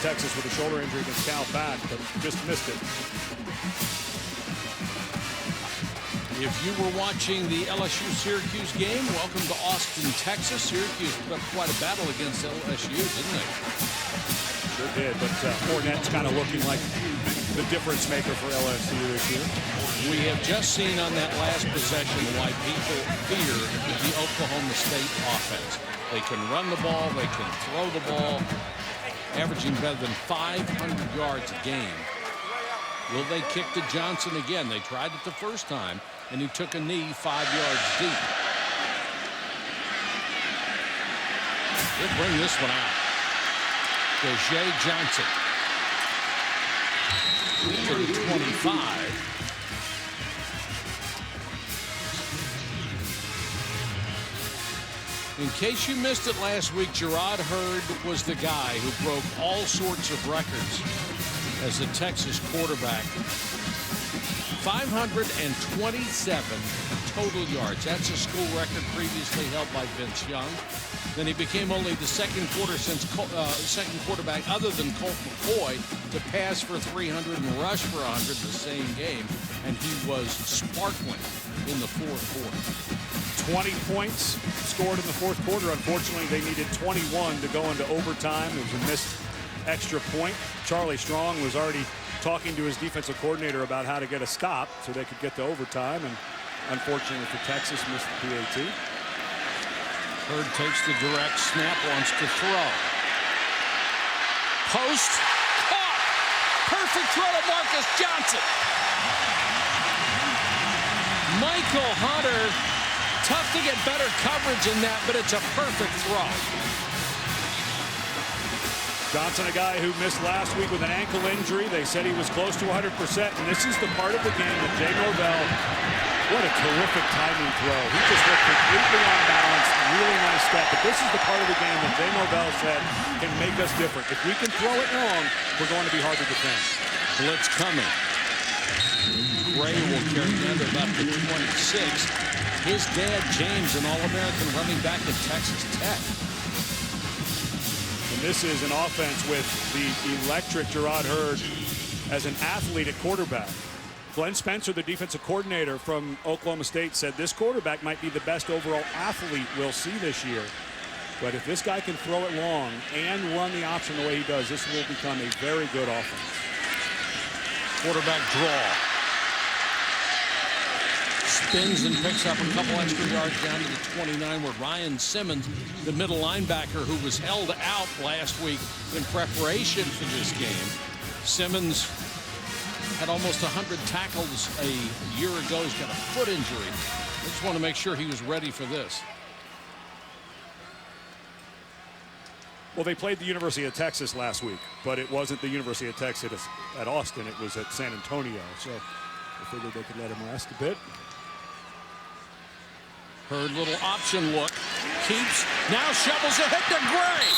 Texas with a shoulder injury against Cal back, but just missed it. If you were watching the LSU Syracuse game, welcome to Austin, Texas. Syracuse put up quite a battle against LSU, didn't they? Sure did, but Fournette's kind of looking like the difference maker for LSU this year. We have just seen on that last possession why people fear the Oklahoma State offense. They can run the ball, they can throw the ball, averaging better than 500 yards a game. Will they kick to Johnson again? They tried it the first time, and he took a knee 5 yards deep. He'll bring this one out. Jay Johnson to the 25. In case you missed it last week, Gerard Hurd was the guy who broke all sorts of records as a Texas quarterback. 527 total yards. That's a school record previously held by Vince Young. Then he became only the second quarterback other than Colt McCoy to pass for 300 and rush for 100 the same game, and he was sparkling in the fourth quarter. 20 points scored in the fourth quarter. Unfortunately, they needed 21 to go into overtime. It was a missed extra point. Charlie Strong was already talking to his defensive coordinator about how to get a stop so they could get to overtime, and unfortunately for Texas, missed the PAT. Hurd takes the direct snap, wants to throw. Post, caught. Perfect throw to Marcus Johnson. Michael Hunter, tough to get better coverage in that, but it's a perfect throw. Johnson, a guy who missed last week with an ankle injury. They said he was close to 100%, and this is the part of the game that Jay Norvell, what a terrific timing throw. He just looked completely on balance, really nice step. But this is the part of the game that Jay Norvell said can make us different. If we can throw it long, we're going to be hard to defend. Blitz coming. Gray will carry down to about the 26. His dad, James, an All-American running back at Texas Tech. And this is an offense with the electric Gerard Hurd as an athlete at quarterback. Glenn Spencer, the defensive coordinator from Oklahoma State, said this quarterback might be the best overall athlete we'll see this year. But if this guy can throw it long and run the option the way he does, this will become a very good offense. Quarterback draw. Spins and picks up a couple extra yards down to the 29, where Ryan Simmons, the middle linebacker who was held out last week in preparation for this game. Simmons had almost 100 tackles a year ago. He's got a foot injury. I just want to make sure he was ready for this. Well, they played the University of Texas last week, but it wasn't the University of Texas at Austin. It was at San Antonio. So I figured they could let him rest a bit. Hurd, little option look. Keeps, now shovels ahead to Gray.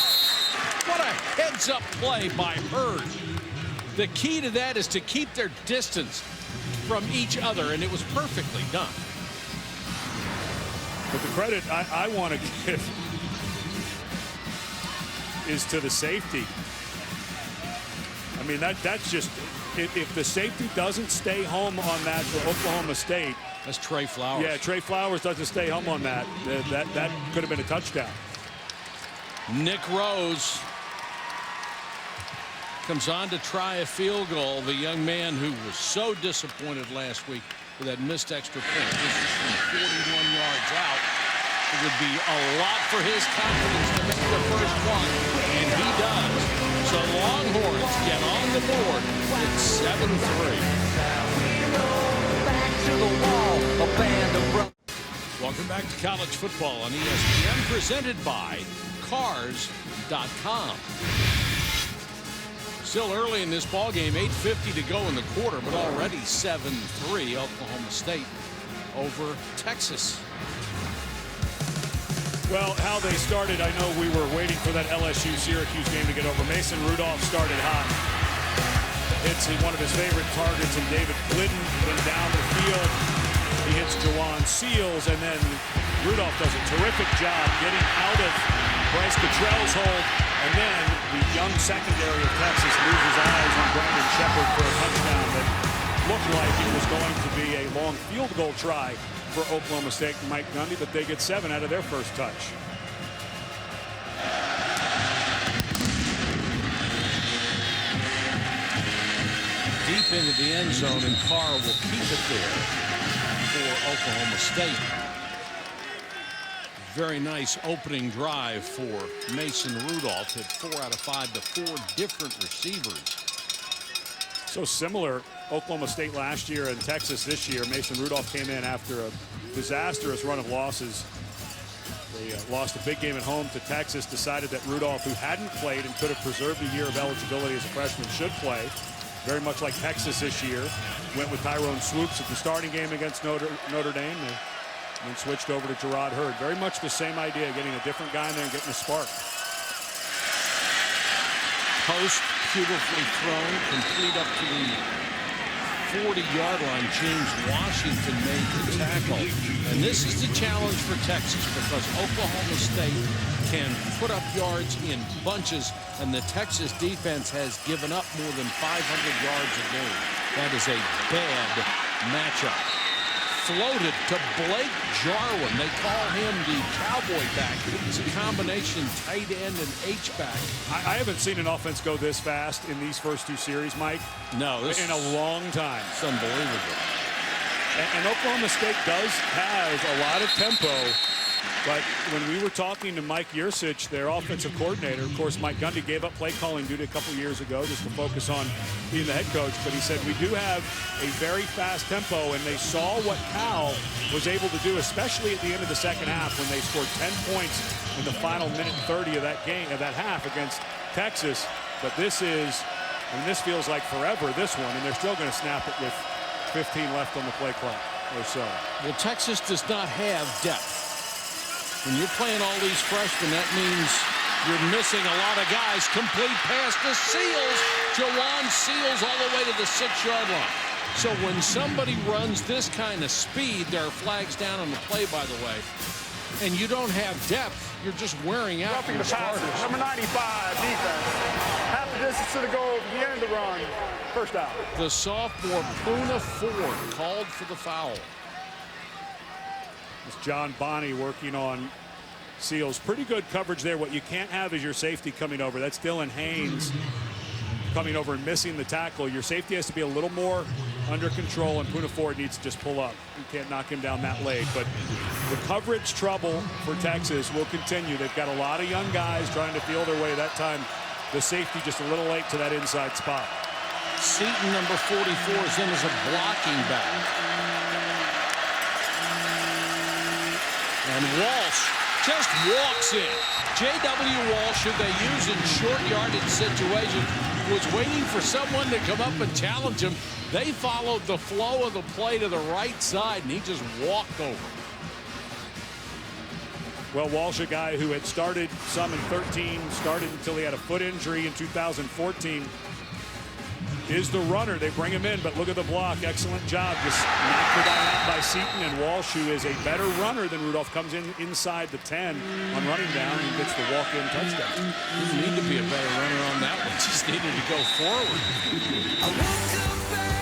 What a heads-up play by Hurd. The key to that is to keep their distance from each other, and it was perfectly done. But the credit I want to give is to the safety. I mean, that's just, if the safety doesn't stay home on that for Oklahoma State. That's Trey Flowers. Yeah, Trey Flowers doesn't stay home on that. That could have been a touchdown. Nick Rose comes on to try a field goal. The young man who was so disappointed last week with that missed extra point. This is from 41 yards out. It would be a lot for his confidence to make the first one, and he does. So Longhorns get on the board. It's 7-3. Welcome back to college football on ESPN, presented by Cars.com. Still early in this ball game, 8:50 to go in the quarter, but already 7-3 Oklahoma State over Texas. Well, how they started, I know we were waiting for that LSU Syracuse game to get over. Mason Rudolph started hot. Hits one of his favorite targets in David Glidden, then down the field. He hits Jawan Seals, and then Rudolph does a terrific job getting out of Bryce Cottrell's hold And then the young secondary of Texas loses eyes on Brandon Shepard for a touchdown that looked like it was going to be a long field goal try for Oklahoma State and Mike Gundy, but they get 7 out of their first touch. Deep into the end zone, and Carr will keep it there for Oklahoma State. Very nice opening drive for Mason Rudolph. Hit 4 out of 5 to 4 different receivers. So similar, Oklahoma State last year and Texas this year. Mason Rudolph came in after a disastrous run of losses. They lost a big game at home to Texas, decided that Rudolph, who hadn't played and could have preserved a year of eligibility as a freshman, should play. Very much like Texas this year. Went with Tyrone Swoops at the starting game against Notre Dame. And then switched over to Gerard Hurd. Very much the same idea, getting a different guy in there and getting a spark. Post beautifully thrown, complete up to the 40-yard line. James Washington made the tackle. And this is the challenge for Texas, because Oklahoma State can put up yards in bunches, and the Texas defense has given up more than 500 yards a game. That is a bad matchup. Floated to Blake Jarwin. They call him the cowboy back. It's a combination tight end and H-back. I haven't seen an offense go this fast in these first 2 series, Mike. No, in a long time. It's unbelievable. And Oklahoma State does have a lot of tempo. But when we were talking to Mike Yursich, their offensive coordinator, of course, Mike Gundy gave up play calling duty a couple years ago just to focus on being the head coach. But he said, we do have a very fast tempo, and they saw what Cal was able to do, especially at the end of the second half when they scored 10 points in the final minute 30 of that game, of that half against Texas. But this is, and this feels like forever, this one, and they're still going to snap it with 15 left on the play clock or so. Well, Texas does not have depth. When you're playing all these freshmen, that means you're missing a lot of guys. Complete pass to Seals. Jawan Seals all the way to the 6-yard line. So when somebody runs this kind of speed, there are flags down on the play, by the way, and you don't have depth, you're just wearing out your starters. Number 95, defense. Half the distance to the goal, the end of the run. First down. The sophomore Poona Ford called for the foul. It's John Bonney working on Seals. Pretty good coverage there. What you can't have is your safety coming over. That's Dylan Haynes coming over and missing the tackle. Your safety has to be a little more under control, and Poona Ford needs to just pull up. You can't knock him down that late. But the coverage trouble for Texas will continue. They've got a lot of young guys trying to feel their way. That time, the safety just a little late to that inside spot. Seaton, number 44, is in as a blocking back. And Walsh just walks in. J.W. Walsh, who they use in short yardage situations, was waiting for someone to come up and challenge him. They followed the flow of the play to the right side, and he just walked over. Well, Walsh, a guy who had started some in 13, started until he had a foot injury in 2014, is the runner. They bring him in, but look at the block. Excellent job. Just knocked the guy out by Seaton, and Walsh, who is a better runner than Rudolph, comes in inside the 10 on running down and gets the walk-in touchdown. Didn't need to be a better runner on that one. Just needed to go forward.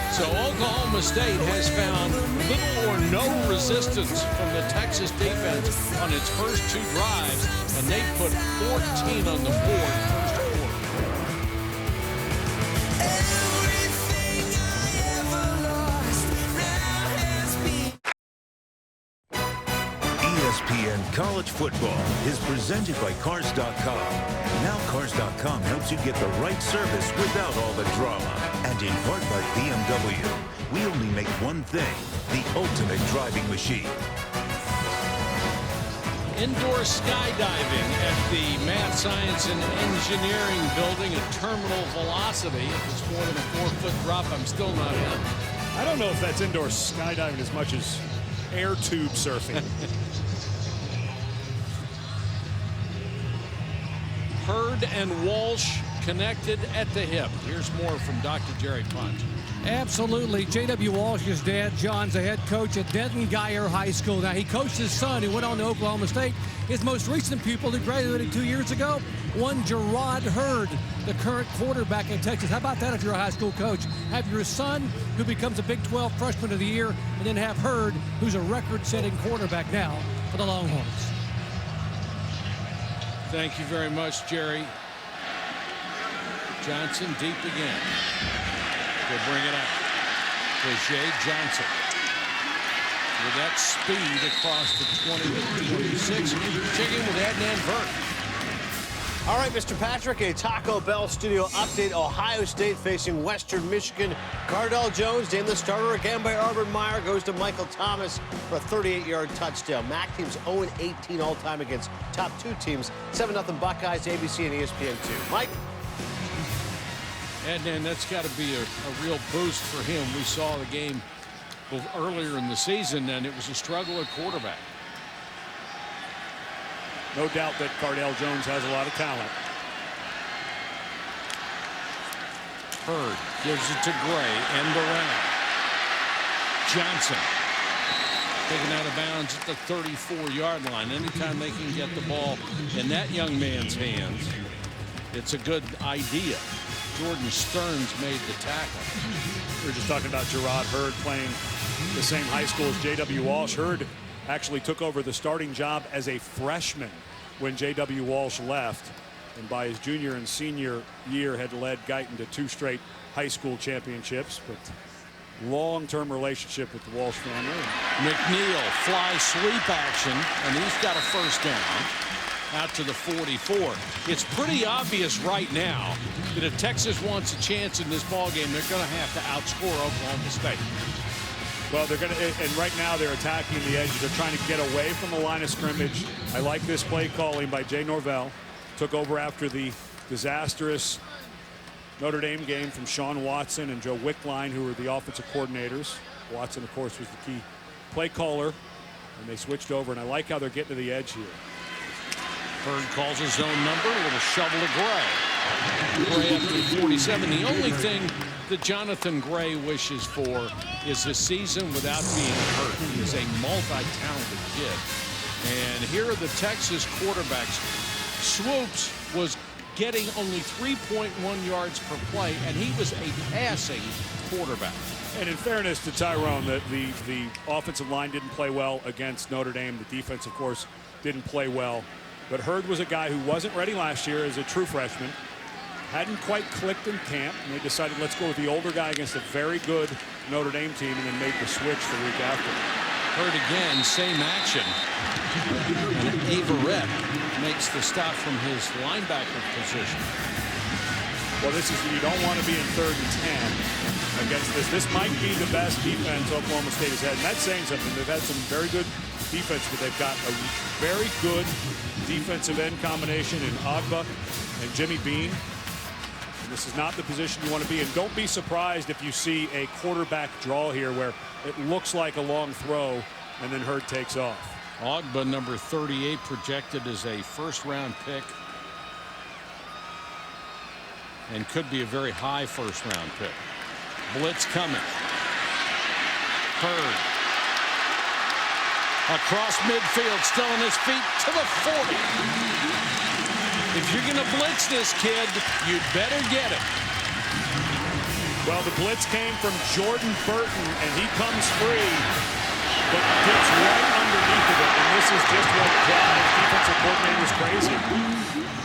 So Oklahoma State has found little or no resistance from the Texas defense on its first 2 drives, and they put 14 on the board first quarter. ESPN College Football is presented by Cars.com. Now Cars.com helps you get the right service without all the drama. And in part by BMW, we only make one thing, the ultimate driving machine. Indoor skydiving at the Math, Science, and Engineering building at terminal velocity. If it's more than a 4-foot drop, I'm still not in. I don't know if that's indoor skydiving as much as air tube surfing. Hurd and Walsh connected at the hip. Here's more from Dr. Jerry Punch. Absolutely. J.W. Walsh's dad, John's the head coach at Denton Geyer High School. Now, he coached his son, who went on to Oklahoma State. His most recent pupil, who graduated 2 years ago, one Gerard Hurd, the current quarterback at Texas. How about that if you're a high school coach? Have your son, who becomes a Big 12 freshman of the year, and then have Hurd, who's a record-setting quarterback now for the Longhorns. Thank you very much, Jerry. Johnson deep again. They bring it up. Cliche Johnson. With that speed across the 20 to 26. Checking with Adnan Vert. All right, Mr. Patrick, a Taco Bell studio update. Ohio State facing Western Michigan. Cardell Jones named the starter again by Urban Meyer. Goes to Michael Thomas for a 38-yard touchdown. MAC team's 0-18 all-time against top 2 teams. 7-0 Buckeyes, ABC and ESPN2. Mike? And that's got to be a real boost for him. We saw the game earlier in the season, and it was a struggle at quarterback. No doubt that Cardell Jones has a lot of talent. Hurd gives it to Gray, end around. Johnson taken out of bounds at the 34-yard line. Anytime they can get the ball in that young man's hands, it's a good idea. Jordan Stearns made the tackle. We were just talking about Gerard Hurd playing the same high school as J.W. Walsh. Hurd actually took over the starting job as a freshman when J.W. Walsh left, and by his junior and senior year had led Guyton to 2 straight high school championships. But long-term relationship with the Walsh family. McNeil fly sweep action, and he's got a first down out to the 44. It's pretty obvious right now that if Texas wants a chance in this ball game, they're going to have to outscore Oklahoma State. Well, they're going to, and right now they're attacking the edges. They're trying to get away from the line of scrimmage. I like this play calling by Jay Norvell. Took over after the disastrous Notre Dame game from Sean Watson and Joe Wickline, who were the offensive coordinators. Watson, of course, was the key play caller, and they switched over, and I like how they're getting to the edge here. Hurd calls his own number with a shovel to Gray. Gray up to 47. The only thing that Jonathan Gray wishes for is a season without being hurt. He is a multi-talented kid. And here are the Texas quarterbacks. Swoops was getting only 3.1 yards per play, and he was a passing quarterback. And in fairness to Tyrone, the offensive line didn't play well against Notre Dame. The defense, of course, didn't play well. But Hurd was a guy who wasn't ready last year as a true freshman. Hadn't quite clicked in camp, and they decided let's go with the older guy against a very good Notre Dame team, and then made the switch the week after. Hurd again, same action. And Averett makes the stop from his linebacker position. Well, this is, you don't want to be in 3rd and 10 against this. This might be the best defense Oklahoma State has had, and that's saying something. They've had some very good defense, but they've got a very good defensive end combination in Agba and Jimmy Bean. And this is not the position you want to be in. Don't be surprised if you see a quarterback draw here where it looks like a long throw and then Hurd takes off. Agba, number 38, projected as a first-round pick, and could be a very high first-round pick. Blitz coming. Hurd across midfield, still on his feet to the 40. If you're going to blitz this kid, you'd better get it. Well, the blitz came from Jordan Burton, and he comes free, but gets right underneath of it. And this is just what drives defensive coordinators crazy.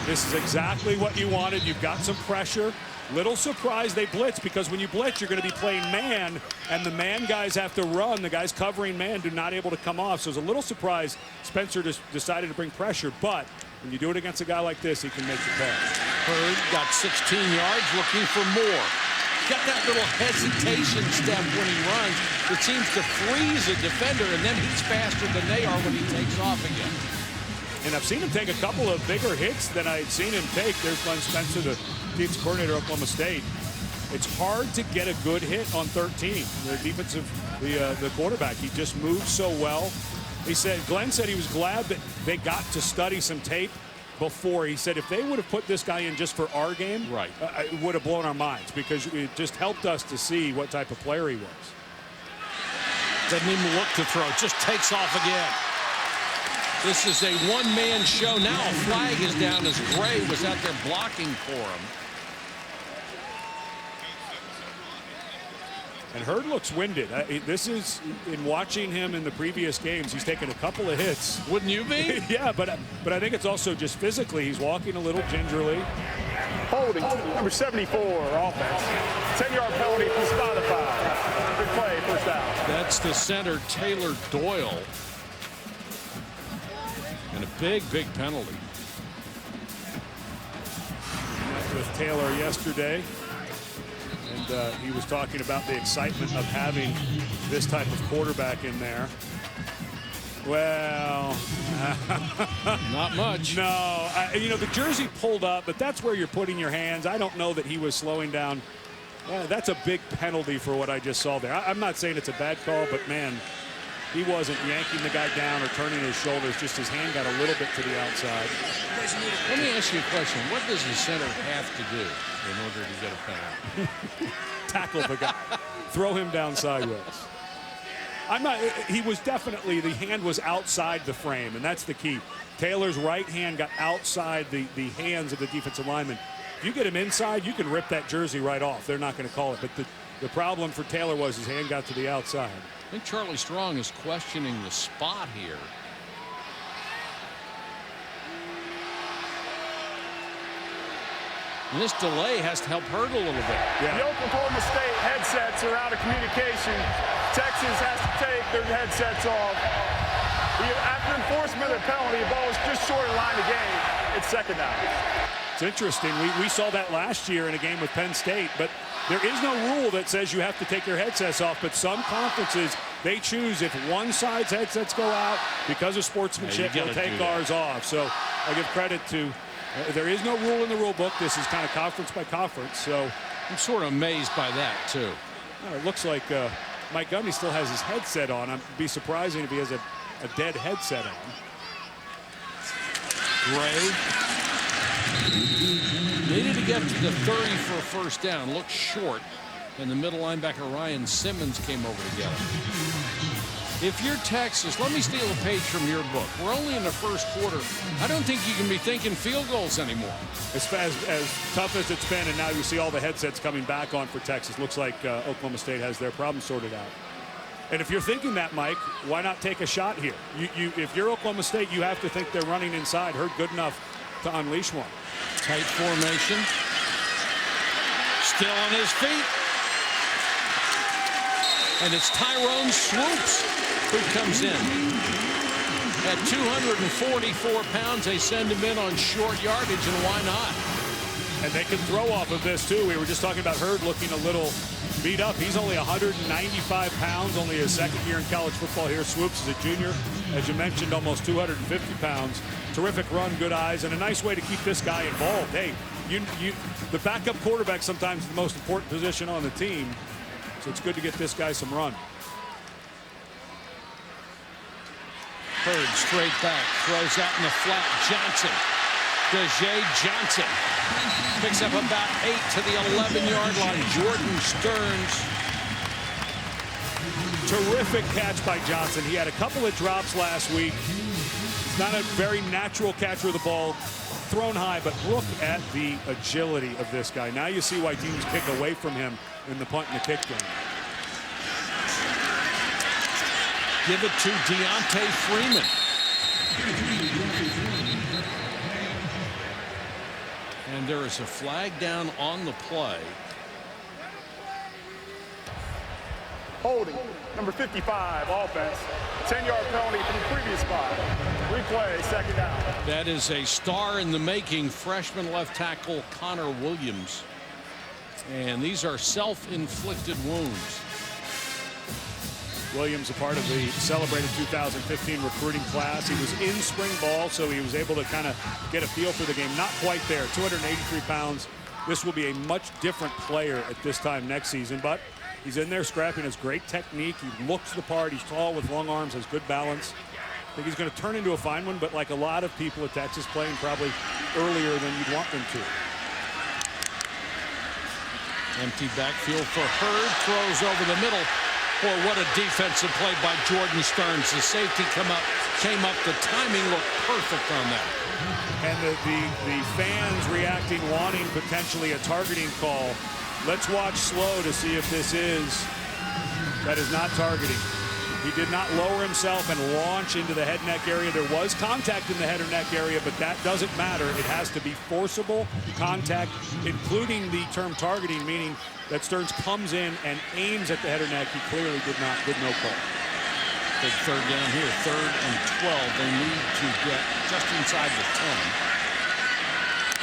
This is exactly what you wanted. You've got some pressure. Little surprise they blitz, because when you blitz, you're going to be playing man, and the man guys have to run. The guys covering man do not able to come off. So it's a little surprise Spencer just decided to bring pressure, but when you do it against a guy like this, he can make the pass. Hurd got 16 yards, looking for more. Got that little hesitation step when he runs that seems to freeze a defender, and then he's faster than they are when he takes off again. And I've seen him take a couple of bigger hits than I'd seen him take. There's Glenn Spencer, the defensive coordinator of Oklahoma State. It's hard to get a good hit on 13. The quarterback, he just moves so well. Glenn said he was glad that they got to study some tape before. He said if they would have put this guy in just for our game, right, it would have blown our minds because it just helped us to see what type of player he was. Doesn't even look to throw. Just takes off again. This is a one-man show. Now a flag is down as Gray was out there blocking for him. And Hurd looks winded. This is, in watching him in the previous games, he's taken a couple of hits. Wouldn't you be? Yeah, but I think it's also just physically. He's walking a little gingerly. Holding, number 74, offense. 10-yard penalty from spot the foul. Good play, first down. That's the center, Taylor Doyle. And a big penalty. Met with Taylor yesterday. And he was talking about the excitement of having this type of quarterback in there. Well, not much. No, you know, the jersey pulled up, but that's where you're putting your hands. I don't know that he was slowing down. That's a big penalty for what I just saw there. I'm not saying it's a bad call, but man, he wasn't yanking the guy down or turning his shoulders. Just his hand got a little bit to the outside. Let me ask you a question. What does the center have to do in order to get a penalty? Tackle the guy. Throw him down sideways. He was definitely, the hand was outside the frame, and that's the key. Taylor's right hand got outside the hands of the defensive lineman. If you get him inside, you can rip that jersey right off. They're not going to call it. But the problem for Taylor was his hand got to the outside. I think Charlie Strong is questioning the spot here. And this delay has to help Hurd a little bit. Yeah. The Oklahoma State headsets are out of communication. Texas has to take their headsets off. After enforcement of the penalty, the ball is just short of the line of game. It's second down. It's interesting. We saw that last year in a game with Penn State, but there is no rule that says you have to take your headsets off, but some conferences, they choose if one side's headsets go out because of sportsmanship, they'll take ours off. So I give credit to, there is no rule in the rule book. This is kind of conference by conference. So I'm sort of amazed by that, too. It looks like Mike Gundy still has his headset on. It'd be surprising if he has a dead headset on. Gray needed to get to the 30 for a first down. Looked short. And the middle linebacker Ryan Simmons came over together. If you're Texas, let me steal a page from your book. We're only in the first quarter. I don't think you can be thinking field goals anymore. As tough as it's been, and now you see all the headsets coming back on for Texas. Looks like Oklahoma State has their problem sorted out. And if you're thinking that, Mike, why not take a shot here? If you're Oklahoma State, you have to think they're running inside. Hurd good enough to unleash one. Tight formation. Still on his feet. And it's Tyrone Swoops who comes in. At 244 pounds, they send him in on short yardage, and why not? And they can throw off of this, too. We were just talking about Hurd looking a little beat up. He's only 195 pounds, only his second year in college football here. Swoops is a junior. As you mentioned, almost 250 pounds. Terrific run, good eyes, and a nice way to keep this guy involved. Hey, the backup quarterback sometimes is the most important position on the team. So it's good to get this guy some run. Hurd straight back, throws out in the flat. Johnson. Dejae Johnson picks up about 8 to the 11-yard line. Jordan Stearns. Terrific catch by Johnson. He had a couple of drops last week. It's not a very natural catcher of the ball. Thrown high, but look at the agility of this guy. Now you see why teams kick away from him in the punt and the kick game. Give it to Deontay Freeman. And there is a flag down on the play. Holding, number 55, offense. 10-yard penalty from the previous spot. Replay, second down. That is a star in the making, freshman left tackle Connor Williams. And these are self-inflicted wounds. Williams, a part of the celebrated 2015 recruiting class. He was in spring ball, so he was able to kind of get a feel for the game. Not quite there, 283 pounds. This will be a much different player at this time next season, but he's in there scrapping. Has great technique. He looks the part. He's tall with long arms, has good balance. think he's going to turn into a fine one, but like a lot of people at Texas, playing probably earlier than you'd want them to. Empty backfield for Hurd. Throws over the middle. Boy, what a defensive play by Jordan Stearns. The safety came up. The timing looked perfect on that. And the fans reacting, wanting potentially a targeting call. Let's watch slow to see if this is. That is not targeting. He did not lower himself and launch into the head neck area. There was contact in the head or neck area, but that doesn't matter. It has to be forcible contact, including the term targeting, meaning that Stearns comes in and aims at the head or neck. He clearly did not. Good no call. Big third down here, 3rd and 12. They need to get just inside the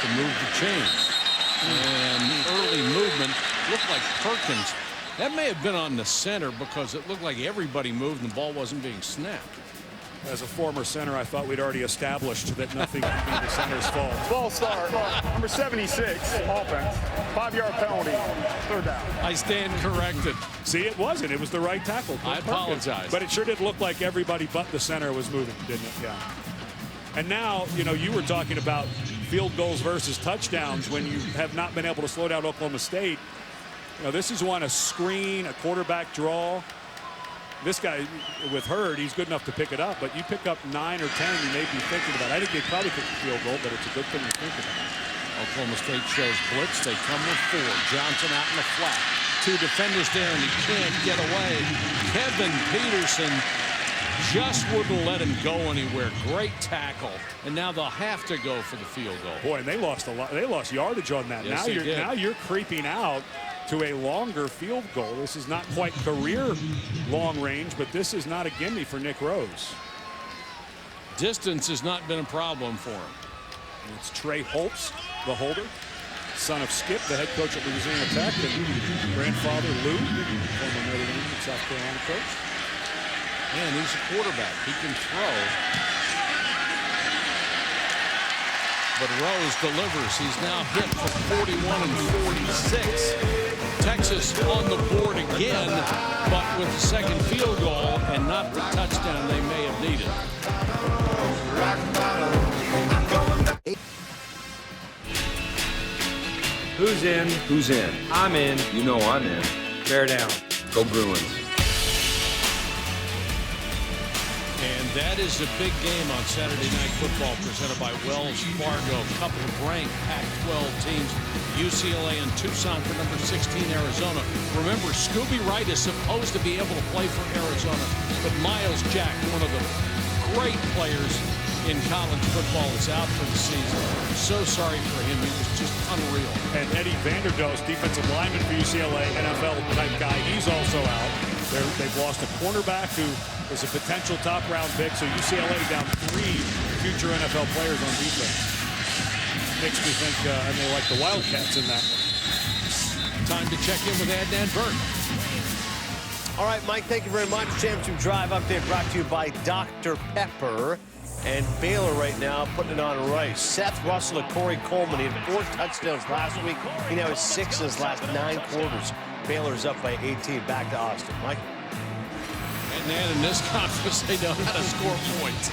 10 to move the chains. And early movement looked like Perkins. That may have been on the center because it looked like everybody moved and the ball wasn't being snapped. As a former center, I thought we'd already established that nothing can be the center's fault. False start. Number 76, offense. 5-yard penalty. 3rd down. I stand corrected. See, it wasn't. It was the right tackle. I apologize. But it sure did look like everybody but the center was moving, didn't it? Yeah. And now, you know, you were talking about field goals versus touchdowns when you have not been able to slow down Oklahoma State. You know, this is one, a screen, a quarterback draw. This guy with Hurd, he's good enough to pick it up, but you pick up 9 or 10, you may be thinking about it. I think they probably pick the field goal, but it's a good thing to think about. Oklahoma State shows blitz. They come with 4. Johnson out in the flat. 2 defenders there, and he can't get away. Kevin Peterson just wouldn't let him go anywhere. Great tackle, and now they'll have to go for the field goal. Boy, and they lost a lot. They lost yardage on that. Yes, now you're creeping out to a longer field goal. This is not quite career long range, but this is not a gimme for Nick Rose. Distance has not been a problem for him. And it's Trey Holtz, the holder, son of Skip, the head coach at Louisiana Tech, and grandfather Lou, former Notre Dame and South Carolina coach. And he's a quarterback. He can throw. But Rose delivers. He's now hit for 41 and 46. Texas on the board again, but with the second field goal and not the touchdown they may have needed. Who's in? Who's in? I'm in. You know I'm in. Bear down. Go Bruins. And that is a big game on Saturday Night Football presented by Wells Fargo. A couple of ranked Pac-12 teams, UCLA and Tucson for number 16, Arizona. Remember, Scooby Wright is supposed to be able to play for Arizona, but Miles Jack, one of the great players in college football, is out for the season. So sorry for him. He was just unreal. And Eddie Vanderdoes, defensive lineman for UCLA, NFL-type guy, he's also out. They've lost a cornerback who is a potential top-round pick, so UCLA down 3 future NFL players on defense. Makes me think, and they like the Wildcats in that one. Time to check in with Adnan Burke. All right, Mike, thank you very much. Championship Drive update brought to you by Dr. Pepper. And Baylor right now putting it on Rice. Seth Russell and Corey Coleman. He had 4 touchdowns last week. He now has 6 in his last 9 quarters. Baylor's up by 18. Back to Austin. Mike? And then in this conference, they know how to score points.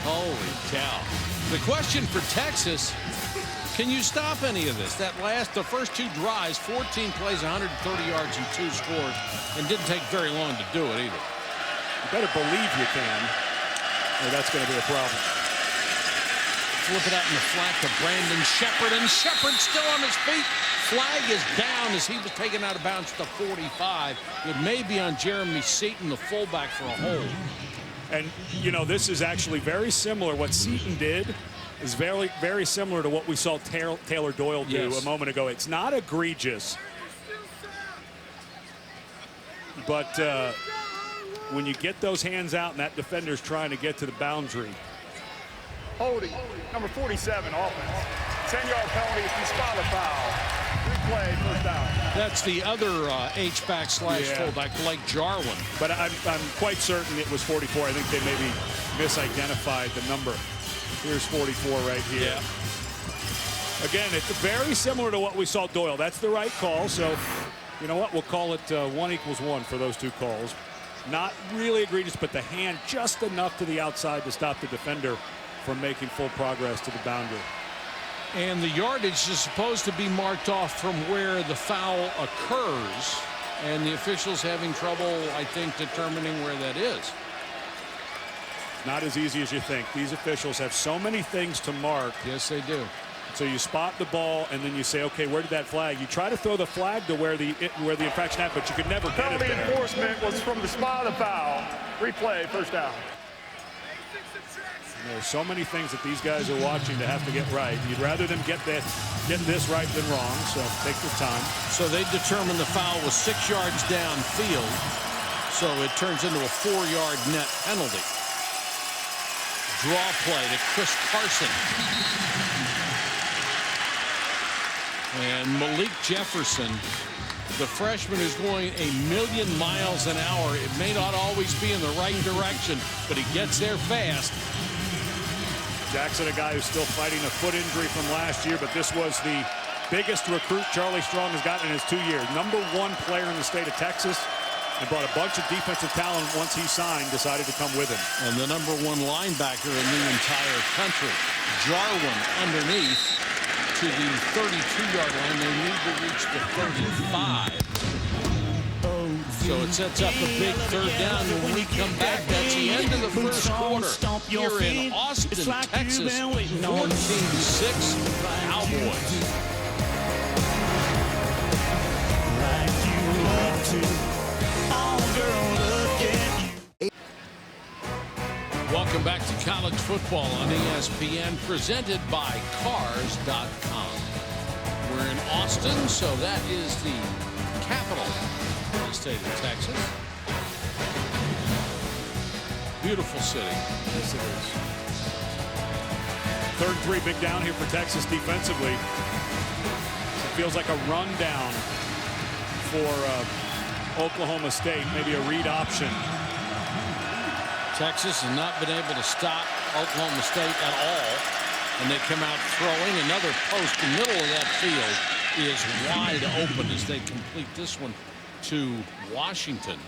Holy cow. The question for Texas, can you stop any of this? The first 2 drives, 14 plays, 130 yards and 2 scores, and didn't take very long to do it either. You better believe you can, or that's going to be a problem. Flip it out in the flat to Brandon Shepard, and Shepard still on his feet. Flag is down as he was taken out of bounds to 45. It may be on Jeremy Seaton, the fullback, for a hold. And, you know, this is actually very similar. What Seaton did is very, very similar to what we saw Taylor Doyle do a moment ago. It's not egregious, but when you get those hands out and that defender's trying to get to the boundary. Holding, number 47, offense. 10-yard penalty if you spot a foul. Replay, first down. That's the other H-back / fullback, Blake Jarwin. But I'm quite certain it was 44. I think they maybe misidentified the number. Here's 44 right here. Yeah. Again, it's very similar to what we saw Doyle. That's the right call. So, you know what? We'll call it 1 = 1 for those 2 calls. Not really egregious, but the hand just enough to the outside to stop the defender from making full progress to the boundary. And the yardage is supposed to be marked off from where the foul occurs, and the officials having trouble, I think, determining where that is. Not as easy as you think. These officials have so many things to mark. Yes, they do. So you spot the ball, and then you say, okay, where did that flag? You try to throw the flag to where the infraction happened, but you could never get it Penalty there. enforcement was from the spot of the foul. Replay, first down. There's so many things that these guys are watching to have to get right. You'd rather them get this right than wrong, so take your time. So they determined the foul was 6 yards downfield, so it turns into a 4-yard net penalty. Draw play to Chris Carson. And Malik Jefferson, the freshman, who's going 1,000,000 miles an hour. It may not always be in the right direction, but he gets there fast. Jackson, a guy who's still fighting a foot injury from last year, but this was the biggest recruit Charlie Strong has gotten in his 2 years. #1 player in the state of Texas, and brought a bunch of defensive talent once he signed, decided to come with him. And the #1 linebacker in the entire country. Jarwin underneath to the 32-yard line. They need to reach the 35. So it sets up a big third down. When we come back, that's the end of the first quarter here in Austin, Texas. 14-6 Cowboys. Welcome back to college football on ESPN, presented by Cars.com. We're in Austin, so that is the capital of the state of Texas. Beautiful city. Yes, it is. 3rd and 3, big down here for Texas defensively. It feels like a rundown for Oklahoma State, maybe a read option. Texas has not been able to stop Oklahoma State at all, and they come out throwing. Another post. The middle of that field is wide open as they complete this one to Washington.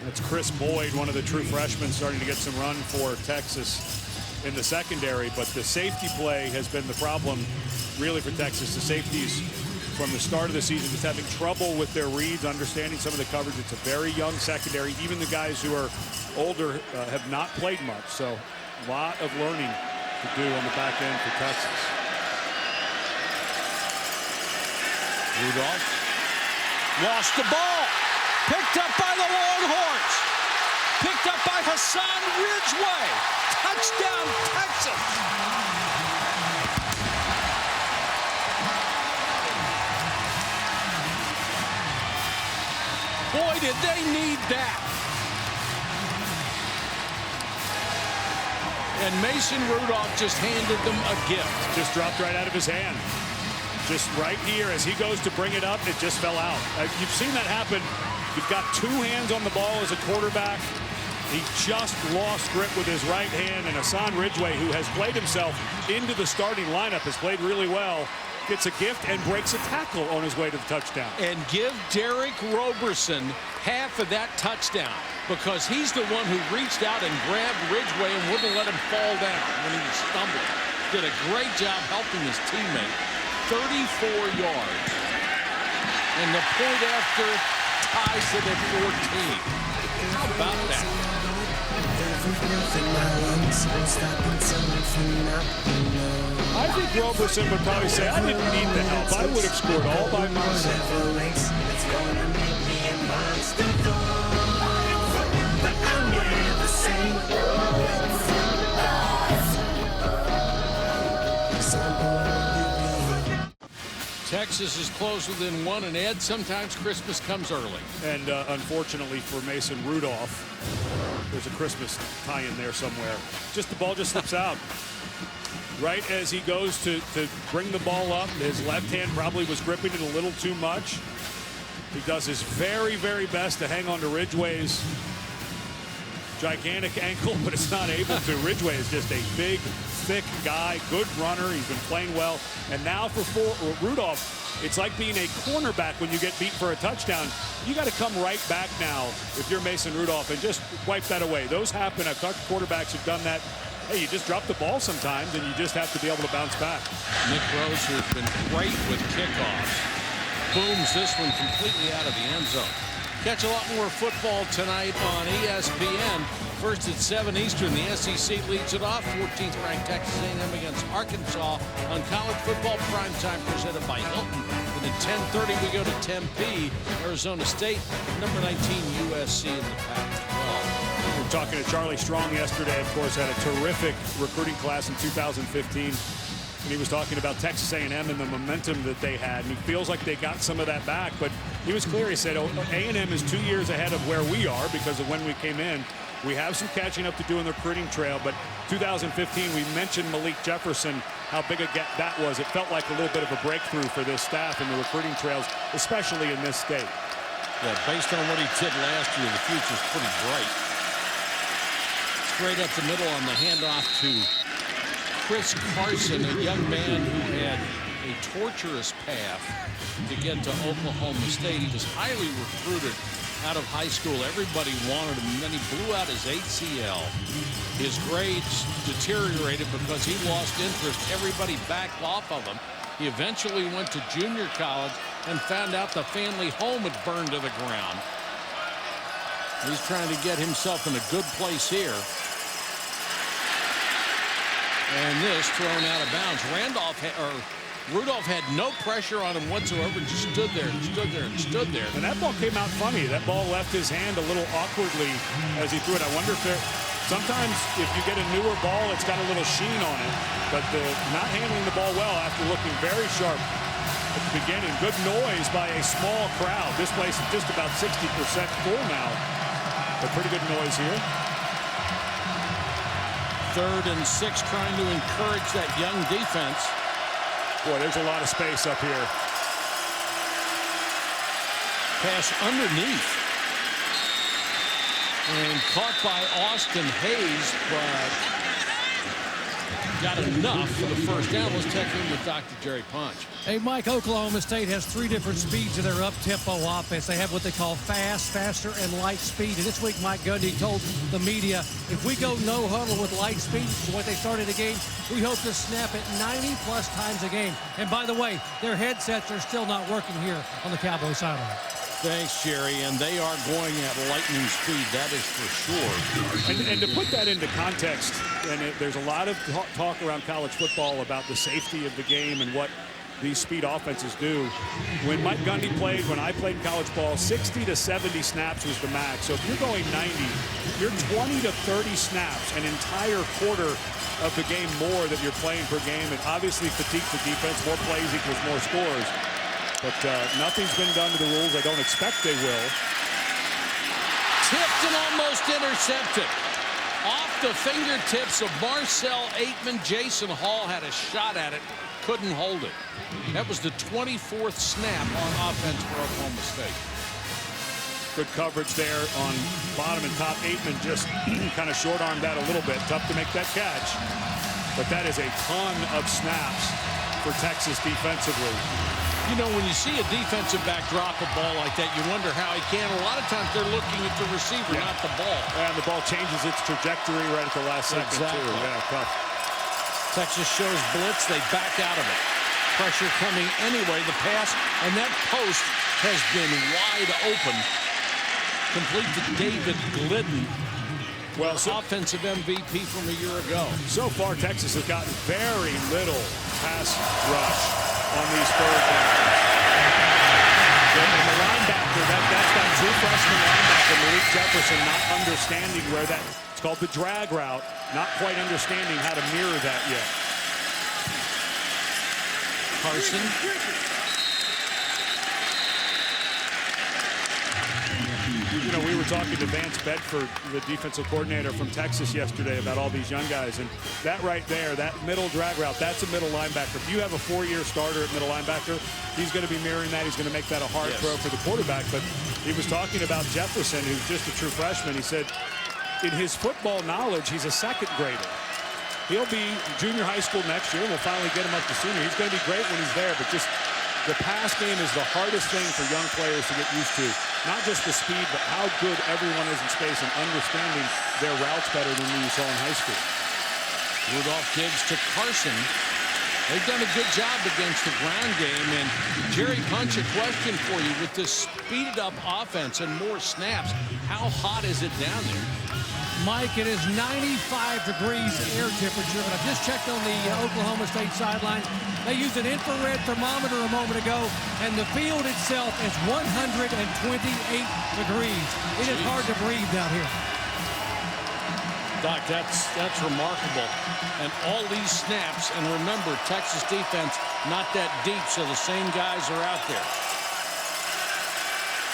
That's Chris Boyd, one of the true freshmen, starting to get some run for Texas in the secondary, but the safety play has been the problem really for Texas. The safeties from the start of the season just having trouble with their reads, understanding some of the coverage. It's a very young secondary. Even the guys who are older have not played much, so a lot of learning to do on the back end for Texas. Rudolph lost the ball. Picked up by the Longhorns. Picked up by Hassan Ridgeway. Touchdown, Texas. Boy, did they need that. And Mason Rudolph just handed them a gift. Just dropped right out of his hand. Just right here, as he goes to bring it up, it just fell out. You've seen that happen. You've got 2 hands on the ball as a quarterback. He just lost grip with his right hand, and Hassan Ridgeway, who has played himself into the starting lineup, has played really well, gets a gift and breaks a tackle on his way to the touchdown. And give Derek Roberson half of that touchdown, because he's the one who reached out and grabbed Ridgeway and wouldn't let him fall down when he was stumbling. Did a great job helping his teammate. 34 yards. And the point after ties it at 14. How about that? I think Roberson would probably say, I didn't need the help. I would have scored all by myself. Texas is close within 1, and Ed, sometimes Christmas comes early. And unfortunately for Mason Rudolph, there's a Christmas tie-in there somewhere. Just the ball just slips out. Right as he goes to bring the ball up, his left hand probably was gripping it a little too much. He does his very, very best to hang on to Ridgeway's gigantic ankle, but it's not able to. Ridgeway is just a big, thick guy, good runner. He's been playing well. And now for Rudolph, It's like being a cornerback when you get beat for a touchdown. You got to come right back now if you're Mason Rudolph and just wipe that away. Those happen. I've talked to quarterbacks who've done that. Hey, you just drop the ball sometimes, and you just have to be able to bounce back. Nick Rose, who's been great with kickoffs, booms this one completely out of the end zone. Catch a lot more football tonight on ESPN. First at 7 Eastern, the SEC leads it off. 14th ranked Texas A&M against Arkansas on college football primetime presented by Hilton. And at 10:30 we go to Tempe, Arizona State, number 19 USC in the Pac-12. We were talking to Charlie Strong yesterday, of course, had a terrific recruiting class in 2015. And he was talking about Texas A&M and the momentum that they had. And he feels like they got some of that back. But he was clear. He said, A&M is 2 years ahead of where we are because of when we came in. We have some catching up to do in the recruiting trail. But 2015, we mentioned Malik Jefferson, how big a gap that was. It felt like a little bit of a breakthrough for this staff in the recruiting trails, especially in this state. Yeah, based on what he did last year, the future's pretty bright. Straight up the middle on the handoff to Chris Carson, a young man who had a torturous path to get to Oklahoma State. He was highly recruited out of high school. Everybody wanted him, and then he blew out his ACL. His grades deteriorated because he lost interest. Everybody backed off of him. He eventually went to junior college and found out the family home had burned to the ground. He's trying to get himself in a good place here. And this thrown out of bounds. Rudolph had no pressure on him whatsoever. Just stood there and stood there and stood there. And that ball came out funny. That ball left his hand a little awkwardly as he threw it. I wonder if sometimes if you get a newer ball, it's got a little sheen on it. But not handling the ball well after looking very sharp at the beginning. Good noise by a small crowd. This place is just about 60% full now. But pretty good noise here. 3rd and 6, trying to encourage that young defense. Boy, there's a lot of space up here. Pass underneath. And caught by Austin Hayes, but got enough for the first down. Let's check in with Dr. Jerry Punch. Hey, Mike, Oklahoma State has 3 different speeds of their up-tempo offense. They have what they call fast, faster, and light speed. And this week, Mike Gundy told the media, if we go no huddle with light speed, the way they started the game, we hope to snap it 90-plus times a game. And by the way, their headsets are still not working here on the Cowboys sideline. Thanks, Jerry, and they are going at lightning speed, that is for sure. And to put that into context, and there's a lot of talk around college football about the safety of the game and what these speed offenses do. When Mike Gundy played, when I played college ball, 60 to 70 snaps was the max. So if you're going 90, you're 20 to 30 snaps, an entire quarter of the game more that you're playing per game. It obviously fatigues the defense. More plays equals more scores. But nothing's been done to the rules. I don't expect they will. Tipped and almost intercepted. Off the fingertips of Marcel Aitman. Jason Hall had a shot at it. Couldn't hold it. That was the 24th snap on offense for Oklahoma State. Good coverage there on bottom and top. Aitman just kind of short-armed that a little bit. Tough to make that catch. But that is a ton of snaps for Texas defensively. You know, when you see a defensive back drop a ball like that, you wonder how he can. A lot of times they're looking at the receiver, not the ball. And the ball changes its trajectory right at the last second, too. Yeah, tough. Texas shows blitz. They back out of it. Pressure coming anyway. The pass, and that post has been wide open. Complete to David Glidden. Well, offensive MVP from a year ago. So far, Texas has gotten very little pass rush on these third downs. And the linebacker, that's that true freshman linebacker, Malik Jefferson, not understanding where that, it's called the drag route, not quite understanding how to mirror that yet. Carson. You know, we were talking to Vance Bedford, the defensive coordinator from Texas yesterday, about all these young guys. And that right there, that middle drag route, that's a middle linebacker. If you have a 4-year starter at middle linebacker, he's going to be mirroring that. He's going to make that a hard throw for the quarterback. But he was talking about Jefferson, who's just a true freshman. He said in his football knowledge, he's a second grader. He'll be junior high school next year. We'll finally get him up to senior. He's going to be great when he's there, but just The pass game is the hardest thing for young players to get used to. Not just the speed, but how good everyone is in space and understanding their routes better than you saw in high school. Rudolph gives to Carson. They've done a good job against the ground game. And Jerry Punch, a question for you. With this speeded up offense and more snaps, how hot is it down there? Mike, it is 95 degrees air temperature, but I just checked on the Oklahoma State sidelines. They used an infrared thermometer a moment ago, and the field itself is 128 degrees. It is hard to breathe down here. Doc, that's remarkable. And all these snaps, and remember, Texas defense not that deep, so the same guys are out there.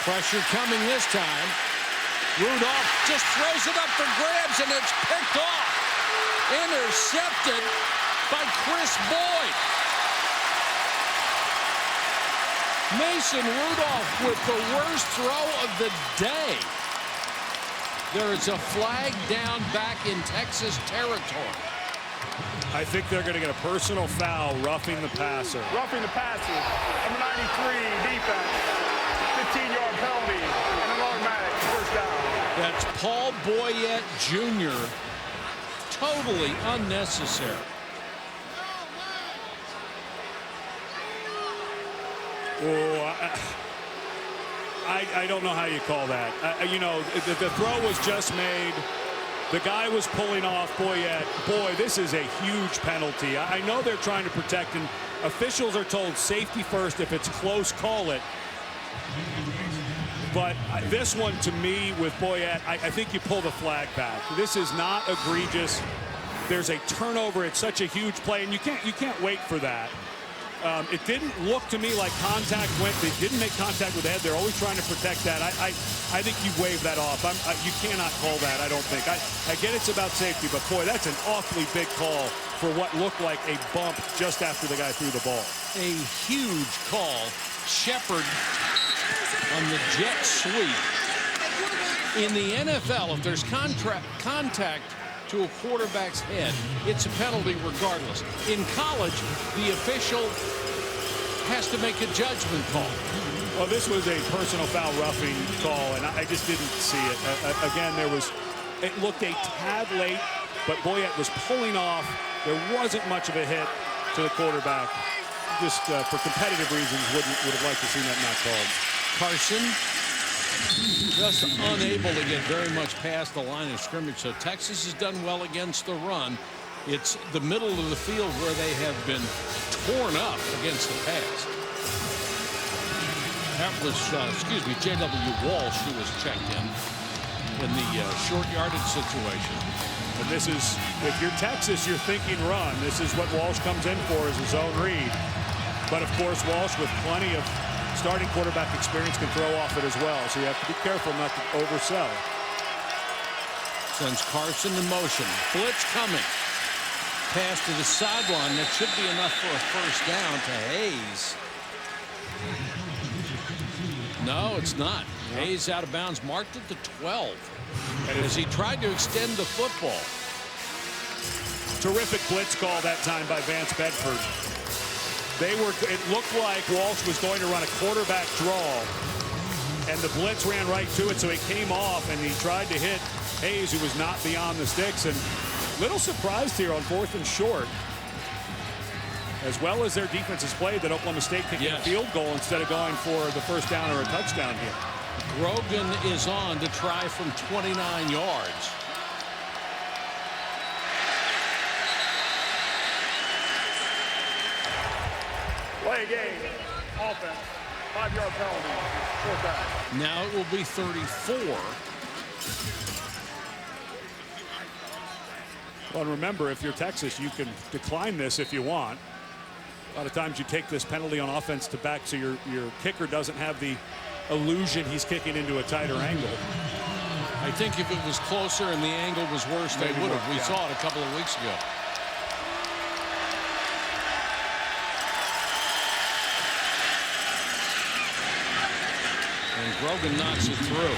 Pressure coming this time. Rudolph just throws it up for grabs, and it's picked off. Intercepted by Chris Boyd. Mason Rudolph with the worst throw of the day. There is a flag down back in Texas territory. I think they're going to get a personal foul roughing the passer. Roughing the passer. Number 93, defense. 15-yard penalty. And an automatic first down. That's Paul Boyette Jr. Totally unnecessary. Oh, I don't know how you call that. You know, the throw was just made. The guy was pulling off Boyette. Boy, this is a huge penalty. I know they're trying to protect, and officials are told safety first. If it's close, call it. But this one, to me, with Boyette, I think you pull the flag back. This is not egregious. There's a turnover. It's such a huge play, and you can't wait for that. It didn't look to me like contact went. They didn't make contact with the head. They're always trying to protect that. I think you wave that off. You cannot call that, I don't think. I get it's about safety, but boy, that's an awfully big call for what looked like a bump just after the guy threw the ball. A huge call. Shepard on the jet sweep. In the NFL, if there's contact to a quarterback's head, it's a penalty regardless. In college, the official has to make a judgment call. Well, this was a personal foul roughing call, and I just didn't see it. Again, it looked a tad late, but Boyette was pulling off. There wasn't much of a hit to the quarterback. Just for competitive reasons, would have liked to see that not called. Carson just unable to get very much past the line of scrimmage. So Texas has done well against the run. It's the middle of the field where they have been torn up against the pass. That was, J.W. Walsh, who was checked in the short yardage situation. And this is, if you're Texas, you're thinking run. This is what Walsh comes in for, is his own read. But of course, Walsh, with plenty of starting quarterback experience, can throw off it as well. So you have to be careful not to oversell. Sends Carson in motion. Blitz coming. Pass to the sideline. That should be enough for a first down to Hayes. No, it's not. Hayes out of bounds, marked at the 12. As he tried to extend the football. Terrific blitz call that time by Vance Bedford. It looked like Walsh was going to run a quarterback draw, and the blitz ran right to it, so he came off, and he tried to hit Hayes, who was not beyond the sticks. And little surprised here on 4th and short, as well as their defense has played, that Oklahoma State can get a field goal instead of going for the first down or a touchdown here. Grogan is on to try from 29 yards. Play game. Offense. 5-yard penalty. Fourth down. Now it will be 34. Well, remember, if you're Texas, you can decline this if you want. A lot of times you take this penalty on offense to back so your kicker doesn't have the illusion he's kicking into a tighter angle. I think if it was closer and the angle was worse, they would have. We saw it a couple of weeks ago. And Grogan knocks it through.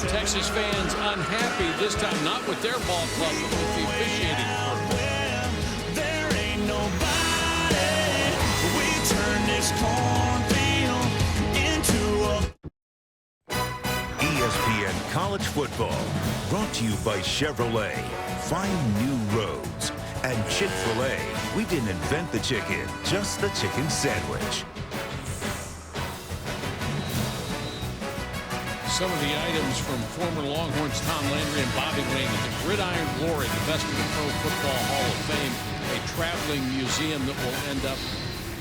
Texas fans unhappy this time, not with their ball club, but with the officiating. There ain't nobody this cornfield into a ESPN College Football, brought to you by Chevrolet. Find new roads. And Chick-fil-A. We didn't invent the chicken, just the chicken sandwich. Some of the items from former Longhorns Tom Landry and Bobby Wing at the Gridiron Glory, the best of the Pro Football Hall of Fame, a traveling museum that will end up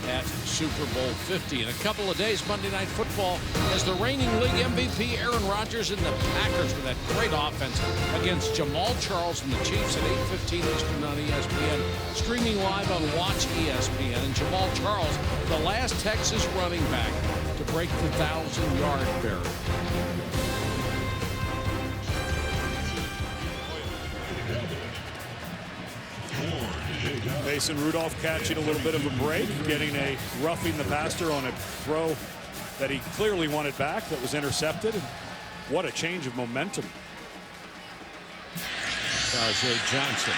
at Super Bowl 50. In a couple of days, Monday Night Football, as the reigning league MVP Aaron Rodgers and the Packers with that great offense against Jamal Charles and the Chiefs at 8:15 Eastern on ESPN. Streaming live on Watch ESPN. And Jamal Charles, the last Texas running back to break the 1,000-yard barrier. Mason Rudolph catching a little bit of a break, getting a roughing the passer on a throw that he clearly wanted back that was intercepted. And what a change of momentum. Jose Johnson.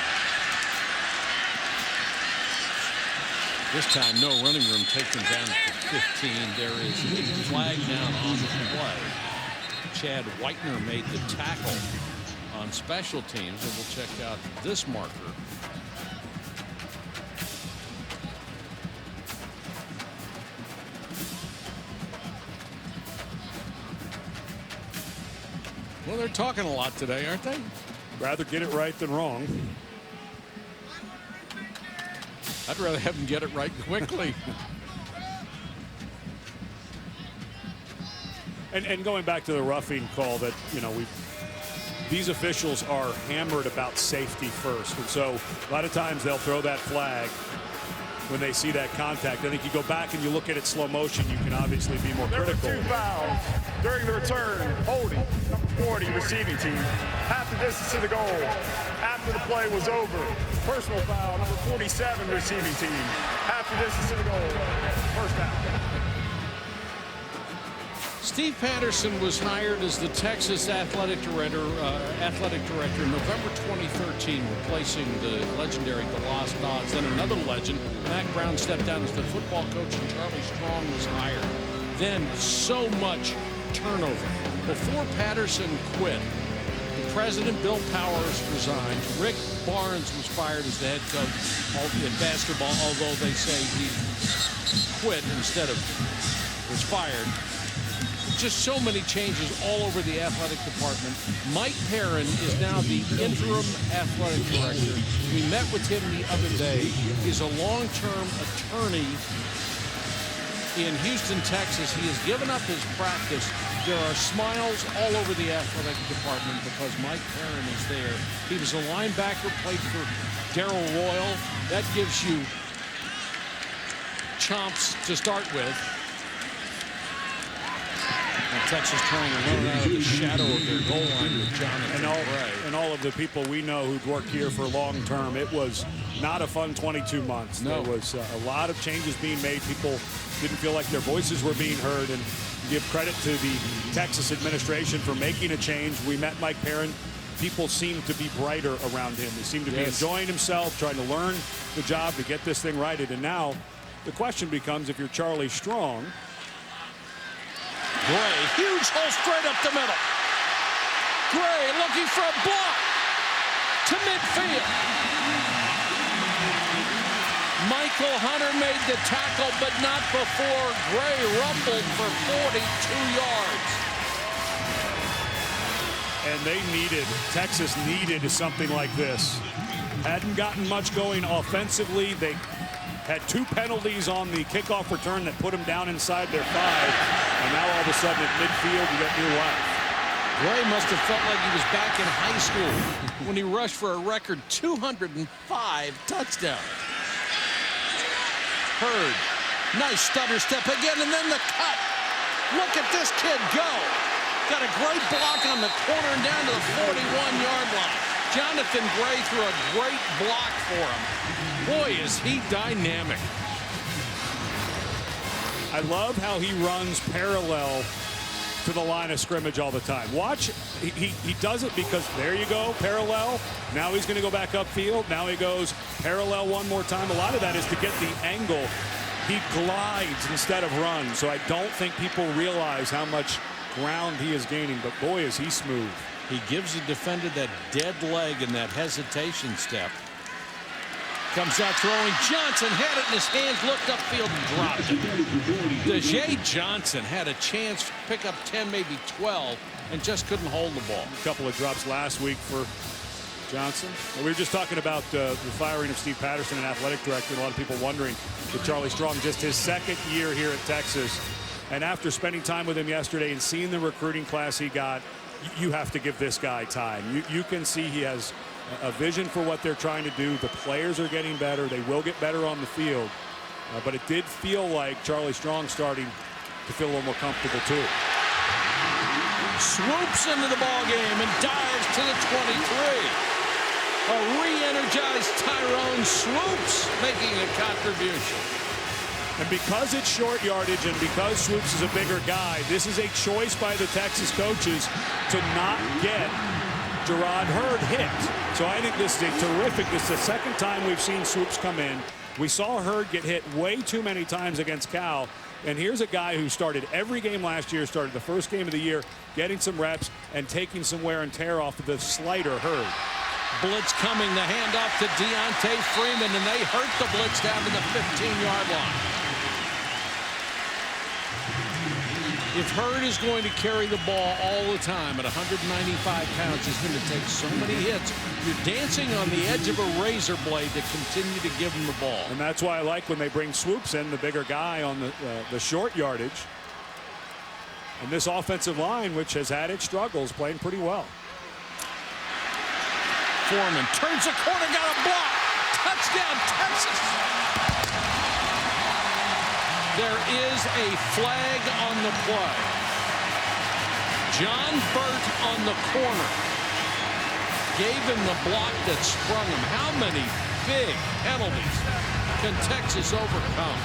This time, no running room, taken down to 15. There is a flag down on the play. Chad Whitener made the tackle on special teams, and we'll check out this marker. Well, they're talking a lot today, aren't they? Rather get it right than wrong. I'd rather have them get it right quickly. And going back to the roughing call that, these officials are hammered about safety first. And so a lot of times they'll throw that flag when they see that contact. I think you go back and you look at it slow motion, you can obviously be more critical. There were 2 fouls during the return. Holding, number 40, receiving team. Half the distance to the goal. After the play was over. Personal foul, number 47, receiving team. Half the distance to the goal. First down. Steve Patterson was hired as the Texas athletic director in November 2013, replacing the legendary DeLoss Dodds. Then another legend, Mack Brown, stepped down as the football coach, and Charlie Strong was hired. Then so much turnover. Before Patterson quit, the president, Bill Powers, resigned. Rick Barnes was fired as the head coach in basketball, although they say he quit instead of was fired. Just so many changes all over the athletic department. Mike Perrin is now the interim athletic director. We met with him the other day. He's a long-term attorney in Houston, Texas. He has given up his practice. There are smiles all over the athletic department because Mike Perrin is there. He was a linebacker, played for Darrell Royal. That gives you chomps to start with. And Texas trying to run out of the shadow of their goal line with Jonathan Gray. And all of the people we know who'd worked here for long term, it was not a fun 22 months. No. There was a lot of changes being made. People didn't feel like their voices were being heard, and give credit to the Texas administration for making a change. We met Mike Perrin. People seemed to be brighter around him. He seemed to be enjoying himself, trying to learn the job to get this thing righted. And now the question becomes, if you're Charlie Strong, Gray, huge hole straight up the middle. Gray looking for a block to midfield. Michael Hunter made the tackle, but not before Gray rumbled for 42 yards. and Texas needed something like this. Hadn't gotten much going offensively. They had 2 penalties on the kickoff return that put them down inside their 5. And now all of a sudden at midfield, you got new life. Gray must have felt like he was back in high school when he rushed for a record 205 touchdowns. Hurd, nice stutter step again, and then the cut. Look at this kid go. Got a great block on the corner and down to the 41-yard line. Jonathan Gray threw a great block for him. Boy, is he dynamic. I love how he runs parallel to the line of scrimmage all the time. Watch, he does it because there you go, parallel. Now he's going to go back upfield. Now he goes parallel one more time. A lot of that is to get the angle He glides instead of runs, so I don't think people realize how much ground he is gaining, but boy, is he smooth. He gives the defender that dead leg and that hesitation step. Comes out throwing. Johnson had it in his hands, looked upfield and dropped it. Dejae Johnson had a chance to pick up 10, maybe 12, and just couldn't hold the ball. A couple of drops last week for Johnson. We were just talking about the firing of Steve Patterson, an athletic director. A lot of people wondering with Charlie Strong, just his second year here at Texas. And after spending time with him yesterday and seeing the recruiting class he got, you have to give this guy time. You can see he has a vision for what they're trying to do. The players are getting better. They will get better on the field. But it did feel like Charlie Strong starting to feel a little more comfortable too. Swoops into the ball game and dives to the 23. A re-energized Tyrone Swoops making a contribution. And because it's short yardage and because Swoops is a bigger guy, this is a choice by the Texas coaches to not get Gerard Hurd hit. So I think this is a terrific. This is the second time we've seen Swoops come in. We saw Hurd get hit way too many times against Cal. And here's a guy who started every game last year, started the first game of the year, getting some reps and taking some wear and tear off of the slider Hurd. Blitz coming, the handoff to Deontay Freeman, and they hurt the blitz down to the 15-yard line. If Hurd is going to carry the ball all the time at 195 pounds, he's going to take so many hits. You're dancing on the edge of a razor blade to continue to give him the ball. And that's why I like when they bring Swoops in, the bigger guy on the short yardage. And this offensive line, which has had its struggles, playing pretty well. Foreman turns the corner, got a block. Touchdown, Texas. There is a flag on the play. John Burt on the corner gave him the block that sprung him. How many big penalties can Texas overcome?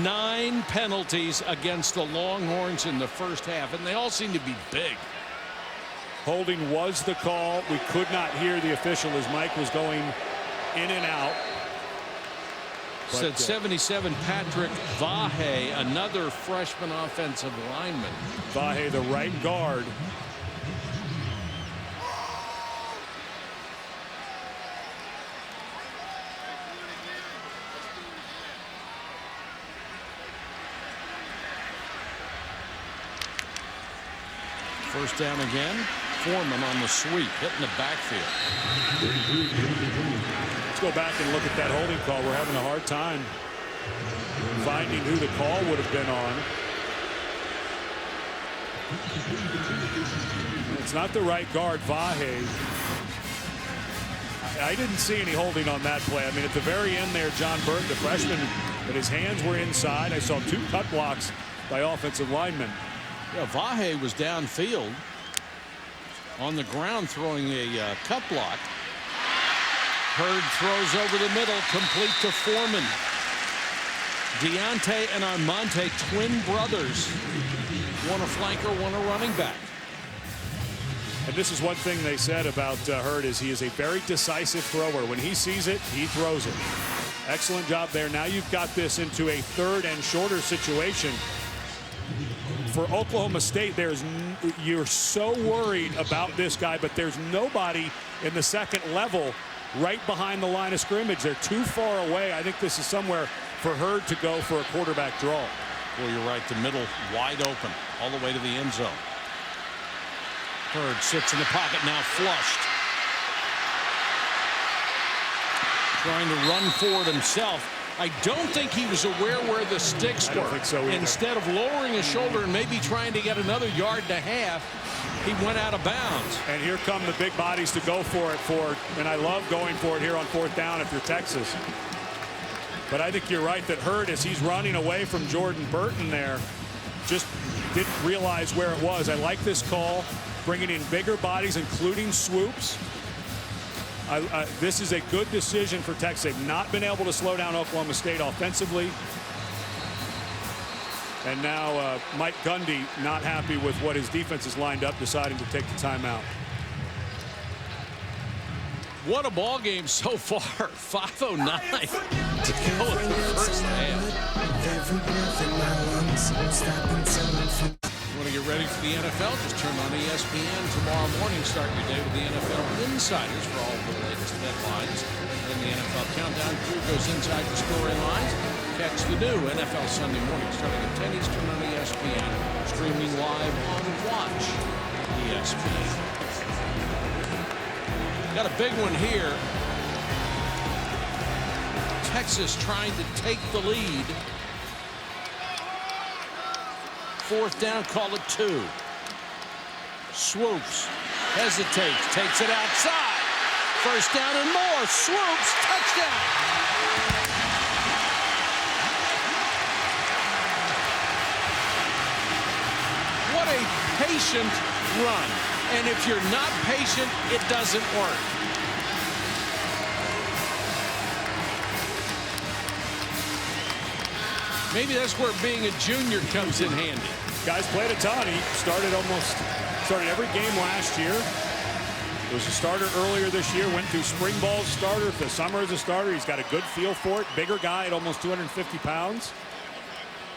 Nine penalties against the Longhorns in the first half, and they all seem to be big. Holding was the call. We could not hear the official as Mike was going in and out. Said 77 Patrick Vahe, another freshman offensive lineman. Vahe, the right guard. First down again. Foreman on the sweep, hitting the backfield. Let's go back and look at that holding call. We're having a hard time finding who the call would have been on. It's not the right guard, Vahe. I didn't see any holding on that play. I mean, at the very end there, John Burton, the freshman, but his hands were inside. I saw two cut blocks by offensive linemen. Yeah, Vahe was downfield on the ground throwing a cut block. Hurd throws over the middle, complete to Foreman. Deontay and Armonte, twin brothers. One a flanker, one a running back. And this is one thing they said about Hurd is he is a very decisive thrower. When he sees it, he throws it. Excellent job there. Now you've got this into a third and shorter situation. For Oklahoma State, you're so worried about this guy, but there's nobody in the second level right behind the line of scrimmage. They're too far away. I think this is somewhere for Hurd to go for a quarterback draw. Well, you're right. The middle wide open all the way to the end zone. Hurd sits in the pocket, now flushed. Trying to run forward himself. I don't think he was aware where the sticks were. I don't think so either. Instead of lowering his shoulder and maybe trying to get another yard and a half, he went out of bounds. And here come the big bodies to go for it and I love going for it here on fourth down if you're Texas. But I think you're right that Hurd, as he's running away from Jordan Burton there, just didn't realize where it was. I like this call, bringing in bigger bodies, including Swoops. This is a good decision for Texas. They've not been able to slow down Oklahoma State offensively. And now Mike Gundy, not happy with what his defense has lined up, deciding to take the timeout. What a ball game so far. 5:09 to go in the first half. You want to get ready for the NFL? Just turn on ESPN tomorrow morning. Start your day with the NFL Insiders for all of the latest headlines. Then the NFL Countdown crew goes inside the storylines. Catch the new NFL Sunday morning starting at 10 Eastern on ESPN. Streaming live on Watch ESPN. Got a big one here. Texas trying to take the lead. 4th down, call it 2. Swoops, hesitates, takes it outside. 1st down and more. Swoops, touchdown. What a patient run. And if you're not patient, it doesn't work. Maybe that's where being a junior comes in handy. Guys played a ton. He started every game last year. Was a starter earlier this year, went through spring ball as a starter, the summer as a starter. He's got a good feel for it. Bigger guy at almost 250 pounds.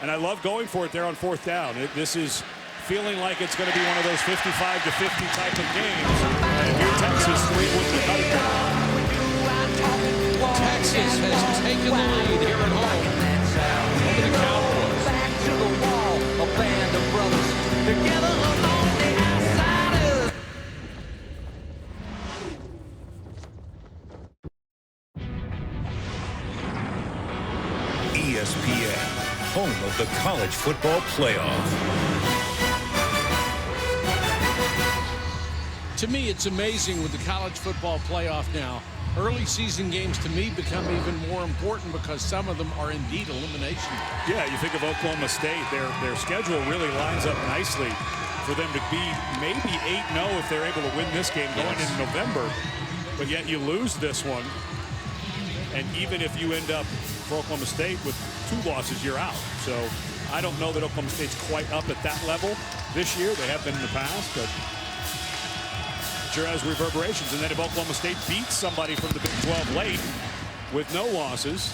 And I love going for it there on 4th down. This is feeling like it's going to be one of those 55 to 50 type of games. And if you're Texas, 3 wouldn't have cut it down. Texas has taken the lead here at home over the Cowboys. Back to the wall, a band of brothers together along the outsiders. ESPN, home of the college football playoff. To me, it's amazing with the college football playoff now. Early season games, to me, become even more important because some of them are indeed elimination. Yeah, you think of Oklahoma State, their schedule really lines up nicely for them to be maybe 8-0 if they're able to win this game going into November. But yet you lose this one. And even if you end up for Oklahoma State with 2 losses, you're out. So I don't know that Oklahoma State's quite up at that level this year. They have been in the past, but sure has reverberations. And then if Oklahoma State beats somebody from the Big 12 late with no losses,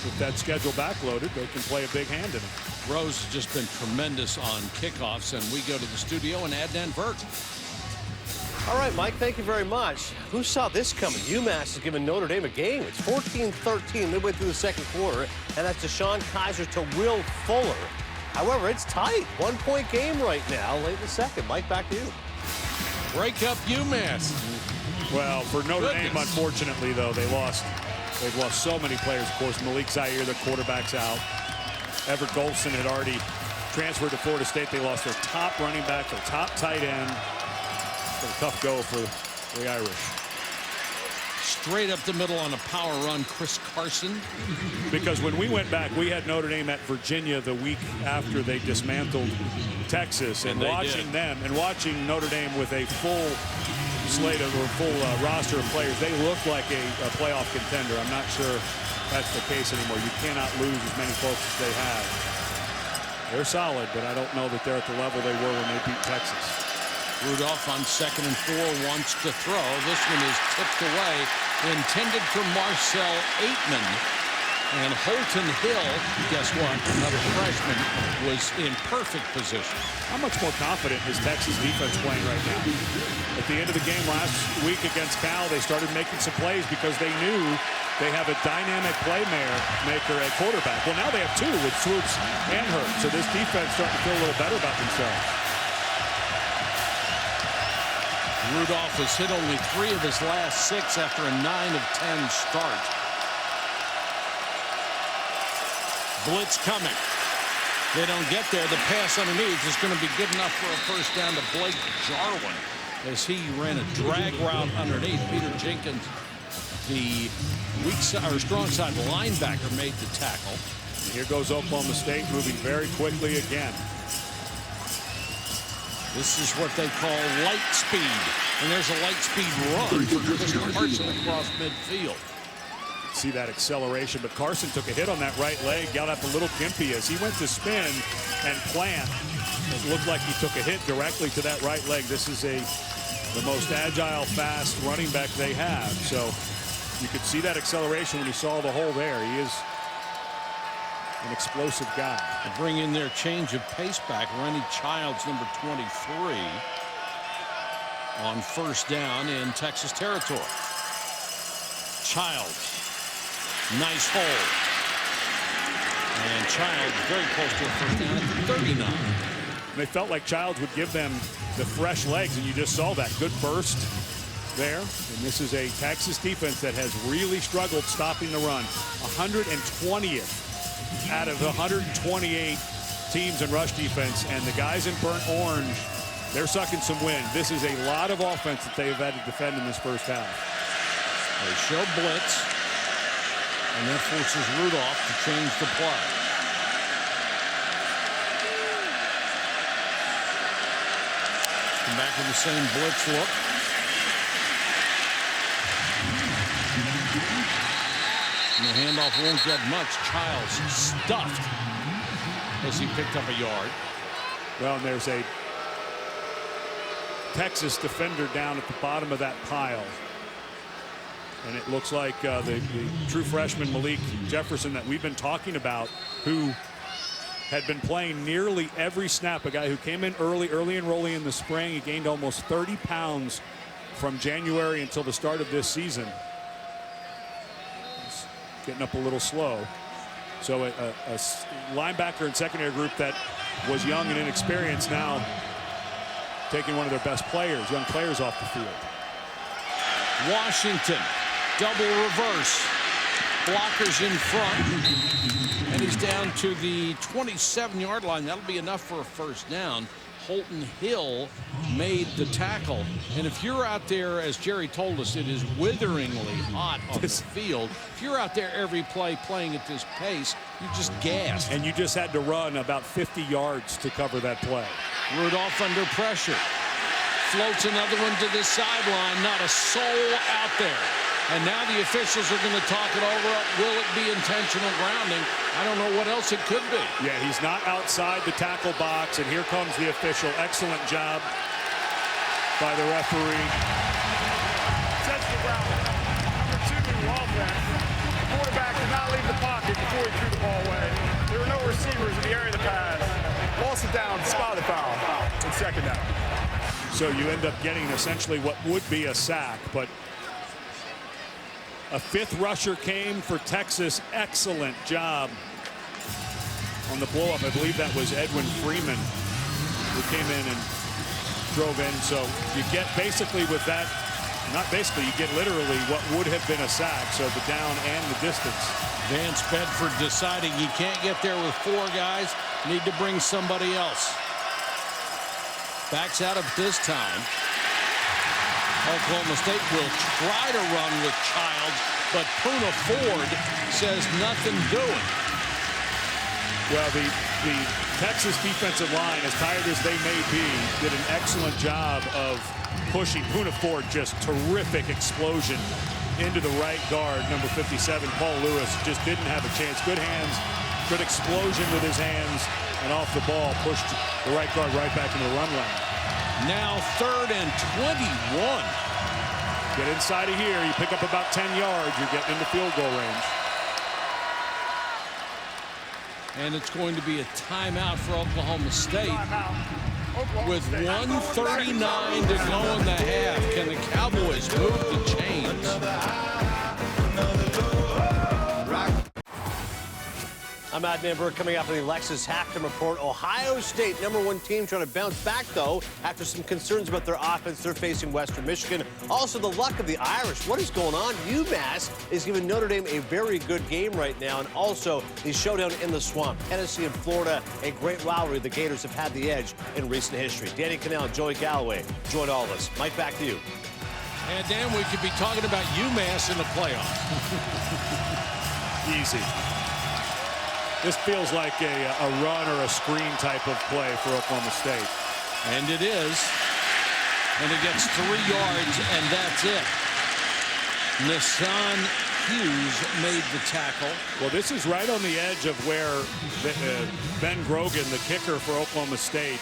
with that schedule backloaded, they can play a big hand in it. Rose has just been tremendous on kickoffs, and we go to the studio and Adnan Vert. All right, Mike, thank you very much. Who saw this coming? UMass has given Notre Dame a game. It's 14-13 midway through the 2nd quarter, and that's Deshaun Kaiser to Will Fuller. However, it's tight. 1-point game right now, late in the 2nd. Mike, back to you. Break up UMass. Well, for Notre Dame, unfortunately, though, they've lost so many players. Of course, Malik Zaire, the quarterback's out. Everett Golson had already transferred to Florida State. They lost their top running back, their top tight end. It's a tough go for the Irish. Straight up the middle on a power run, Chris Carson. Because when we went back, we had Notre Dame at Virginia the week after they dismantled Texas, and watching them and watching Notre Dame with a full slate of or full roster of players, they look like a playoff contender. I'm not sure that's the case anymore. You cannot lose as many folks as they have. They're solid, but I don't know that they're at the level they were when they beat Texas. Rudolph on 2nd and 4 wants to throw. This one is tipped away, intended for Marcel Aitman. And Holton Hill, guess what? Another freshman, was in perfect position. How much more confident is Texas defense playing right now? At the end of the game last week against Cal, they started making some plays because they knew they have a dynamic playmaker at quarterback. Well, now they have 2 with Swoops and Hurt. So this defense starting to feel a little better about themselves. Rudolph has hit only 3 of his last 6 after a 9 of 10 start. Blitz coming. They don't get there. The pass underneath is going to be good enough for a 1st down to Blake Jarwin as he ran a drag route underneath. Peter Jenkins, the weak side or strong side linebacker, made the tackle. And here goes Oklahoma State moving very quickly again. This is what they call light speed. And there's a light speed run for Chris Carson across midfield. See that acceleration, but Carson took a hit on that right leg, got up a little gimpy as he went to spin and plant. It looked like he took a hit directly to that right leg. This is the most agile, fast running back they have. So you could see that acceleration when you saw the hole there. He is an explosive guy. To bring in their change of pace back, Rennie Childs, number 23, on first down in Texas territory. Childs. Nice hole. And Childs very close to a first down at the 39. They felt like Childs would give them the fresh legs, and you just saw that. Good burst there. And this is a Texas defense that has really struggled stopping the run. 120th out of 128 teams in rush defense. And the guys in burnt orange, they're sucking some wind. This is a lot of offense that they have had to defend in this first half. They show blitz. And that forces Rudolph to change the play. Come back with the same blitz look. And the handoff won't get much. Childs stuffed as he picked up a yard. Well, and there's a Texas defender down at the bottom of that pile. And it looks like the true freshman Malik Jefferson that we've been talking about, who had been playing nearly every snap, a guy who came in early enrollee in the spring. He gained almost 30 pounds from January until the start of this season. He's getting up a little slow. So a linebacker and secondary group that was young and inexperienced now taking one of their best players, young players off the field. Washington. Double reverse. Blockers in front. And he's down to the 27-yard line. That'll be enough for a first down. Holton Hill made the tackle. And if you're out there, as Jerry told us, it is witheringly hot on the field. If you're out there every play playing at this pace, you're just gassed. And you just had to run about 50 yards to cover that play. Rudolph under pressure. Floats another one to the sideline. Not a soul out there. And now the officials are going to talk it over. Will it be intentional grounding? I don't know what else it could be. Yeah, he's not outside the tackle box, and here comes the official. Excellent job by the referee. Intentional grounding. Number 2 offense. The quarterback did not leave the pocket before he threw the ball away. There were no receivers in the area of the pass. Lost it down, spotted foul, and second down. So you end up getting essentially what would be a sack, but a 5th rusher came for Texas. Excellent job on the blow-up. I believe that was Edwin Freeman who came in and drove in. So you get basically with that, not basically, you get literally what would have been a sack. So the down and the distance. Vance Bedford deciding he can't get there with 4 guys. Need to bring somebody else. Backs out of this time. Oklahoma State will try to run with Childs, but Puna Ford says nothing doing. Well, the Texas defensive line, as tired as they may be, did an excellent job of pushing. Puna Ford, just terrific explosion into the right guard, number 57, Paul Lewis, just didn't have a chance. Good hands, good explosion with his hands, and off the ball, pushed the right guard right back into the run lane. Now 3rd and 21. Get inside of here, you pick up about 10 yards, you're getting into field goal range. And it's going to be a timeout for Oklahoma State. With 1:39 to go in the half, can the Cowboys move the chains? I'm Adnan Burke coming up on the Lexus Halftime Report. Ohio State, #1 team, trying to bounce back, though, after some concerns about their offense. They're facing Western Michigan. Also, the luck of the Irish. What is going on? UMass is giving Notre Dame a very good game right now. And also, the showdown in the swamp. Tennessee and Florida, a great rivalry. The Gators have had the edge in recent history. Danny Cannell, Joey Galloway joined all of us. Mike, back to you. And Dan, we could be talking about UMass in the playoffs. Easy. This feels like a run or a screen type of play for Oklahoma State. And it is. And it gets 3 yards, and that's it. Nissan Hughes made the tackle. Well, this is right on the edge of where Ben Grogan, the kicker for Oklahoma State.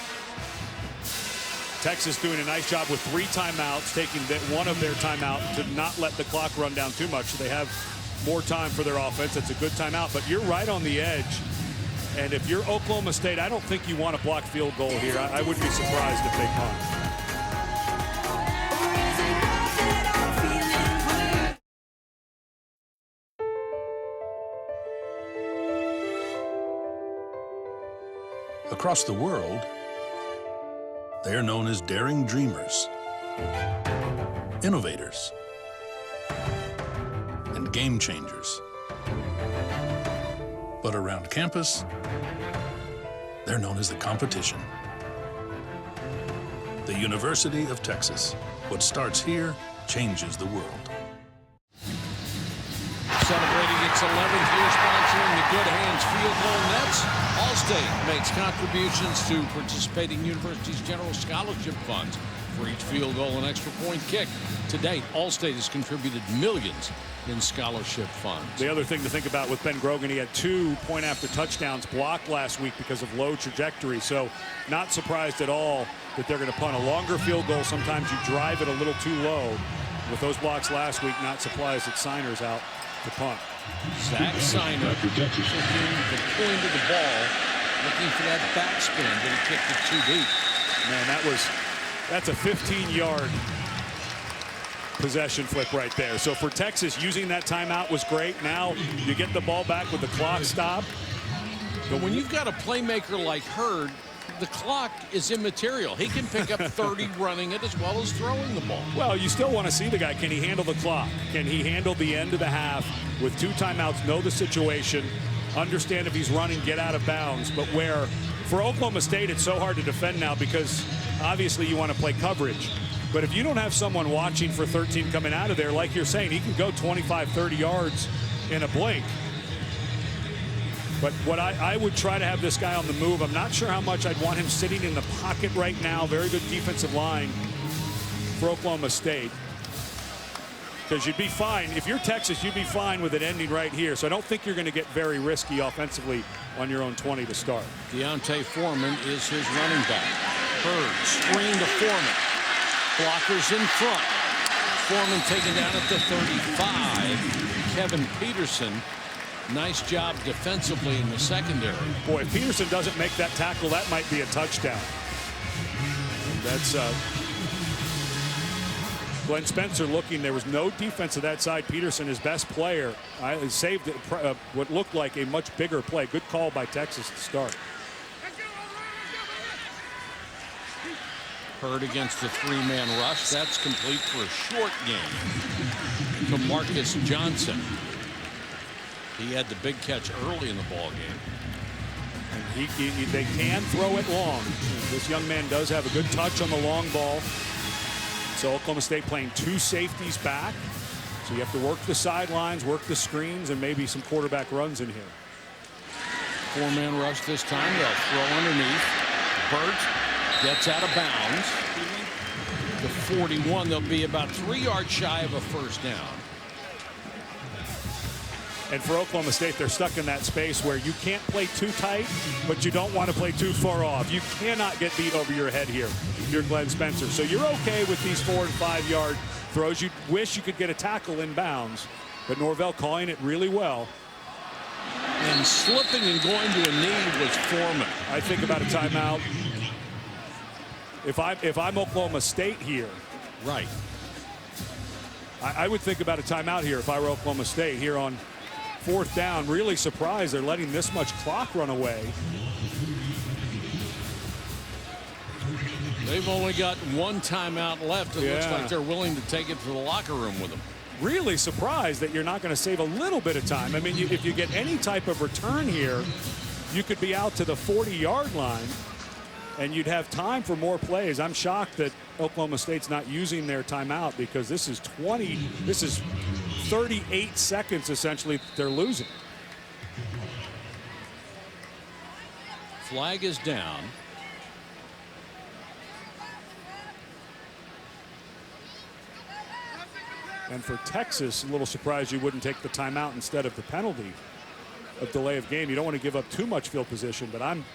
Texas doing a nice job with 3 timeouts, taking one of their timeout to not let the clock run down too much. So they have more time for their offense. It's a good timeout, but you're right on the edge. And if you're Oklahoma State, I don't think you want to block field goal here. I would be surprised if they punt. Across the world, they are known as daring dreamers, innovators, and game changers. But around campus, they're known as the competition. The University of Texas. What starts here changes the world. Celebrating its 11th year sponsoring the Good Hands Field Goal Nets, Allstate makes contributions to participating universities' general scholarship funds for each field goal and extra point kick. To date, Allstate has contributed millions in scholarship funds. The other thing to think about with Ben Grogan, he had 2 point-after touchdowns blocked last week because of low trajectory. So not surprised at all that they're going to punt a longer field goal. Sometimes you drive it a little too low. With those blocks last week, not surprised that Siner's out to punt. Zach Siner taking the point of the ball, looking for that backspin, but he kicked it too deep. Man, that's a 15-yard possession flip right there. So for Texas, using that timeout was great. Now you get the ball back with the clock stopped. But when you've got a playmaker like Hurd, the clock is immaterial. He can pick up 30 running it as well as throwing the ball. Well, you still want to see the guy. Can he handle the clock? Can he handle the end of the half with 2 timeouts, know the situation, understand if he's running, get out of bounds? But where for Oklahoma State, it's so hard to defend now because obviously you want to play coverage. But if you don't have someone watching for 13 coming out of there, like you're saying, he can go 25, 30 yards in a blink. But what I would try to have this guy on the move. I'm not sure how much I'd want him sitting in the pocket right now. Very good defensive line for Oklahoma State. Because you'd be fine. If you're Texas, you'd be fine with it ending right here. So I don't think you're going to get very risky offensively on your own 20 to start. Deontay Foreman is his running back. Hurd, screen to Foreman. Blockers in front. Foreman taken down at the 35. Kevin Peterson. Nice job defensively in the secondary. Boy, if Peterson doesn't make that tackle, that might be a touchdown. That's Glenn Spencer looking. There was no defense to that side. Peterson, his best player, saved what looked like a much bigger play. Good call by Texas to start. Hurd against the 3-man rush. That's complete for a short game to Marcus Johnson. He had the big catch early in the ball game. And they can throw it long. This young man does have a good touch on the long ball. So Oklahoma State playing 2 safeties back. So you have to work the sidelines, work the screens, and maybe some quarterback runs in here. 4-man rush this time. They'll throw underneath. Burt gets out of bounds. The 41. They'll be about 3 yards shy of a first down. And for Oklahoma State, they're stuck in that space where you can't play too tight, but you don't want to play too far off. You cannot get beat over your head here if you're Glenn Spencer. So you're okay with these 4- and 5-yard throws. You wish you could get a tackle in bounds, but Norvell calling it really well. And slipping and going to a knee was Foreman. I think about a timeout. If I'm Oklahoma State here, right, I would think about a timeout here if I were Oklahoma State here on 4th down. Really surprised they're letting this much clock run away. They've only got 1 timeout left. It looks like they're willing to take it to the locker room with them. Really surprised that you're not going to save a little bit of time. I mean, if you get any type of return here, you could be out to the 40-yard line and you'd have time for more plays. I'm shocked that Oklahoma State's not using their timeout because this is 38 seconds essentially they're losing. Flag is down. And for Texas, a little surprised you wouldn't take the timeout instead of the penalty of delay of game. You don't want to give up too much field position, but I'm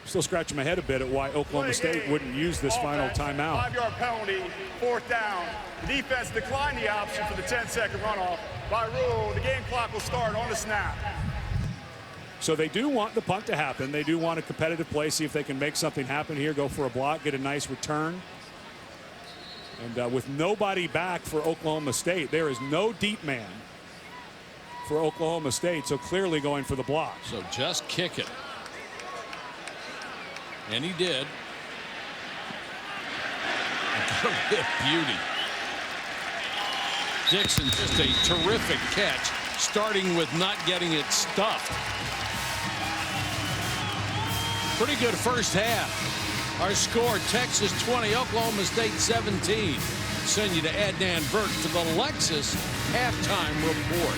still scratching my head a bit at why Oklahoma State wouldn't use this final timeout. 5-yard penalty, 4th down. The defense declined the option for the 10-second runoff. By rule, the game clock will start on the snap. So they do want the punt to happen. They do want a competitive play, see if they can make something happen here, go for a block, get a nice return. And with nobody back for Oklahoma State, there is no deep man for Oklahoma State, so clearly going for the block. So just kick it. And he did. Beauty. Dixon, just a terrific catch, starting with not getting it stuffed. Pretty good first half. Our score, Texas 20, Oklahoma State 17. Send you to Adnan Burke for the Lexus halftime report.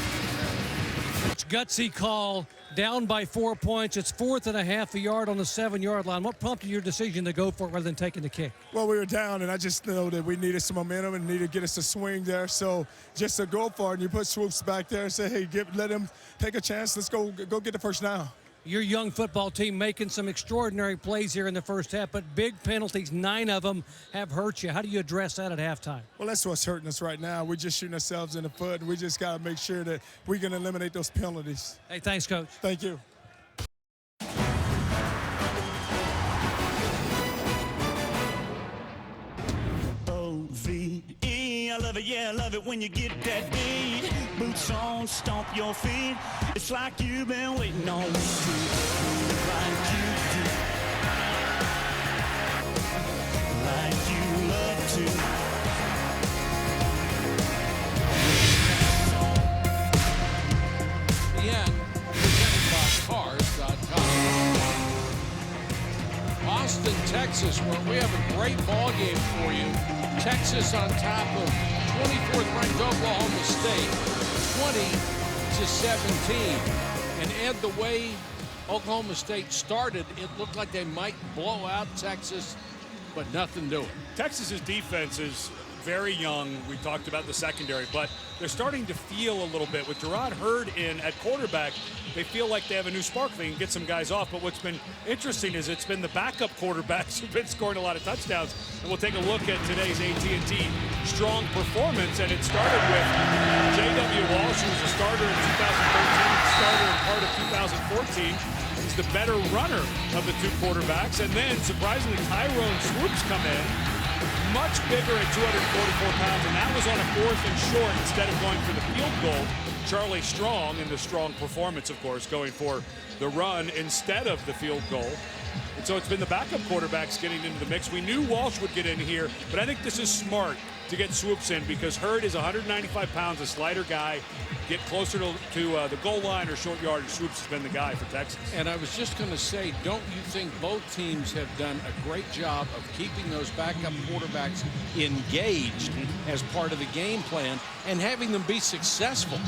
Gutsy call, down by 4 points. It's 4th and a half a yard on the 7-yard line. What prompted your decision to go for it rather than taking the kick? Well, we were down, and I just know that we needed some momentum and needed to get us a swing there. So just to go for it, and you put Swoops back there and say, hey, let him take a chance. Let's go get the first down. Your young football team making some extraordinary plays here in the first half, but big penalties, 9 of them have hurt you. How do you address that at halftime? Well, that's what's hurting us right now. We're just shooting ourselves in the foot, and we just got to make sure that we can eliminate those penalties. Hey, thanks, Coach. Thank you. O-V-E, I love it, yeah, I love it when you get that beat. Boots on, stomp your feet. It's like you've been waiting on me to, like you do, like you love to. The end, presented by Cars.com. Austin, Texas, where we have a great ball game for you. Texas on top of 24th ranked Oklahoma State, 20-17. And Ed, the way Oklahoma State started, it looked like they might blow out Texas, but nothing doing. Texas's defense is very young. We talked about the secondary, but they're starting to feel a little bit. With Gerard Hurd in at quarterback, they feel like they have a new spark. They can get some guys off, but what's been interesting is it's been the backup quarterbacks who've been scoring a lot of touchdowns. And we'll take a look at today's AT&T strong performance, and it started with J.W. Walsh, who was a starter in 2013, starter in part of 2014. He's the better runner of the two quarterbacks, and then surprisingly Tyrone Swoops come in, much bigger at 244 pounds, and that was on a 4th and short instead of going for the field goal. Charlie Strong, in the strong performance, of course, going for the run instead of the field goal. And so it's been the backup quarterbacks getting into the mix. We knew Walsh would get in here, but I think this is smart to get Swoops in because Hurd is 195 pounds, a slider guy. Get closer to the goal line or short yardage. Swoops has been the guy for Texas. And I was just going to say, don't you think both teams have done a great job of keeping those backup quarterbacks engaged as part of the game plan and having them be successful?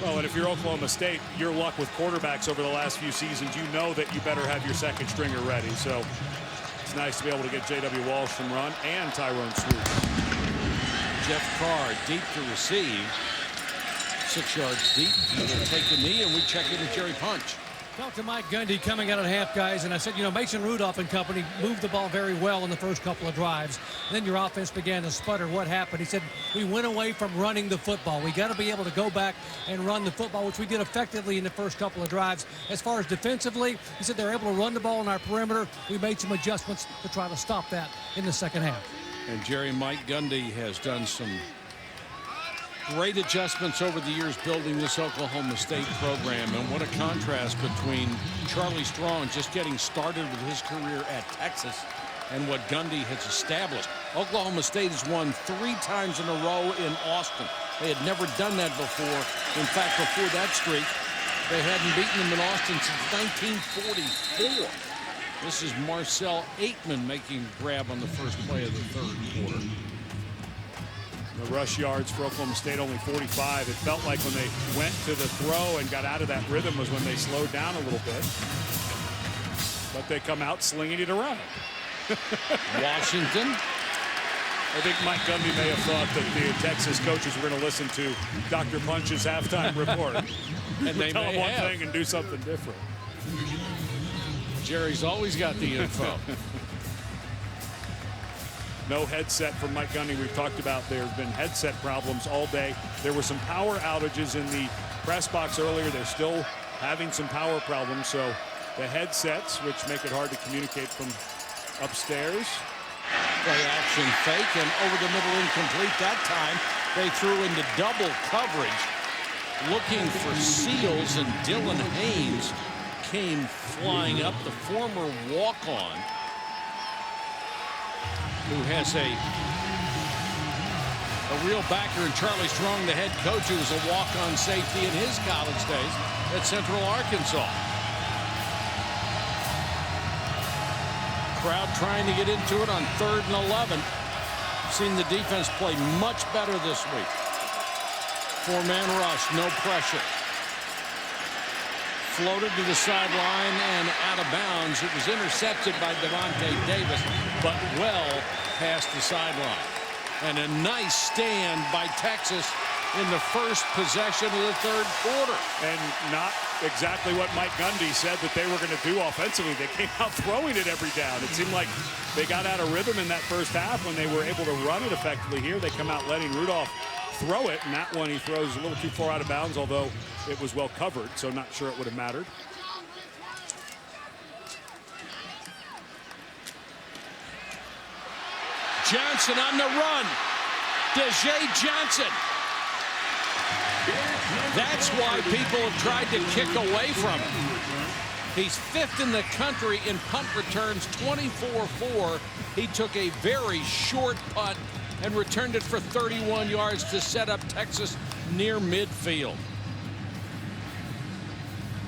Well, and if you're Oklahoma State, your luck with quarterbacks over the last few seasons, you know that you better have your second stringer ready. So it's nice to be able to get J.W. Walsh from run and Tyrone Swoops. Jeff Carr deep to receive. 6 yards deep. He will take the knee, and we check in with Jerry Punch. Talked to Mike Gundy coming out at half, guys, and I said, you know, Mason Rudolph and company moved the ball very well in the first couple of drives. Then your offense began to sputter. What happened? He said, we went away from running the football. We got to be able to go back and run the football, which we did effectively in the first couple of drives. As far as defensively, he said they're able to run the ball on our perimeter. We made some adjustments to try to stop that in the second half. And Jerry, Mike Gundy has done some great adjustments over the years building this Oklahoma State program, and what a contrast between Charlie Strong just getting started with his career at Texas and what Gundy has established. Oklahoma State has won 3 times in a row in Austin. They had never done that before. In fact, before that streak, they hadn't beaten them in Austin since 1944. This is Marcel Aitman making a grab on the first play of the third quarter. The rush yards for Oklahoma State only 45. It felt like when they went to the throw and got out of that rhythm was when they slowed down a little bit. But they come out slinging it around. Washington I think Mike Gundy may have thought that the Texas coaches were going to listen to Dr. Punch's halftime report. And they tell may him one have. thing and do something different. Jerry's always got the info. No headset from Mike Gundy. We've talked about there have been headset problems all day. There were some power outages in the press box earlier. They're still having some power problems. So the headsets, which make it hard to communicate from upstairs. Play action fake and over the middle incomplete that time. They threw into double coverage looking for Seals, and Dylan Haynes came flying up, the former walk-on who has a real backer in Charlie Strong, the head coach, who was a walk-on safety in his college days at Central Arkansas. Crowd trying to get into it on 3rd and 11. Seen the defense play much better this week. 4-man rush, no pressure. Floated to the sideline and out of bounds. It was intercepted by Devontae Davis, but well past the sideline. And a nice stand by Texas in the first possession of the 3rd quarter. And not exactly what Mike Gundy said that they were going to do offensively. They came out throwing it every down. It seemed like they got out of rhythm in that first half when they were able to run it effectively. Here they come out letting Rudolph throw it, and that one he throws a little too far out of bounds, although it was well covered, so not sure it would have mattered. Johnson on the run. Deshae Johnson. That's why people have tried to kick away from him. He's 5th in the country in punt returns, 24-4. He took a very short punt and returned it for 31 yards to set up Texas near midfield.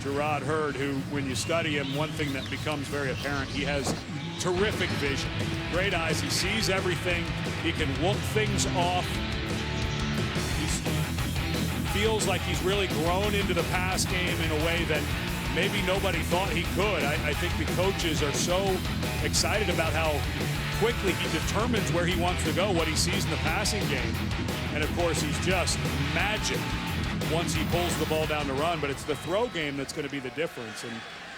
Gerard Hurd, who, when you study him, one thing that becomes very apparent, he has terrific vision. Great eyes. He sees everything. He can look things off. He feels like he's really grown into the pass game in a way that maybe nobody thought he could. I think the coaches are so excited about how quickly he determines where he wants to go, what he sees in the passing game. And, of course, he's just magic once he pulls the ball down to run. But it's the throw game that's going to be the difference. And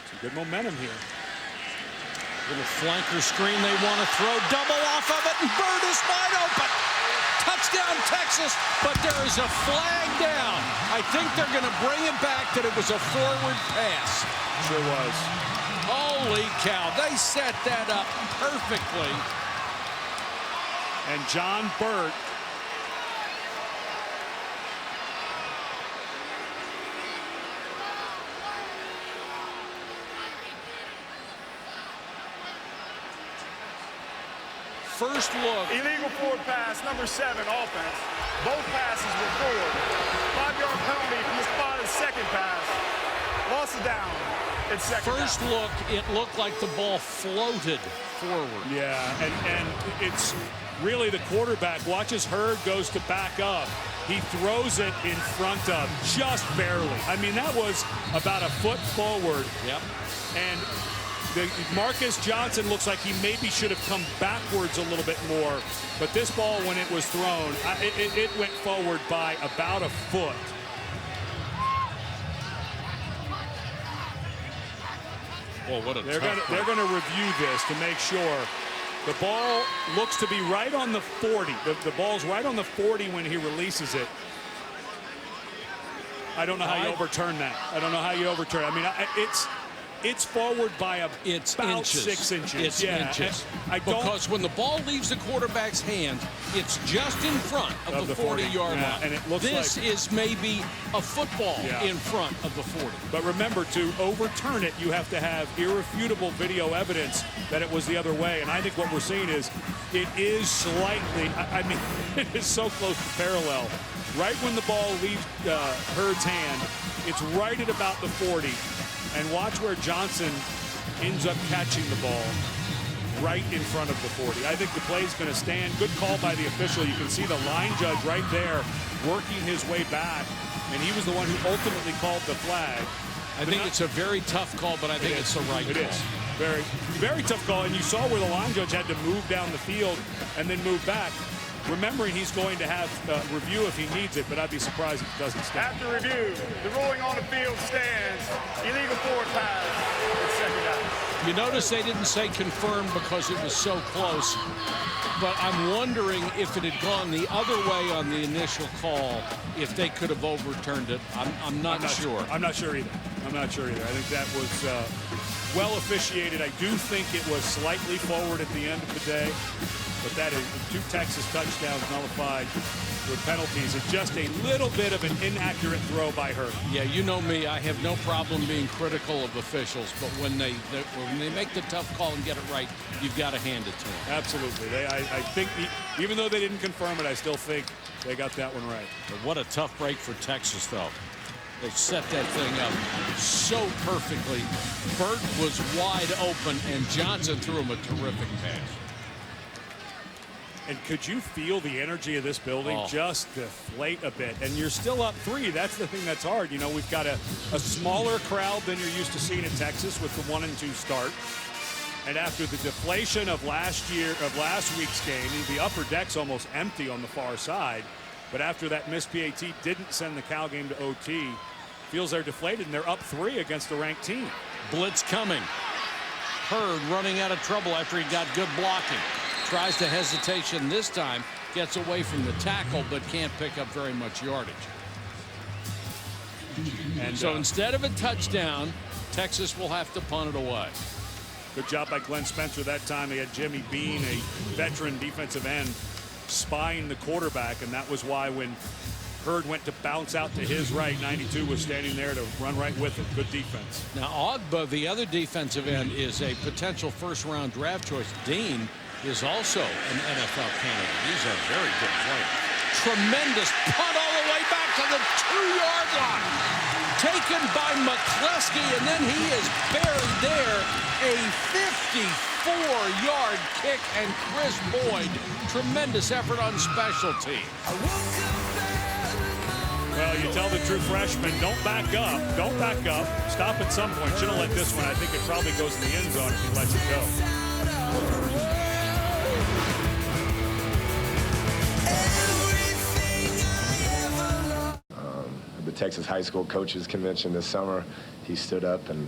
some good momentum here. Little flanker screen they want to throw. Double off of it, and Bird is wide open. Touchdown, Texas, but there is a flag down. I think they're going to bring it back that it was a forward pass. Sure was. Holy cow, they set that up perfectly. And John Burt first look. Illegal forward pass, number 7, offense. Both passes were forward. 5-yard penalty from the spot of the second pass. Loss of down. It's second First down. look, it looked like the ball floated forward. Yeah, and it's really the quarterback. Watch as Hurd goes to back up. He throws it in front of, just barely. I mean, that was about a foot forward. Yep. And Marcus Johnson looks like he maybe should have come backwards a little bit more. But this ball, when it was thrown, it went forward by about a foot. Well, what a They're going to review this to make sure. The ball looks to be right on the 40. The ball's right on the 40 when he releases it. I don't know how you overturn that. I don't know how you overturn it. I mean, it's forward by about inches. 6 inches. It's inches. Because when the ball leaves the quarterback's hand, it's just in front of the 40-yard line. And it looks this like is maybe a football in front of the 40. But remember, to overturn it, you have to have irrefutable video evidence that it was the other way. And I think what we're seeing is it is slightly, I mean, it is so close to parallel. Right when the ball leaves Hurd's hand, it's right at about the 40. And watch where Johnson ends up catching the ball right in front of the 40. I think the play's going to stand. Good call by the official. You can see the line judge right there working his way back. And he was the one who ultimately called the flag. I think it's a very tough call, but I think it's the right call. It is. Very, very tough call. And you saw where the line judge had to move down the field and then move back. remembering he's going to have review if he needs it, but I'd be surprised if it doesn't stand. After review, the ruling on the field stands. Illegal forward pass. It's second down. You notice they didn't say confirmed because it was so close, but I'm wondering if it had gone the other way on the initial call, if they could have overturned it. I'm not sure. I'm not sure either. I'm not sure either. I think that was well officiated. I do think it was slightly forward at the end of the day, but that is 2 Texas touchdowns nullified with penalties. It's just a little bit of an inaccurate throw by Hurd. Yeah, you know me. I have no problem being critical of officials, but when they make the tough call and get it right, you've got to hand it to them. Absolutely. I think even though they didn't confirm it, I still think they got that one right. But what a tough break for Texas, though. They set that thing up so perfectly. Burt was wide open, and Johnson threw him a terrific pass. And could you feel the energy of this building just deflate a bit? And you're still up 3. That's the thing that's hard. You know, we've got a smaller crowd than you're used to seeing in Texas with the 1-2 start. And after the deflation of last week's game, the upper deck's almost empty on the far side. But after that missed PAT didn't send the Cal game to OT, feels they're deflated, and they're up 3 against a ranked team. Blitz coming. Hurd running out of trouble after he got good blocking. Tries the hesitation this time, gets away from the tackle, but can't pick up very much yardage. And so instead of a touchdown, Texas will have to punt it away. Good job by Glenn Spencer that time. They had Jimmy Bean, a veteran defensive end, spying the quarterback, and that was why when Hurd went to bounce out to his right, 92 was standing there to run right with it. Good defense. Now, Ogba, the other defensive end, is a potential first-round draft choice. Dean is also an NFL candidate. He's a very good player. Tremendous punt all the way back to the 2-yard line. Taken by McCleskey, and then he is buried there. A 54-yard kick, and Chris Boyd, tremendous effort on special teams. Well, you tell the true freshman, don't back up. Don't back up. Stop at some point. Shouldn't let this one. I think it probably goes in the end zone if he lets it go. The Texas High School Coaches Convention this summer, he stood up and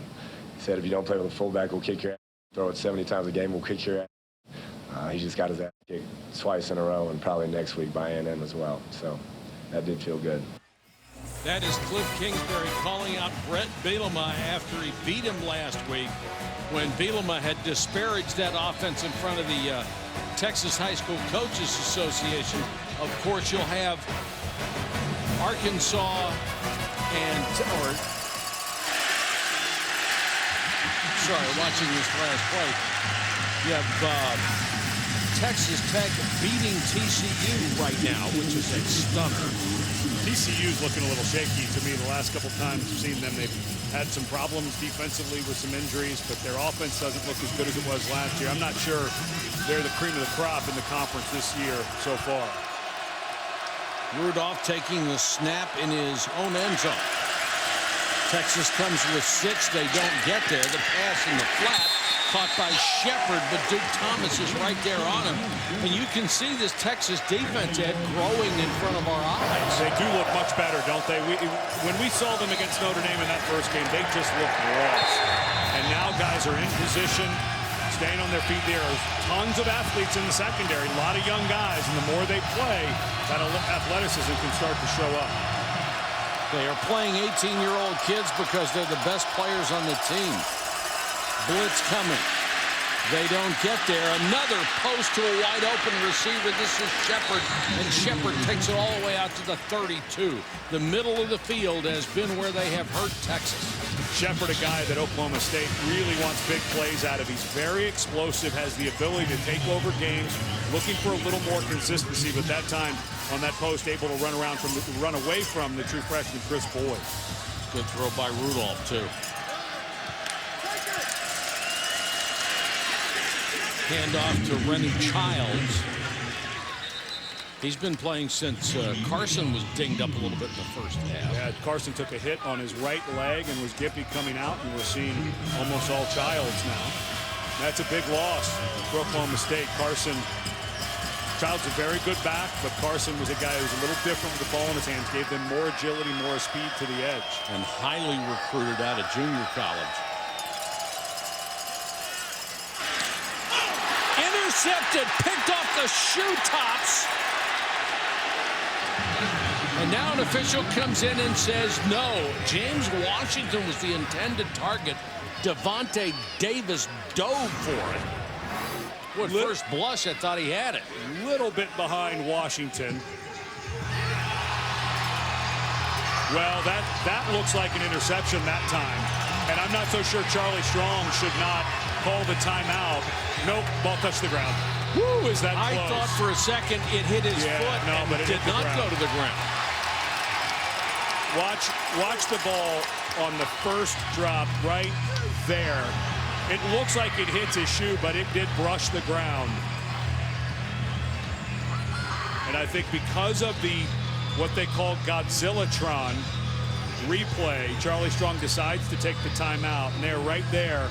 said, if you don't play with a fullback, we'll kick your ass. Throw it 70 times a game, we'll kick your ass. He just got his ass kicked twice in a row, and probably next week by A&M as well. So that did feel good. That is Cliff Kingsbury calling out Brett Bielema after he beat him last week, when Bielema had disparaged that offense in front of the Texas High School Coaches Association. Of course, you'll have Arkansas watching this last play. You have Texas Tech beating TCU right now, which is a stunner. TCU's looking a little shaky to me. The last couple times I've seen them, they've had some problems defensively with some injuries, but their offense doesn't look as good as it was last year. I'm not sure they're the cream of the crop in the conference this year so far. Rudolph taking the snap in his own end zone. Texas comes with 6. They don't get there. The pass in the flat caught by Shepard, but Duke Thomas is right there on him. And you can see this Texas defense, Ed, growing in front of our eyes. They do look much better, don't they? When we saw them against Notre Dame in that first game, they just looked lost. And now guys are in position, staying on their feet. There are tons of athletes in the secondary, a lot of young guys, and the more they play, that athleticism can start to show up. They are playing 18-year-old kids because they're the best players on the team. Blitz coming. They don't get there. Another post to a wide-open receiver. This is Shepard, and Shepard takes it all the way out to the 32. The middle of the field has been where they have hurt Texas. Shepard, a guy that Oklahoma State really wants big plays out of. He's very explosive, has the ability to take over games, looking for a little more consistency, but that time on that post, able to run away from the true freshman Chris Boyd. Good throw by Rudolph, too. Handoff to Rennie Childs. He's been playing since Carson was dinged up a little bit in the first half. Yeah, Carson took a hit on his right leg and was gimpy coming out, and we're seeing almost all Childs now. That's a big loss for Oklahoma State. Carson Child's a very good back, but Carson was a guy who was a little different with the ball in his hands, gave them more agility, more speed to the edge. And highly recruited out of junior college. Intercepted, picked off the shoe tops. And now an official comes in and says no. James Washington was the intended target. Devontae Davis dove for it. At first blush, I thought he had it. Little bit behind Washington. Well, that looks like an interception that time. And I'm not so sure Charlie Strong should not call the timeout. Nope, ball touched the ground. Woo, is that close? I thought for a second it hit his foot but it did not go to the ground. Watch the ball on the first drop right there. It looks like it hits his shoe, but it did brush the ground. And I think because of what they call Godzillatron replay, Charlie Strong decides to take the timeout, and they're right there.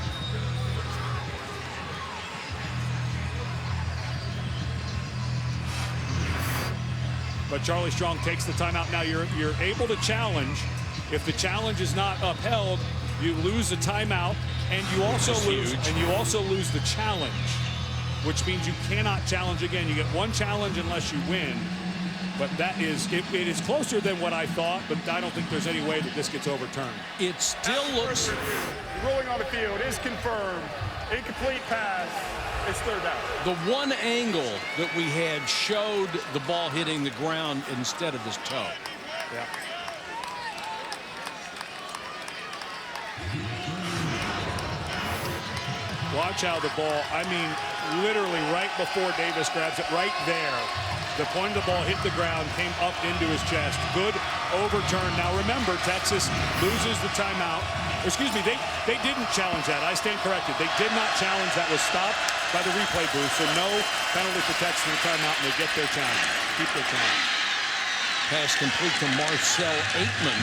But Charlie Strong takes the timeout. Now you're able to challenge. If the challenge is not upheld, you lose the timeout, and you also lose the challenge, which means you cannot challenge again. You get one challenge unless you win. But that is it is closer than what I thought, but I don't think there's any way that this gets overturned. It still looks. The ruling on the field is confirmed. Incomplete pass. It's third down. The one angle that we had showed the ball hitting the ground instead of his toe. Yeah. Watch how the ball, I mean, literally right before Davis grabs it, right there. The point of the ball hit the ground, came up into his chest. Good overturn. Now remember, Texas loses the timeout. Excuse me, they didn't challenge that. I stand corrected. They did not challenge. That was stopped by the replay booth. So no penalty for Texas in the timeout, and they get their challenge. Keep their challenge. Pass complete to Marcel Aitman.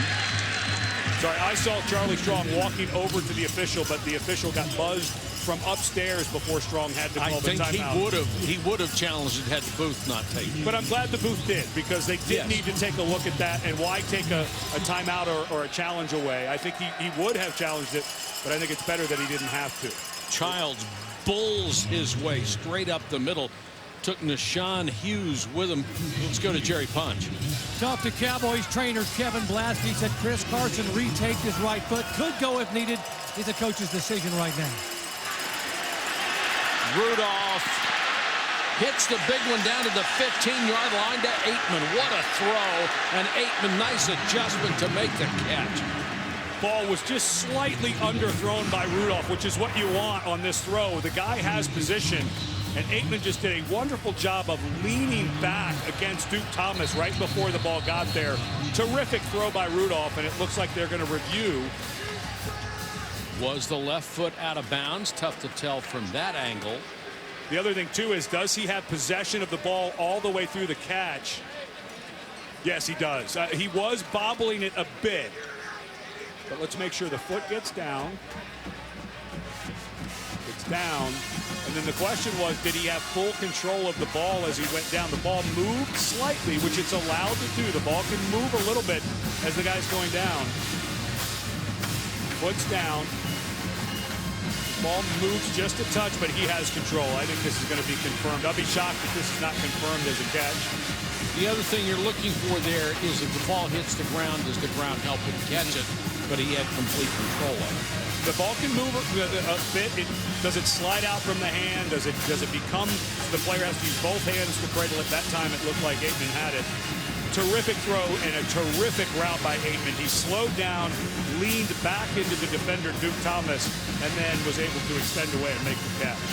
Sorry, I saw Charlie Strong walking over to the official, but the official got buzzed from upstairs before Strong had to call the timeout. I think he would have challenged it had the booth not taken. But I'm glad the booth did, because they did need to take a look at that. And why take a timeout or a challenge away? I think he would have challenged it, but I think it's better that he didn't have to. Childs bulls his way straight up the middle. Took Nashawn Hughes with him. Let's go to Jerry Punch. Talked to Cowboys trainer Kevin Blasky. Said Chris Carson retaked his right foot. Could go if needed. It's a coach's decision right now. Rudolph hits the big one down to the 15-yard line to Aitman. What a throw. And Aitman, nice adjustment to make the catch. Ball was just slightly underthrown by Rudolph, which is what you want on this throw. The guy has position. And Aitman just did a wonderful job of leaning back against Duke Thomas right before the ball got there. Terrific throw by Rudolph, and it looks like they're going to review. Was the left foot out of bounds? Tough to tell from that angle. The other thing, too, is does he have possession of the ball all the way through the catch? Yes, he does. He was bobbling it a bit. But let's make sure the foot gets down. It's down. And then the question was, did he have full control of the ball as he went down? The ball moved slightly, which it's allowed to do. The ball can move a little bit as the guy's going down. Foot's down. The ball moves just a touch, but he has control. I think this is going to be confirmed. I'll be shocked if this is not confirmed as a catch. The other thing you're looking for there is if the ball hits the ground, does the ground help him catch it? But he had complete control of it. The ball can move a bit. Does it slide out from the hand? Does it become the player has to use both hands to cradle it? That time it looked like Aitman had it. Terrific throw and a terrific route by Aitman. He slowed down, leaned back into the defender, Duke Thomas, and then was able to extend away and make the catch.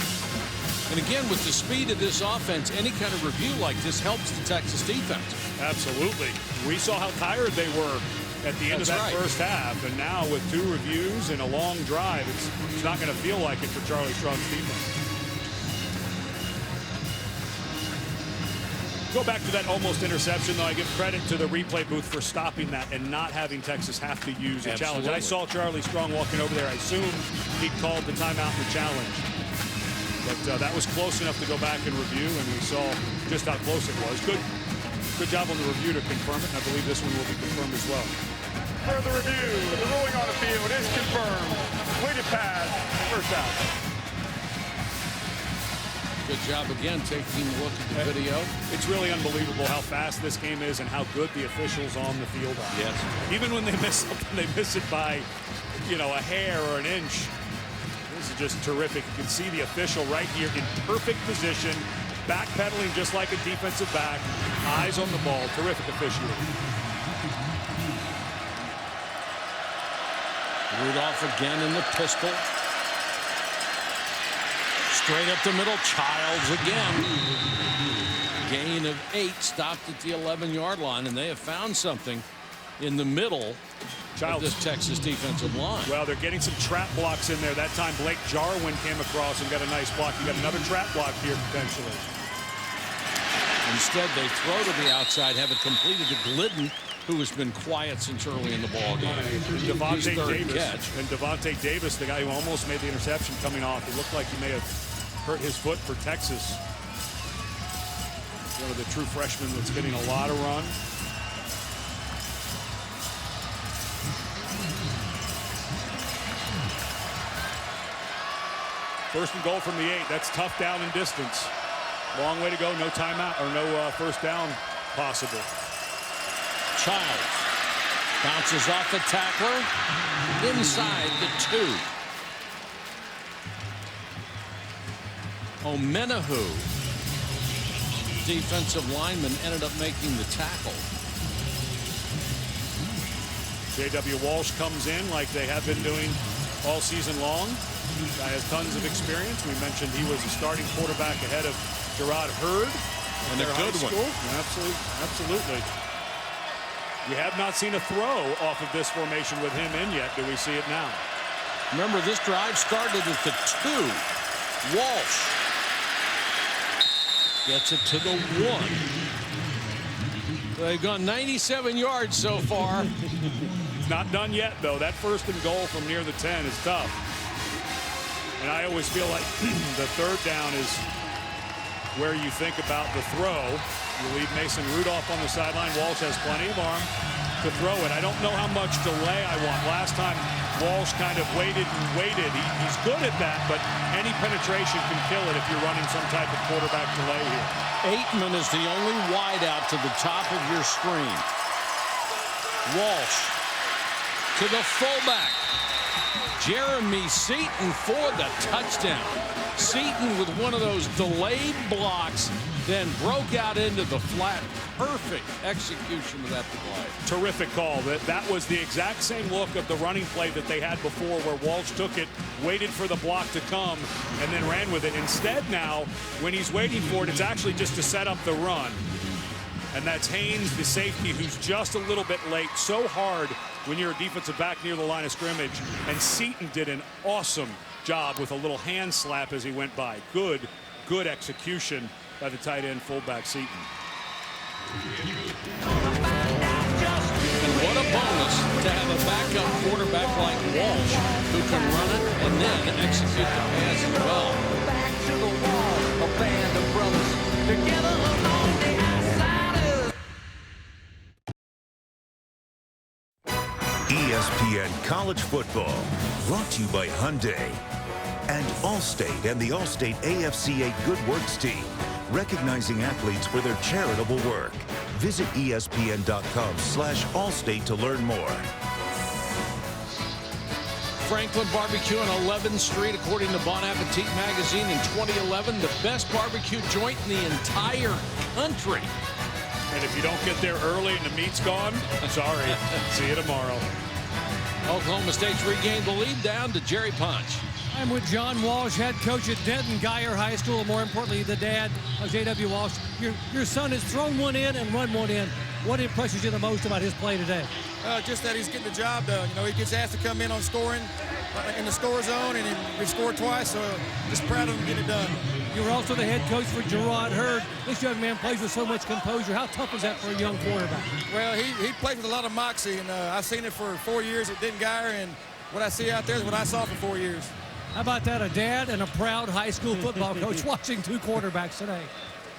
And again, with the speed of this offense, any kind of review like this helps the Texas defense. Absolutely. We saw how tired they were at the end of that first half, and now with 2 reviews and a long drive, it's not going to feel like it for Charlie Strong's defense. Go back to that almost interception, though. I give credit to the replay booth for stopping that and not having Texas have to use a challenge. I saw Charlie Strong walking over there. I assumed he called the timeout and the challenge. But that was close enough to go back and review, and we saw just how close it was. Good job on the review to confirm it, and I believe this one will be confirmed as well. Further review, the ruling on the field is confirmed. Completed pass, first down. Good job again taking a look at the video. It's really unbelievable how fast this game is and how good the officials on the field are. Yes. Even when they miss something, they miss it by, a hair or an inch. This is just terrific. You can see the official right here in perfect position, backpedaling just like a defensive back, eyes on the ball. Terrific officiating. Rudolph again in the pistol. Straight up the middle, Childs again. Gain of 8, stopped at the 11-yard line, and they have found something in the middle of this Texas defensive line. Well, they're getting some trap blocks in there. That time Blake Jarwin came across and got a nice block. You got another trap block here potentially. Instead, they throw to the outside, have it completed to Glidden, who has been quiet since early in the ball game. Devontae Davis, the guy who almost made the interception coming off. It looked like he may have hurt his foot for Texas. One of the true freshmen that's getting a lot of run. First and goal from the 8. That's tough down and distance. Long way to go. No timeout or no first down possible. Childs bounces off the tackler inside the 2. Omenahu, defensive lineman, ended up making the tackle. J.W. Walsh comes in like they have been doing all season long. Guy has tons of experience. We mentioned he was a starting quarterback ahead of Gerard Hurd. And a good one. Absolutely. We have not seen a throw off of this formation with him in yet. Do we see it now? Remember, this drive started at the 2. Walsh gets it to the 1. They've gone 97 yards so far. It's not done yet, though. That first and goal from near the 10 is tough. And I always feel like the third down is where you think about the throw. You leave Mason Rudolph on the sideline. Walsh has plenty of arm to throw it. I don't know how much delay I want. Last time, Walsh kind of waited and waited. He's good at that, but any penetration can kill it if you're running some type of quarterback delay here. Aitman is the only wideout to the top of your screen. Walsh to the fullback. Jeremy Seaton for the touchdown. Seaton with one of those delayed blocks, then broke out into the flat. Perfect execution of that play. Terrific call. That was the exact same look of the running play that they had before, where Walsh took it, waited for the block to come, and then ran with it. Instead now, when he's waiting for it, it's actually just to set up the run. And that's Haynes, the safety, who's just a little bit late. So hard when you're a defensive back near the line of scrimmage. And Seaton did an awesome job with a little hand slap as he went by. Good execution by the tight end fullback Seaton. And what a bonus to have a backup quarterback like Walsh who can run it and then execute the pass as well. Back to the wall, a band of brothers together along the outsiders. ESPN College Football, brought to you by Hyundai and Allstate and the Allstate AFCA Good Works team, recognizing athletes for their charitable work. Visit ESPN.com/Allstate to learn more. Franklin Barbecue on 11th Street, according to Bon Appetit magazine in 2011, the best barbecue joint in the entire country. And if you don't get there early and the meat's gone, sorry. See you tomorrow. Oklahoma State's regained the lead down to Jerry Punch. I'm with John Walsh, head coach at Denton Geyer High School, and more importantly, the dad of J.W. Walsh. Your son has thrown one in and run one in. What impresses you the most about his play today? Just that he's getting the job done. You know, he gets asked to come in on scoring in the score zone, and he scored twice, so just proud of him getting it done. You were also the head coach for Gerard Hurd. This young man plays with so much composure. How tough is that for a young quarterback? Well, he plays with a lot of moxie, and I've seen it for 4 years at Denton Geyer, and what I see out there is what I saw for 4 years. How about that? A dad and a proud high school football coach watching two quarterbacks today.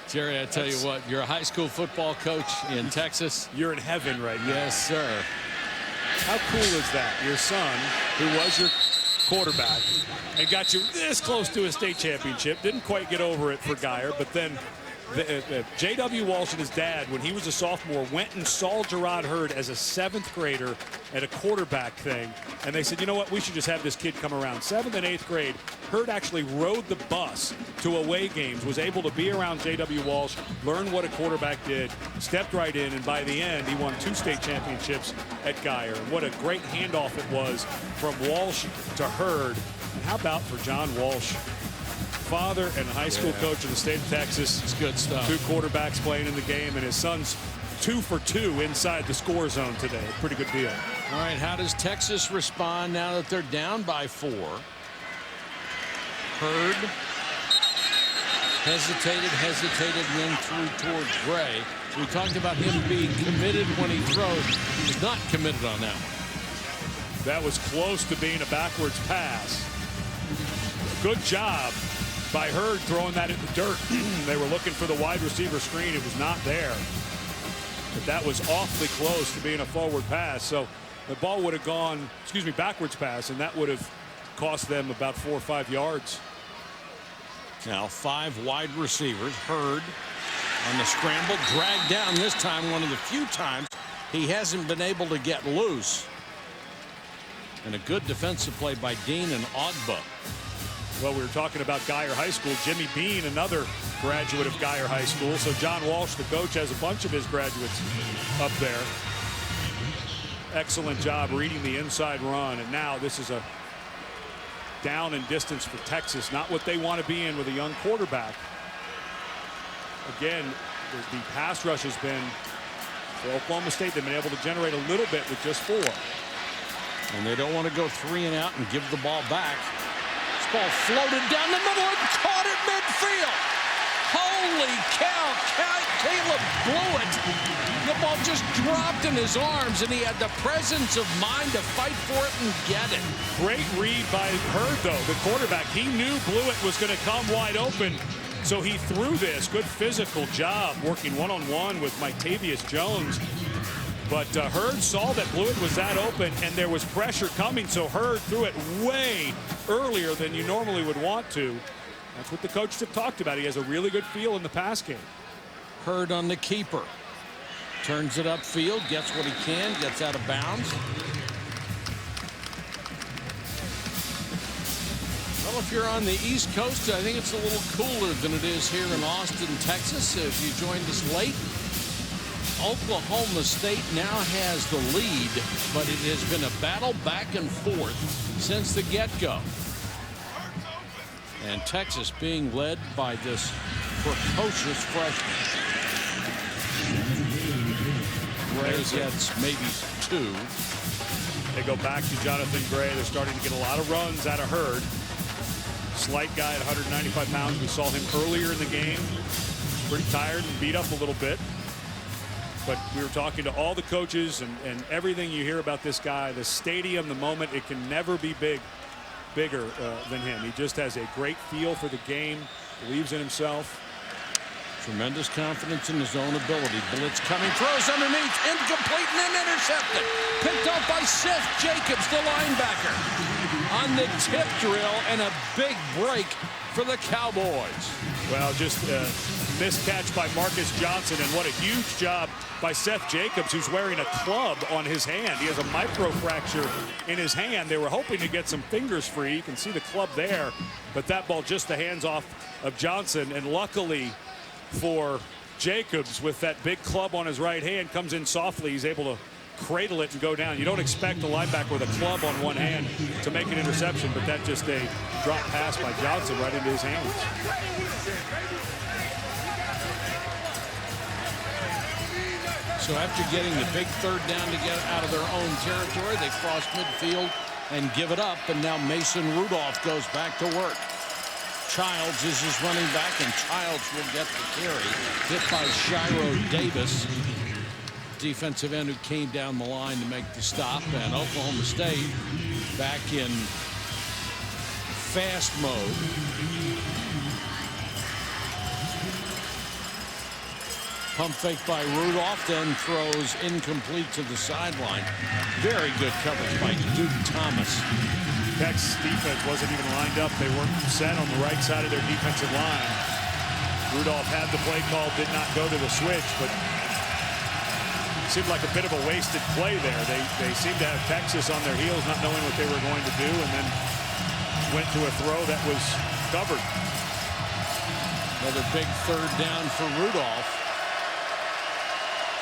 Jerry, I tell you what, you're a high school football coach in Texas. You're in heaven right now. Yes, sir. How cool is that? Your son, who was your quarterback and got you this close to a state championship, didn't quite get over it for Geyer, but then J.W. Walsh and his dad, when he was a sophomore, went and saw Gerard Hurd as a 7th grader at a quarterback thing, and they said, you know what, we should just have this kid come around. 7th and 8th grade, Hurd actually rode the bus to away games, was able to be around J.W. Walsh, learn what a quarterback did, stepped right in, and by the end, he won 2 state championships at Geyer. And what a great handoff it was from Walsh to Hurd. And how about for John Walsh? Father and high school coach of the state of Texas. It's good stuff. 2 quarterbacks playing in the game, and his son's 2 for 2 inside the score zone today. Pretty good deal. All right, how does Texas respond now that they're down by 4? Hurd hesitated, and then threw towards Gray. We talked about him being committed when he throws. He's not committed on that one. That was close to being a backwards pass. Good job by Hurd throwing that in the dirt. They were looking for the wide receiver screen. It was not there. But that was awfully close to being a forward pass. So the ball would have gone, backwards pass, and that would have cost them about 4 or 5 yards. Now 5 wide receivers. Hurd on the scramble, dragged down this time, one of the few times he hasn't been able to get loose. And a good defensive play by Dean and Ogba. Well, we were talking about Geyer High School. Jimmy Bean, another graduate of Geyer High School. So John Walsh, the coach, has a bunch of his graduates up there. Excellent job reading the inside run. And now this is a down and distance for Texas. Not what they want to be in with a young quarterback. Again, the pass rush has been, for Oklahoma State, they've been able to generate a little bit with just 4. And they don't want to go 3 and out and give the ball back. Ball floated down the middle and caught at midfield. Holy cow, Caleb blew it. The ball just dropped in his arms, and he had the presence of mind to fight for it and get it. Great read by Hurd, though, the quarterback. He knew Blewett was going to come wide open, so he threw this. Good physical job working one-on-one with Mictavius Jones. But Hurd saw that Blewett was that open, and there was pressure coming, so Hurd threw it way earlier than you normally would want to. That's what the coaches have talked about. He has a really good feel in the pass game. Hurd on the keeper. Turns it upfield, gets what he can, gets out of bounds. Well, if you're on the East Coast, I think it's a little cooler than it is here in Austin, Texas. If you joined us late, Oklahoma State now has the lead, but it has been a battle back and forth since the get-go. And Texas being led by this precocious freshman. Gray gets maybe 2. They go back to Jonathan Gray. They're starting to get a lot of runs out of Hurd. Slight guy at 195 pounds. We saw him earlier in the game. Pretty tired and beat up a little bit. But we were talking to all the coaches and everything you hear about this guy, the stadium, the moment, it can never be bigger than him. He just has a great feel for the game, believes in himself. Tremendous confidence in his own ability. Blitz coming, throws underneath, incomplete, and then intercepted. Picked up by Seth Jacobs, the linebacker. On the tip drill, and a big break for the Cowboys. Well, just missed catch by Marcus Johnson, and what a huge job by Seth Jacobs, who's wearing a club on his hand. He has a micro fracture in his hand. They were hoping to get some fingers free. You can see the club there, but that ball just the hands off of Johnson, and luckily for Jacobs, with that big club on his right hand, comes in softly. He's able to cradle it and go down. You don't expect a linebacker with a club on one hand to make an interception, but that just a drop pass by Johnson right into his hands. So after getting the big 3rd down to get out of their own territory, they cross midfield and give it up, and now Mason Rudolph goes back to work. Childs is his running back, and Childs will get the carry. Hit by Shiro Davis, defensive end who came down the line to make the stop. And Oklahoma State back in fast mode. Pump fake by Rudolph, then throws incomplete to the sideline. Very good coverage by Duke Thomas. Tech's defense wasn't even lined up. They weren't set on the right side of their defensive line. Rudolph had the play call, did not go to the switch, but it seemed like a bit of a wasted play there. They seemed to have Texas on their heels, not knowing what they were going to do, and then went to a throw that was covered. Another big third down for Rudolph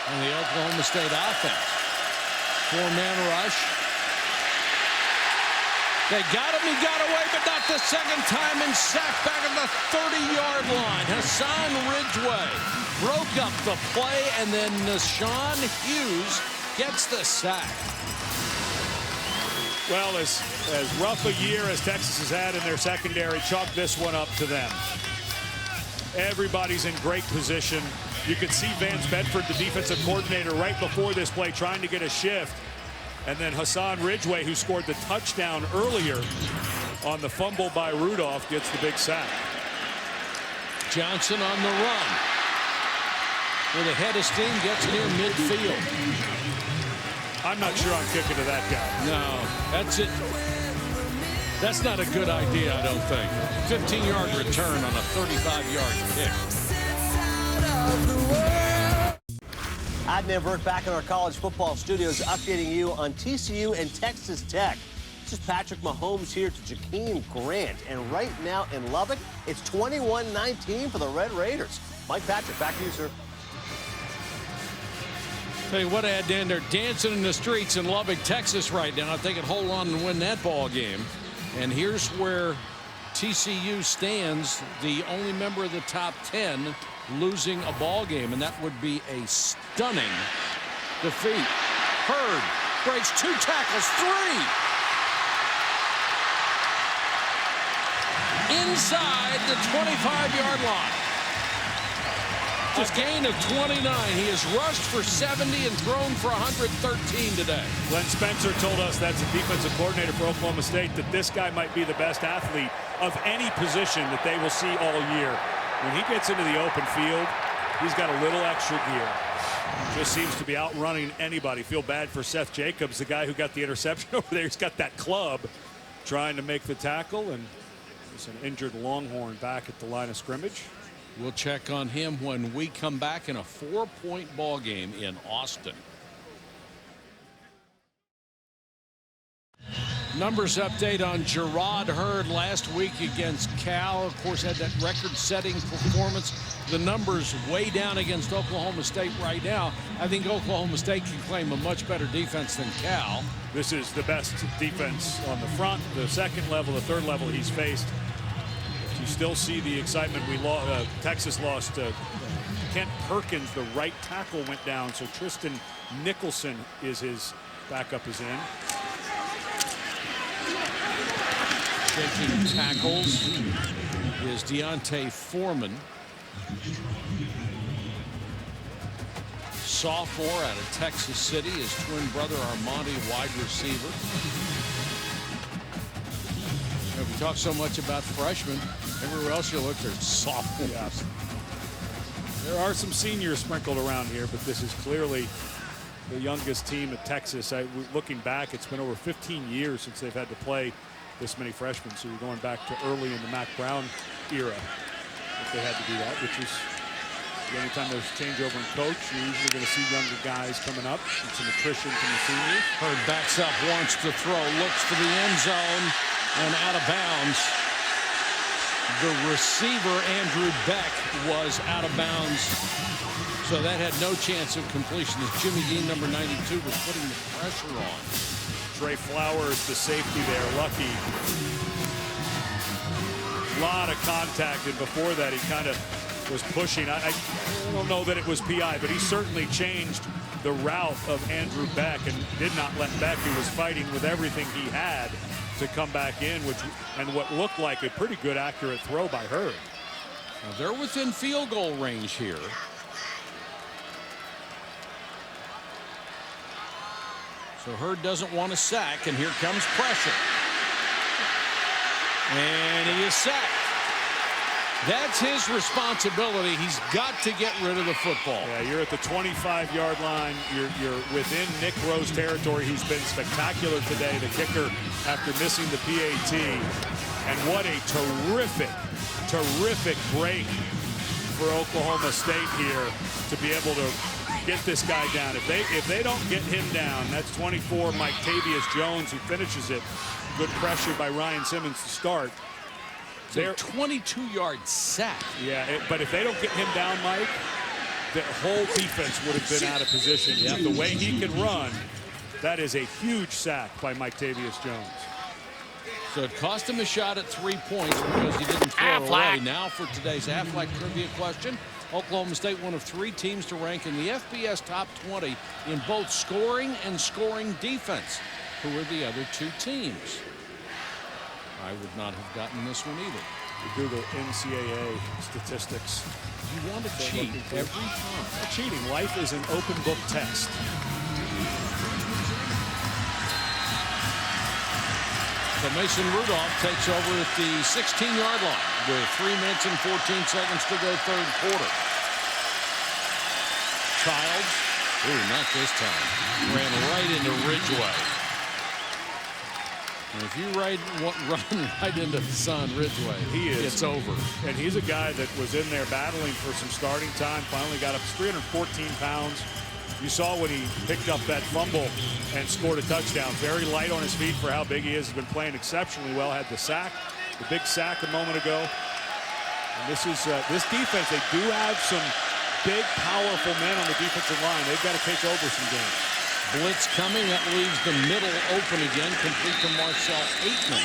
and the Oklahoma State offense. Four-man rush. They got him, he got away, but not the second time, and sacked back at the 30-yard line. Hassan Ridgeway broke up the play, and then Nashawn Hughes gets the sack. Well, as rough a year as Texas has had in their secondary, chalk this one up to them. Everybody's in great position. You could see Vance Bedford, the defensive coordinator, right before this play trying to get a shift. And then Hassan Ridgeway, who scored the touchdown earlier on the fumble by Rudolph, gets the big sack. Johnson on the run. With a head of steam, gets near midfield. I'm not sure I'm kicking to that guy. No, that's it. That's not a good idea, I don't think. 15-yard return on a 35-yard kick. Adnan Burke back in our college football studios updating you on TCU and Texas Tech. This is Patrick Mahomes here to Jakeem Grant. And right now in Lubbock, it's 21-19 for the Red Raiders. Mike Patrick, back to you, sir. Tell you what, Adnan, they're dancing in the streets in Lubbock, Texas right now. If they could hold on and win that ball game. And here's where TCU stands, the only member of the top 10 losing a ball game, and that would be a stunning defeat. Hurd breaks 2 tackles, 3 inside the 25-yard line. A gain of 29. He has rushed for 70 and thrown for 113 today. Glenn Spencer told us, that's the defensive coordinator for Oklahoma State, that this guy might be the best athlete of any position that they will see all year. When he gets into the open field, he's got a little extra gear. Just seems to be outrunning anybody. Feel bad for Seth Jacobs, the guy who got the interception over there. He's got that club trying to make the tackle, and there's an injured Longhorn back at the line of scrimmage. We'll check on him when we come back in a 4-point ball game in Austin. Numbers update on Gerard Hurd last week against Cal. Of course, had that record-setting performance. The numbers way down against Oklahoma State right now. I think Oklahoma State can claim a much better defense than Cal. This is the best defense on the front, the second level, the third level he's faced. You still see the excitement. Texas lost Kent Perkins, the right tackle, went down, so Tristan Nicholson is his backup is in. Shaking tackles is Deontay Foreman. Sophomore out of Texas City, his twin brother Armandi, wide receiver. We talk so much about freshmen. Everywhere else you look, there's sophomores. Yes. There are some seniors sprinkled around here, but this is clearly the youngest team at Texas. Looking back, it's been over 15 years since they've had to play this many freshmen. So you're going back to early in the Mac Brown era that they had to do that, which is anytime there's changeover in coach, you're usually going to see younger guys coming up and some attrition from the seniors. Hurd backs up, wants to throw, looks for the end zone, and out of bounds. The receiver, Andrew Beck, was out of bounds, so that had no chance of completion as Jimmy Dean, number 92, was putting the pressure on. Trey Flowers, the safety there, lucky. A lot of contact, and before that he kind of was pushing. I don't know that it was PI, but he certainly changed the route of Andrew Beck and did not let Beck, who was fighting with everything he had, to come back in, and what looked like a pretty good accurate throw by Hurd. Now they're within field goal range here. So Hurd doesn't want a sack, and here comes pressure. And he is sacked. That's his responsibility. He's got to get rid of the football. Yeah, you're at the 25-yard line. You're within Nick Rowe's territory, who's been spectacular today, the kicker, after missing the PAT. And what a terrific break for Oklahoma State here to be able to get this guy down. If they don't get him down, that's 24, Mictavious Jones, who finishes it. Good pressure by Ryan Simmons to start. They're 22-yard sack. Yeah, but if they don't get him down, Mike, the whole defense would have been out of position. Yeah. The way he can run, that is a huge sack by Mictavious Jones. So it cost him a shot at 3 points because he didn't throw it away. Now for today's Aflac trivia question. Oklahoma State, one of 3 teams to rank in the FBS top 20 in both scoring and scoring defense. Who are the other 2 teams? I would not have gotten this one either. You Google NCAA statistics. You want to cheat every time. Not cheating. Life is an open book test. So Mason Rudolph takes over at the 16-yard line with 3 minutes and 14 seconds to go, third quarter. Childs, ooh, not this time, ran right into Ridgeway. And if you run right into the son, Ridgeway, it's over. And he's a guy that was in there battling for some starting time, finally got up to 314 pounds. You saw when he picked up that fumble and scored a touchdown. Very light on his feet for how big he is. He's been playing exceptionally well. Had the sack, the big sack a moment ago. And this defense, they do have some big, powerful men on the defensive line. They've got to take over some games. Blitz coming. That leaves the middle open again, complete to Marcel Aitman.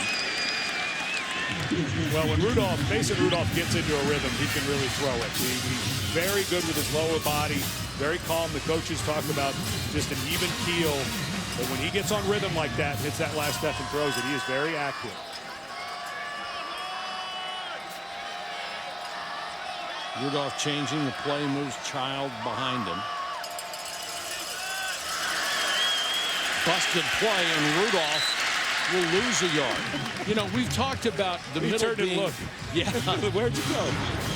Well, when Mason Rudolph gets into a rhythm, he can really throw it. He's very good with his lower body, very calm. The coaches talk about just an even keel. But when he gets on rhythm like that, hits that last step and throws it, he is very active. Rudolph changing the play, moves Child behind him. Busted play, and Rudolph will lose a yard. You know, we've talked about the middle being... Yeah. Where'd you go?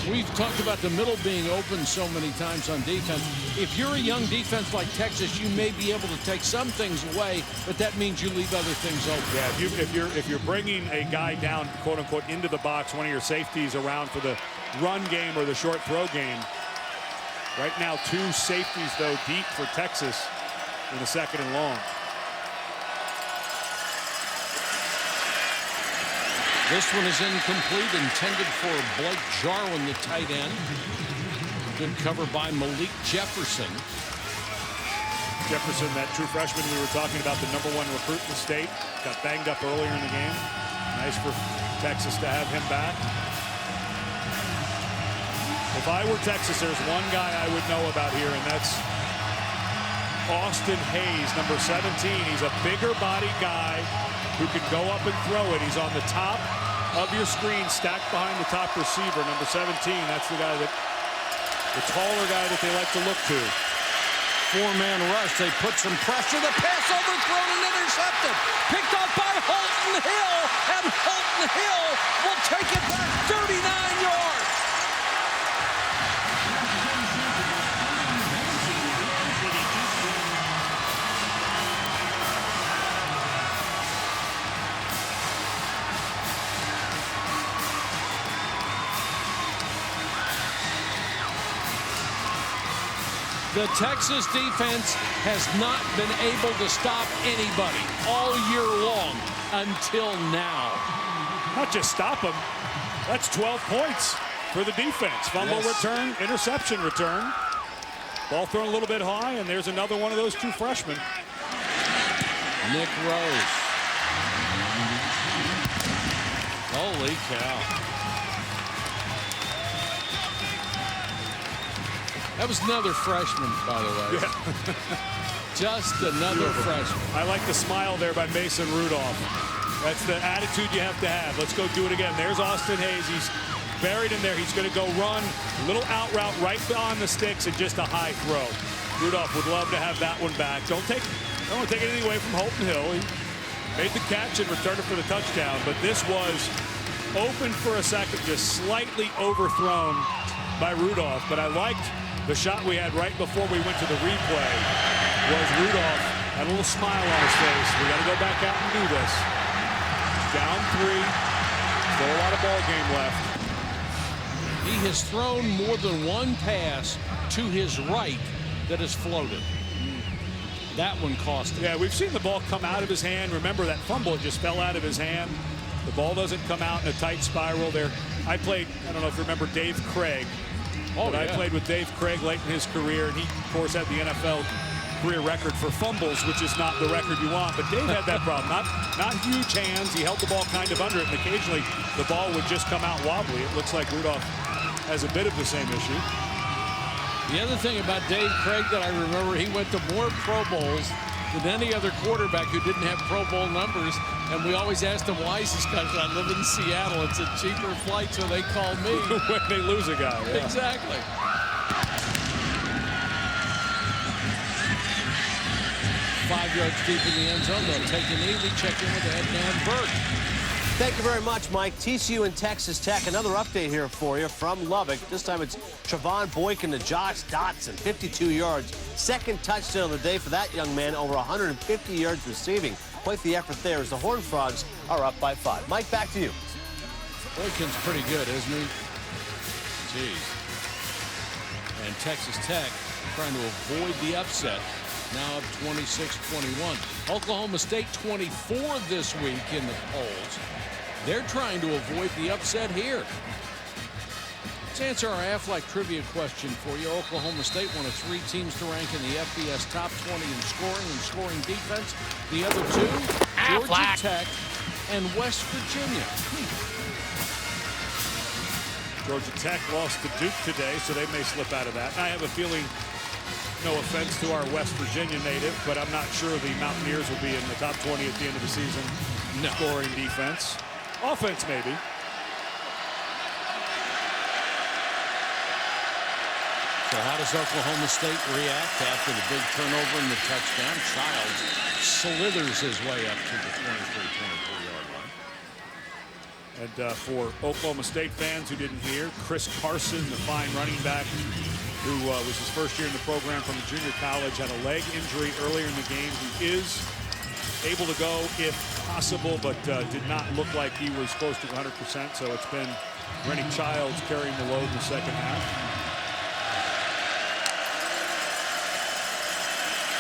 We've talked about the middle being open so many times on defense. If you're a young defense like Texas, you may be able to take some things away, but that means you leave other things open. Yeah, if you're bringing a guy down, quote unquote, into the box, one of your safeties around for the run game or the short throw game. Right now, 2 safeties though deep for Texas in the second and long. This one is incomplete, intended for Blake Jarwin, the tight end. Good cover by Malik Jefferson. Jefferson, that true freshman we were talking about, the #1 recruit in the state, got banged up earlier in the game. Nice for Texas to have him back. If I were Texas, there's one guy I would know about here, and that's Austin Hayes, number 17. He's a bigger body guy who can go up and throw it. He's on the top of your screen, stacked behind the top receiver, number 17. That's the taller guy that they like to look to. 4-man rush. They put some pressure. The pass overthrown and intercepted. Picked up by Holton Hill, and Holton Hill will take it back 39 yards. The Texas defense has not been able to stop anybody all year long until now. Not just stop them. That's 12 points for the defense. Fumble return, interception return. Ball thrown a little bit high, and there's another one of those 2 freshmen. Nick Rose. Holy cow. That was another freshman, by the way. Yeah. Just another freshman. I like the smile there by Mason Rudolph. That's the attitude you have to have. Let's go do it again. There's Austin Hayes. He's buried in there. He's going to go run. A little out route right on the sticks and just a high throw. Rudolph would love to have that one back. Don't want to take anything away from Holton Hill. He made the catch and returned it for the touchdown. But this was open for a second, just slightly overthrown by Rudolph. But I liked the shot we had right before we went to the replay. Was Rudolph had a little smile on his face. We got to go back out and do this. Down 3. Still a lot of ball game left. He has thrown more than one pass to his right that has floated. That one cost him. Yeah, we've seen the ball come out of his hand. Remember that fumble, it just fell out of his hand. The ball doesn't come out in a tight spiral there. I don't know if you remember Dave Craig. Oh, but yeah. I played with Dave Craig late in his career, and he, of course, had the NFL career record for fumbles, which is not the record you want. But Dave had that problem. Not huge hands. He held the ball kind of under it, and occasionally the ball would just come out wobbly. It looks like Rudolph has a bit of the same issue. The other thing about Dave Craig that I remember, he went to more Pro Bowls than any other quarterback who didn't have Pro Bowl numbers. And we always asked him why he's got. I live in Seattle. It's a cheaper flight, so they call me. When they lose a guy. Yeah. Exactly. 5 yards deep in the end zone. They'll take a knee. We check in with the head man, Burt. Thank you very much, Mike. TCU and Texas Tech. Another update here for you from Lubbock. This time it's Trevon Boykin to Josh Dotson, 52 yards. Second touchdown of the day for that young man, over 150 yards receiving. Quite the effort there as the Horned Frogs are up by 5. Mike, back to you. Boykin's pretty good, isn't he? Jeez. And Texas Tech trying to avoid the upset. Now up 26-21. Oklahoma State 24 this week in the polls. They're trying to avoid the upset here. Let's answer our Aflac trivia question for you. Oklahoma State, one of 3 teams to rank in the FBS top 20 in scoring defense. The other 2, Georgia Tech and West Virginia. Georgia Tech lost to Duke today, so they may slip out of that. I have a feeling, no offense to our West Virginia native, but I'm not sure the Mountaineers will be in the top 20 at the end of the season. No. Scoring defense. Offense, maybe. So how does Oklahoma State react after the big turnover and the touchdown? Childs slithers his way up to the 23-24-yard line. And for Oklahoma State fans who didn't hear, Chris Carson, the fine running back, who was his first year in the program from a junior college, had a leg injury earlier in the game. He is able to go if possible, but did not look like he was close to 100%. So it's been Rennie Childs carrying the load in the second half.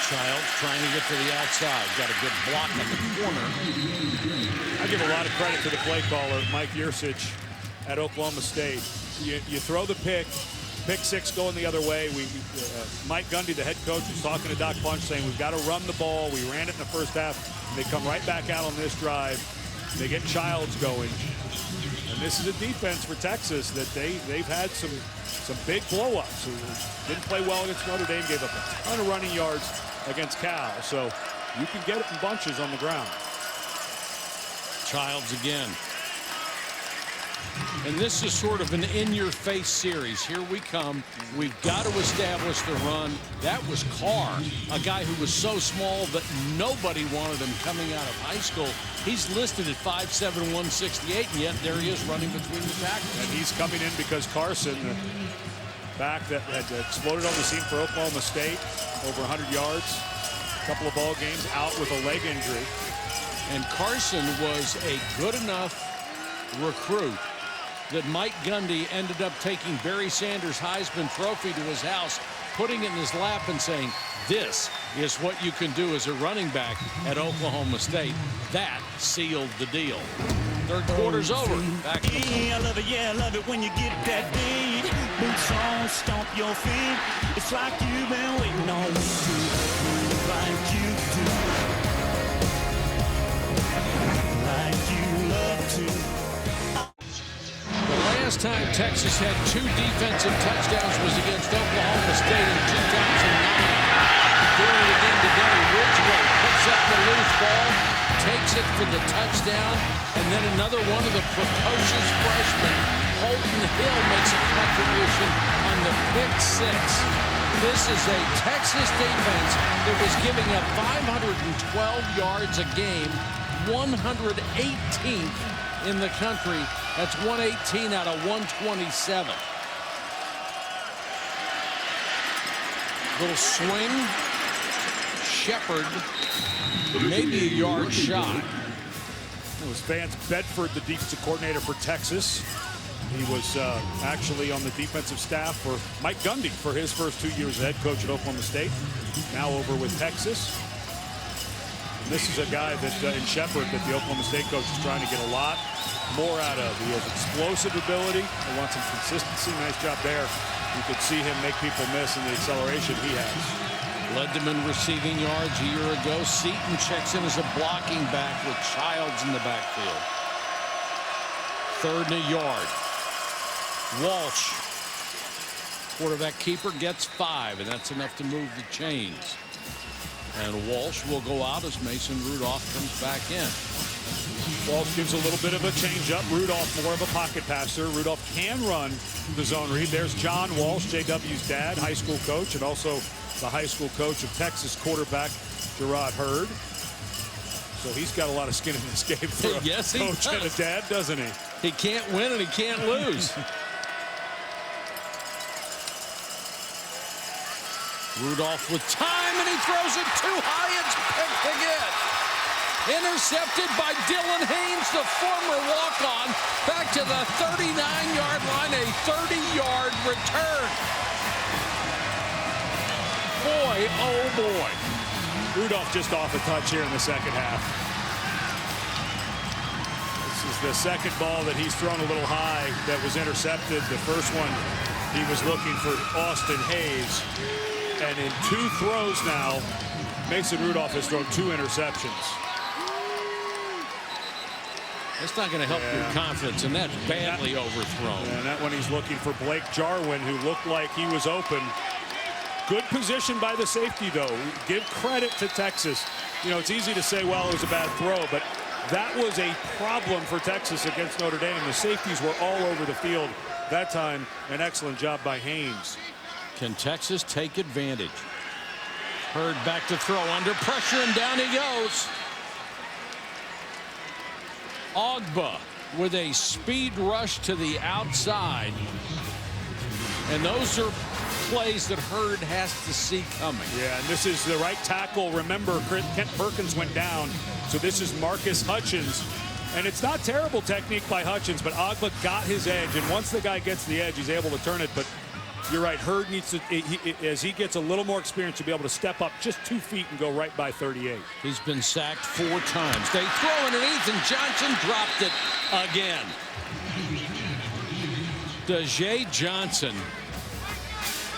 Childs trying to get to the outside. Got a good block on the corner. I give a lot of credit to the play caller, Mike Yursich, at Oklahoma State. You throw the pick 6 going the other way. Mike Gundy, the head coach, was talking to Doc Punch saying we've got to run the ball. We ran it in the first half. And they come right back out on this drive. They get Childs going. And this is a defense for Texas that they've had some big blow-ups. Didn't play well against Notre Dame, gave up a ton of running yards against Cal. So you can get it in bunches on the ground. Childs again. And this is sort of an in-your-face series. Here we come. We've got to establish the run. That was Carr, a guy who was so small that nobody wanted him coming out of high school. He's listed at 5'7", 168, and yet there he is running between the tackles. And he's coming in because Carson, the back that had exploded on the scene for Oklahoma State, over 100 yards, a couple of ball games, out with a leg injury. And Carson was a good enough recruit that Mike Gundy ended up taking Barry Sanders' Heisman Trophy to his house, putting it in his lap and saying, this is what you can do as a running back at Oklahoma State. That sealed the deal. Third quarter's over. Back to Yeah, I love it when you get that beat. Boots on, stomp your feet. It's like you've been waiting on me to move like you do. Like you love to. The last time Texas had 2 defensive touchdowns was against Oklahoma State in 2009. Doing it again today. Ridgeway picks up the loose ball, takes it for the touchdown, and then another one of the precocious freshmen, Holton Hill, makes a contribution on the pick 6. This is a Texas defense that was giving up 512 yards a game, 118th in the country That's 118 out of 127. Little swing. Shepard, maybe a yard shy. It was Vance Bedford, the defensive coordinator for Texas. He was actually on the defensive staff for Mike Gundy for his first 2 years as head coach at Oklahoma State. Now over with Texas. And this is a guy that in Shepard that the Oklahoma State coach is trying to get a lot more out of. He has explosive ability. He wants some consistency. Nice job there. You could see him make people miss in the acceleration he has. Led them in receiving yards a year ago. Seaton checks in as a blocking back with Childs in the backfield. 3rd and a yard. Walsh, quarterback keeper, gets 5, and that's enough to move the chains. And Walsh will go out as Mason Rudolph comes back in. Walsh gives a little bit of a change up. Rudolph more of a pocket passer. Rudolph can run the zone read. There's John Walsh, JW's dad, high school coach, and also the high school coach of Texas quarterback Gerard Hurd. So he's got a lot of skin in this game for a yes, coach and a dad, doesn't he? He can't win and he can't lose. Rudolph with time, and he throws it too high. It's picked again. Intercepted by Dylan Haynes, the former walk-on, back to the 39-yard line, a 30-yard return. Boy, oh boy. Rudolph just off a touch here in the second half. This is the second ball that he's thrown a little high that was intercepted. The first one, he was looking for Austin Hayes. And in 2 throws now, Mason Rudolph has thrown 2 interceptions. That's not going to help your confidence, and that's badly overthrown. And that one he's looking for Blake Jarwin, who looked like he was open. Good position by the safety, though. Give credit to Texas. You know, it's easy to say, well, it was a bad throw, but that was a problem for Texas against Notre Dame. The safeties were all over the field that time. An excellent job by Haynes. Can Texas take advantage? Hurd back to throw under pressure, and down he goes. Ogba with a speed rush to the outside. And those are plays that Hurd has to see coming. Yeah, and this is the right tackle. Remember, Kent Perkins went down, so this is Marcus Hutchins. And it's not terrible technique by Hutchins, but Ogba got his edge, and once the guy gets the edge, he's able to turn it. But you're right, Hurd needs to, as he gets a little more experience, to be able to step up just 2 feet and go right by 38. He's been sacked 4 times. They throw underneath, and Johnson dropped it again. Dejae Johnson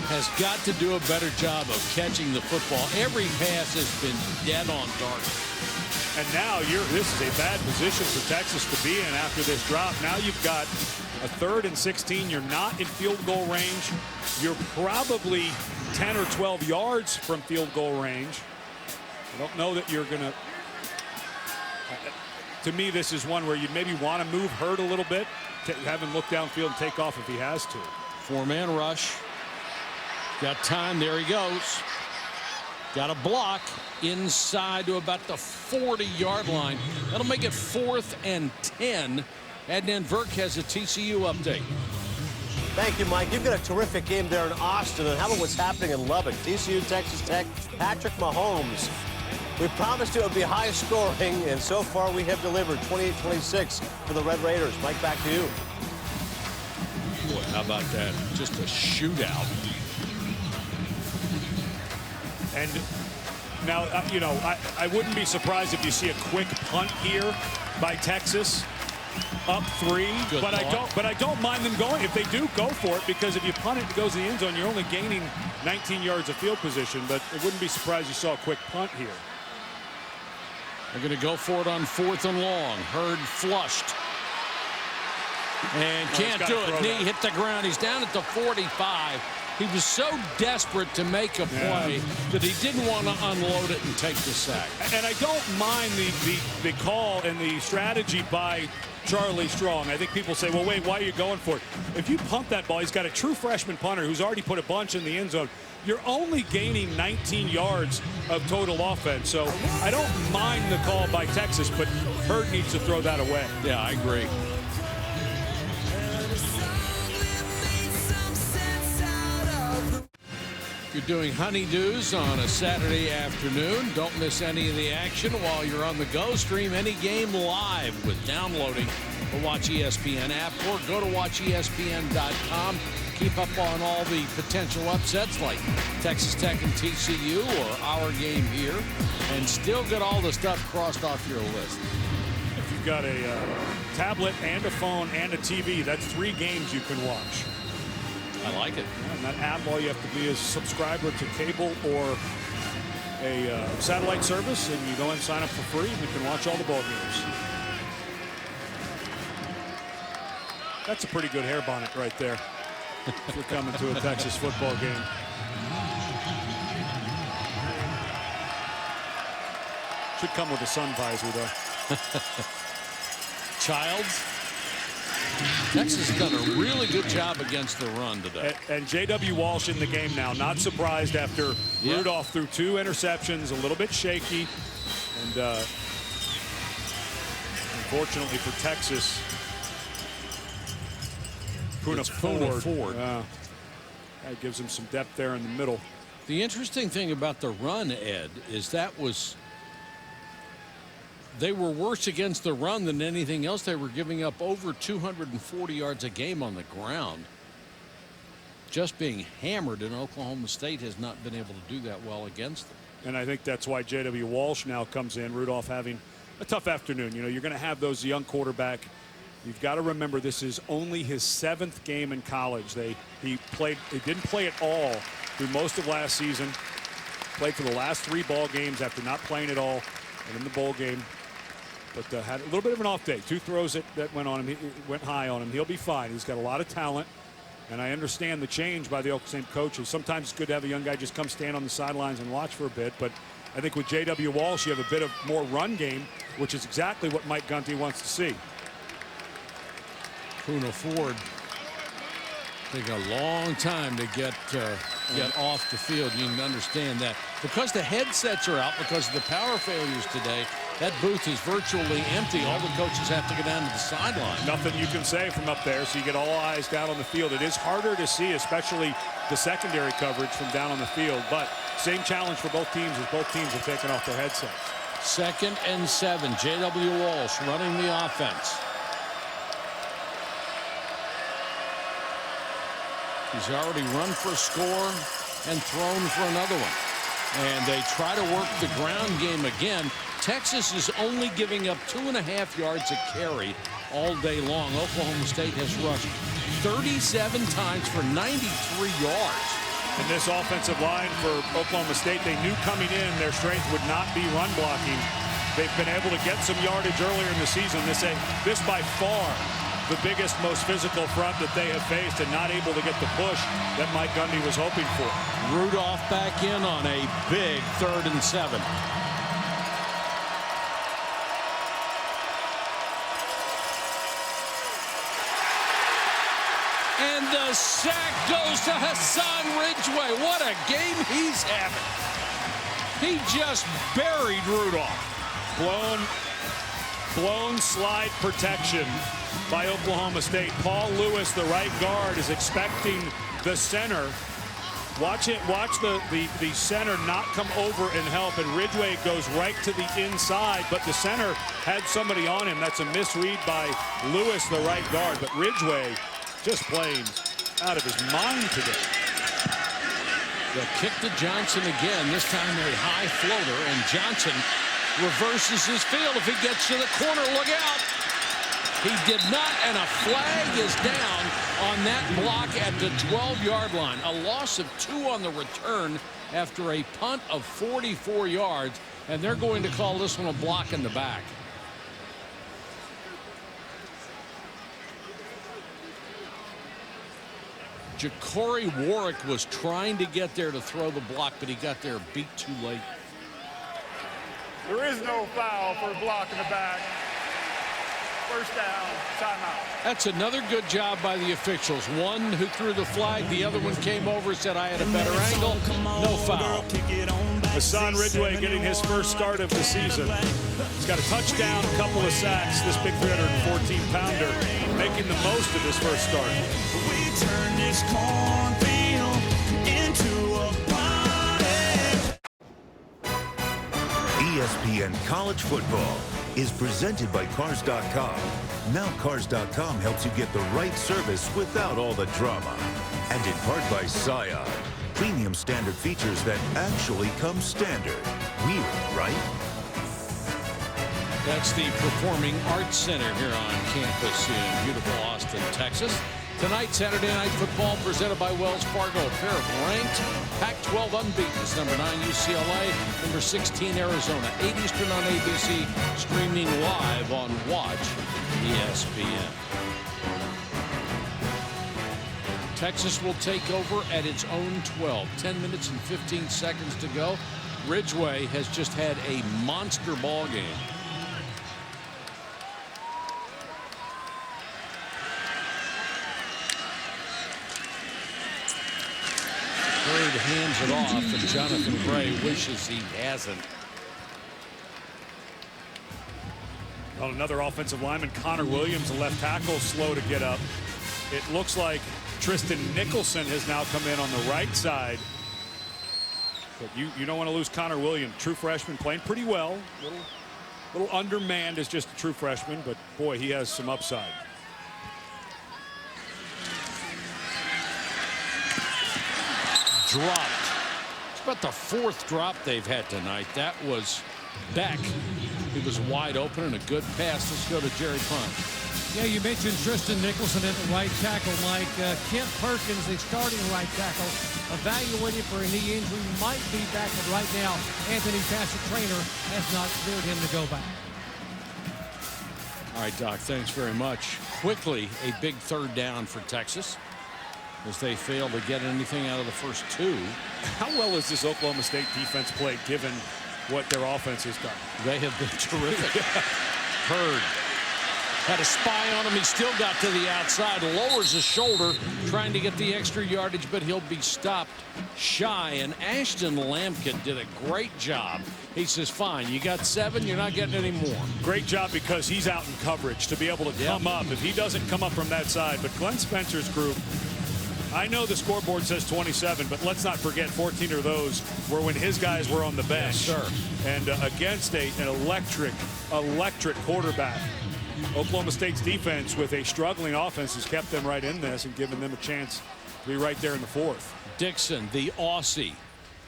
has got to do a better job of catching the football. Every pass has been dead on target. And now this is a bad position for Texas to be in after this drop. Now you've got a 3rd and 16. You're not in field goal range. You're probably 10 or 12 yards from field goal range. I don't know that you're going to. To me, this is one where you maybe want to move Hurd a little bit, have him look downfield and take off if he has to. 4-man rush. Got time. There he goes. Got a block inside to about the 40-yard line. That'll make it 4th and 10. Adnan Verk has a TCU update. Thank you, Mike. You've got a terrific game there in Austin. And how about what's happening in Lubbock? TCU, Texas Tech, Patrick Mahomes. We promised it would be high scoring, and so far we have delivered 28-26 for the Red Raiders. Mike, back to you. Boy, how about that? Just a shootout. And now, you know, I wouldn't be surprised if you see a quick punt here by Texas, up 3. But I don't mind them going if they do go for it, because if you punt it and it goes to the end zone, you're only gaining 19 yards of field position. But I wouldn't be surprised you saw a quick punt here. They're going to go for it on 4th and long. Hurd flushed. And can't do it. Knee hit the ground. He's down at the 45. He was so desperate to make a play that he didn't want to unload it and take the sack. And I don't mind the call and the strategy by Charlie Strong. I think people say, well, wait, why are you going for it? If you punt that ball, he's got a true freshman punter who's already put a bunch in the end zone. You're only gaining 19 yards of total offense. So I don't mind the call by Texas, but Hurd needs to throw that away. Yeah, I agree. If you're doing honeydews on a Saturday afternoon, don't miss any of the action while you're on the go. Stream any game live with downloading the Watch ESPN app or go to watchespn.com. Keep up on all the potential upsets like Texas Tech and TCU or our game here, and still get all the stuff crossed off your list. If you've got a tablet and a phone and a TV, that's 3 games you can watch. I like it. And that app, all you have to be is a subscriber to cable or a satellite service, and you go and sign up for free, and you can watch all the ball games. That's a pretty good hair bonnet right there. If you're coming to a Texas football game. Should come with a sun visor, though. Childs. Texas has done a really good job against the run today. And J.W. Walsh in the game now. Not surprised after Rudolph threw 2 interceptions, a little bit shaky. And unfortunately for Texas, Poona Ford. That gives him some depth there in the middle. The interesting thing about the run, Ed, is they were worse against the run than anything else. They were giving up over 240 yards a game on the ground. Just being hammered, and Oklahoma State has not been able to do that well against them. And I think that's why J.W. Walsh now comes in. Rudolph having a tough afternoon. You know, you're going to have those young quarterback. You've got to remember this is only his 7th game in college. He didn't play at all through most of last season. Played for the last 3 ball games after not playing at all, and in the bowl game. But had a little bit of an off day. 2 throws that went on him. He went high on him. He'll be fine. He's got a lot of talent. And I understand the change by the Oklahoma State coaches. Sometimes it's good to have a young guy just come stand on the sidelines and watch for a bit. But I think with J.W. Walsh, you have a bit of more run game, which is exactly what Mike Gunty wants to see. Poona Ford take a long time to get off the field. You can understand that. Because the headsets are out, because of the power failures today, that booth is virtually empty. All the coaches have to go down to the sideline. Nothing you can say from up there, so you get all eyes down on the field. It is harder to see, especially the secondary coverage from down on the field. But same challenge for both teams as both teams have taken off their headsets. 2nd and 7. J.W. Walsh running the offense. He's already run for a score and thrown for another one. And they try to work the ground game again. Texas is only giving up 2.5 yards a carry all day long. Oklahoma State has rushed 37 times for 93 yards. And this offensive line for Oklahoma State, they knew coming in their strength would not be run blocking. They've been able to get some yardage earlier in the season. This by far the biggest, most physical front that they have faced, and not able to get the push that Mike Gundy was hoping for. Rudolph back in on a big 3rd and 7. And the sack goes to Hassan Ridgeway. What a game he's having. He just buried Rudolph. Blown slide protection by Oklahoma State. Paul Lewis, the right guard, is expecting the center. Watch the center not come over and help, and Ridgeway goes right to the inside, but the center had somebody on him. That's a misread by Lewis, the right guard, but Ridgeway just playing out of his mind today. They'll kick to Johnson again, this time a high floater, and Johnson reverses his field. If he gets to the corner, look out. He did not, and a flag is down on that block at the 12-yard line. A loss of 2 on the return after a punt of 44 yards, and they're going to call this one a block in the back. Ja'Cory Warwick was trying to get there to throw the block, but he got there beat too late. There is no foul for a block in the back. First down, timeout. That's another good job by the officials. One who threw the flag, the other one came over, said I had a better angle. No foul. Hassan Ridgeway getting his first start of the season. He's got a touchdown, a couple of sacks. This big 314-pounder making the most of his first start. We turn this cornfield into a ESPN College Football is presented by Cars.com. Now Cars.com helps you get the right service without all the drama. And in part by Scion, premium standard features that actually come standard. Weird, right? That's the Performing Arts Center here on campus in beautiful Austin, Texas. Tonight, Saturday Night Football presented by Wells Fargo. A pair of ranked Pac-12 unbeaten. Number 9 UCLA, number 16 Arizona. 8 Eastern on ABC, streaming live on Watch ESPN. Texas will take over at its own 12. 10 minutes and 15 seconds to go. Ridgeway has just had a monster ball game. Bird hands it off, and Jonathan Gray wishes he hasn't. Well, another offensive lineman, Connor Williams, the left tackle, slow to get up. It looks like Tristan Nicholson has now come in on the right side. But you don't want to lose Connor Williams, true freshman, playing pretty well. Little undermanned as just a true freshman, but boy, he has some upside. Dropped. It's about the 4th drop they've had tonight. That was Beck. He was wide open and a good pass. Let's go to Jerry Punch. Yeah, you mentioned Tristan Nicholson at the right tackle, Mike. Kent Perkins, the starting right tackle, evaluated for a knee injury, might be back, but right now, Anthony Passer, trainer, has not cleared him to go back. All right, Doc, thanks very much. Quickly, a big 3rd down for Texas, as they fail to get anything out of the first 2. How well has this Oklahoma State defense played given what their offense has done? They have been terrific. Hurd had a spy on him. He still got to the outside, lowers his shoulder, trying to get the extra yardage, but he'll be stopped shy. And Ashton Lampkin did a great job. He says, fine, you got 7, you're not getting any more. Great job because he's out in coverage to be able to come up. If he doesn't come up from that side, but Glenn Spencer's group, I know the scoreboard says 27, but let's not forget 14 of those were when his guys were on the bench. Yes, sir. And against an electric quarterback. Oklahoma State's defense with a struggling offense has kept them right in this and given them a chance to be right there in the 4th. Dixon, the Aussie,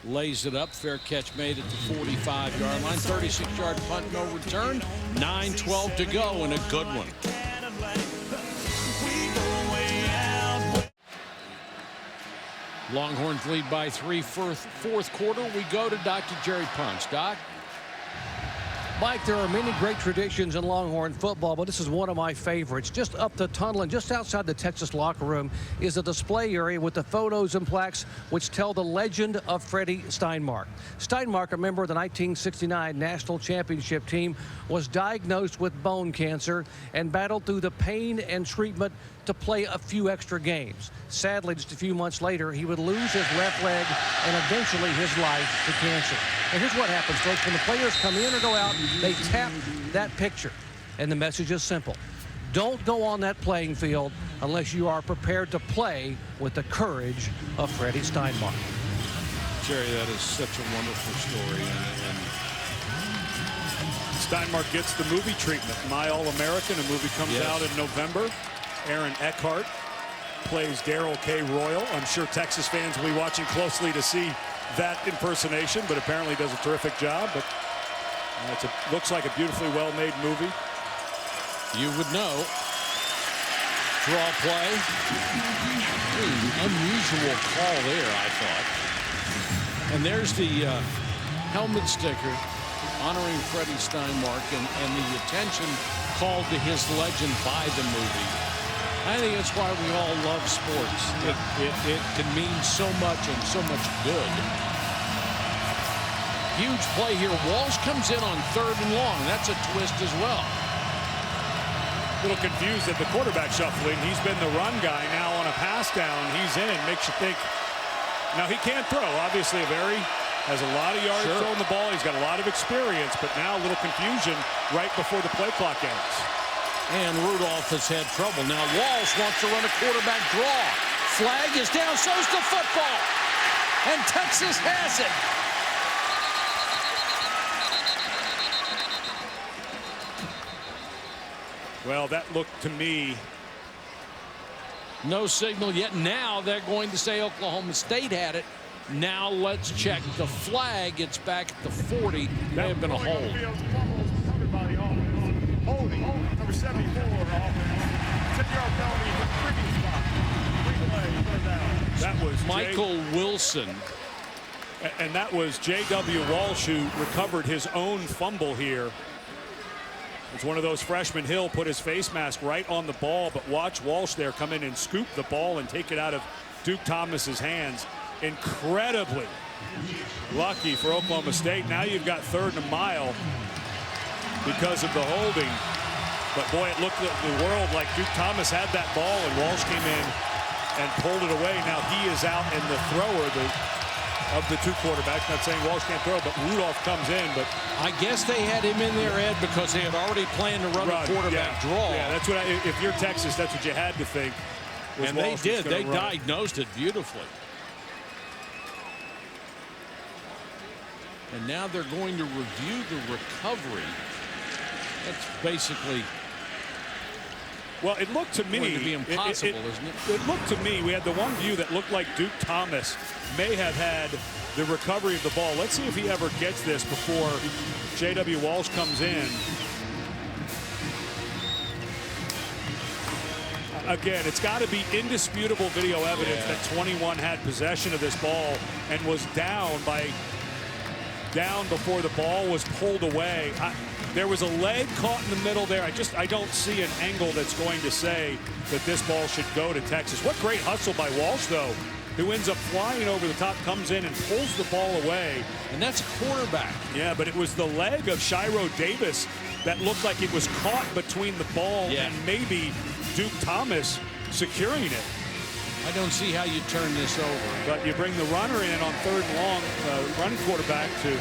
lays it up. Fair catch made at the 45-yard line. 36-yard punt, no return. 9:12 to go, and a good one. Longhorns lead by 3, 4th quarter. We go to Dr. Jerry Punch. Doc? Mike, there are many great traditions in Longhorn football, but this is one of my favorites. Just up the tunnel and just outside the Texas locker room is a display area with the photos and plaques which tell the legend of Freddie Steinmark. Steinmark, a member of the 1969 National Championship team, was diagnosed with bone cancer and battled through the pain and treatment to play a few extra games. Sadly, just a few months later, he would lose his left leg and eventually his life to cancer. And here's what happens, folks. When the players come in or go out, they tap that picture. And the message is simple. Don't go on that playing field unless you are prepared to play with the courage of Freddie Steinmark. Jerry, that is such a wonderful story. And Steinmark gets the movie treatment. My All-American, a movie comes out in November. Aaron Eckhart plays Darrell K. Royal. I'm sure Texas fans will be watching closely to see that impersonation, but apparently does a terrific job. But it looks like a beautifully well-made movie. You would know. Draw play. Unusual call there, I thought. And there's the helmet sticker honoring Freddie Steinmark and the attention called to his legend by the movie. I think that's why we all love sports. It can mean so much and so much good. Huge play here. Walsh comes in on 3rd and long. That's a twist as well. A little confused at the quarterback shuffling. He's been the run guy. Now on a pass down, he's in. Makes you think. Now he can't throw. Obviously, has a lot of yards throwing the ball. He's got a lot of experience, but now a little confusion right before the play clock ends. And Rudolph has had trouble. Now Walsh wants to run a quarterback draw. Flag is down, so's the football. And Texas has it. Well, that looked to me. No signal yet. Now they're going to say Oklahoma State had it. Now let's check the flag. It's back at the 40. May have been a hold. Holding, number 74, offense. 10-yard penalty for the previous spot. Replay, third down. That was Michael Wilson. And that was J.W. Walsh, who recovered his own fumble here. It's one of those freshmen. Hill put his face mask right on the ball, but watch Walsh there come in and scoop the ball and take it out of Duke Thomas's hands. Incredibly lucky for Oklahoma State. Now you've got 3rd and a mile because of the holding. But boy, it looked at the world like Duke Thomas had that ball and Walsh came in and pulled it away. Now he is out, and the thrower of the 2 quarterbacks, not saying Walsh can't throw, but Rudolph comes in. But I guess they had him in there, Ed, because they had already planned to run a quarterback draw. Yeah, that's what if you're Texas, that's what you had to think. And they did. They diagnosed it beautifully. And now they're going to review the recovery. That's basically. Well, it looked to me going to be impossible, isn't it? It looked to me, we had the one view that looked like Duke Thomas may have had the recovery of the ball. Let's see if he ever gets this before J.W. Walsh comes in. Again, it's got to be indisputable video evidence that 21 had possession of this ball and was down before the ball was pulled away. There was a leg caught in the middle there. I don't see an angle that's going to say that this ball should go to Texas. What great hustle by Walsh, though, who ends up flying over the top, comes in and pulls the ball away. And that's a quarterback. Yeah, but it was the leg of Shiro Davis that looked like it was caught between the ball and maybe Duke Thomas securing it. I don't see how you turn this over. But you bring the runner in on 3rd and long, running quarterback to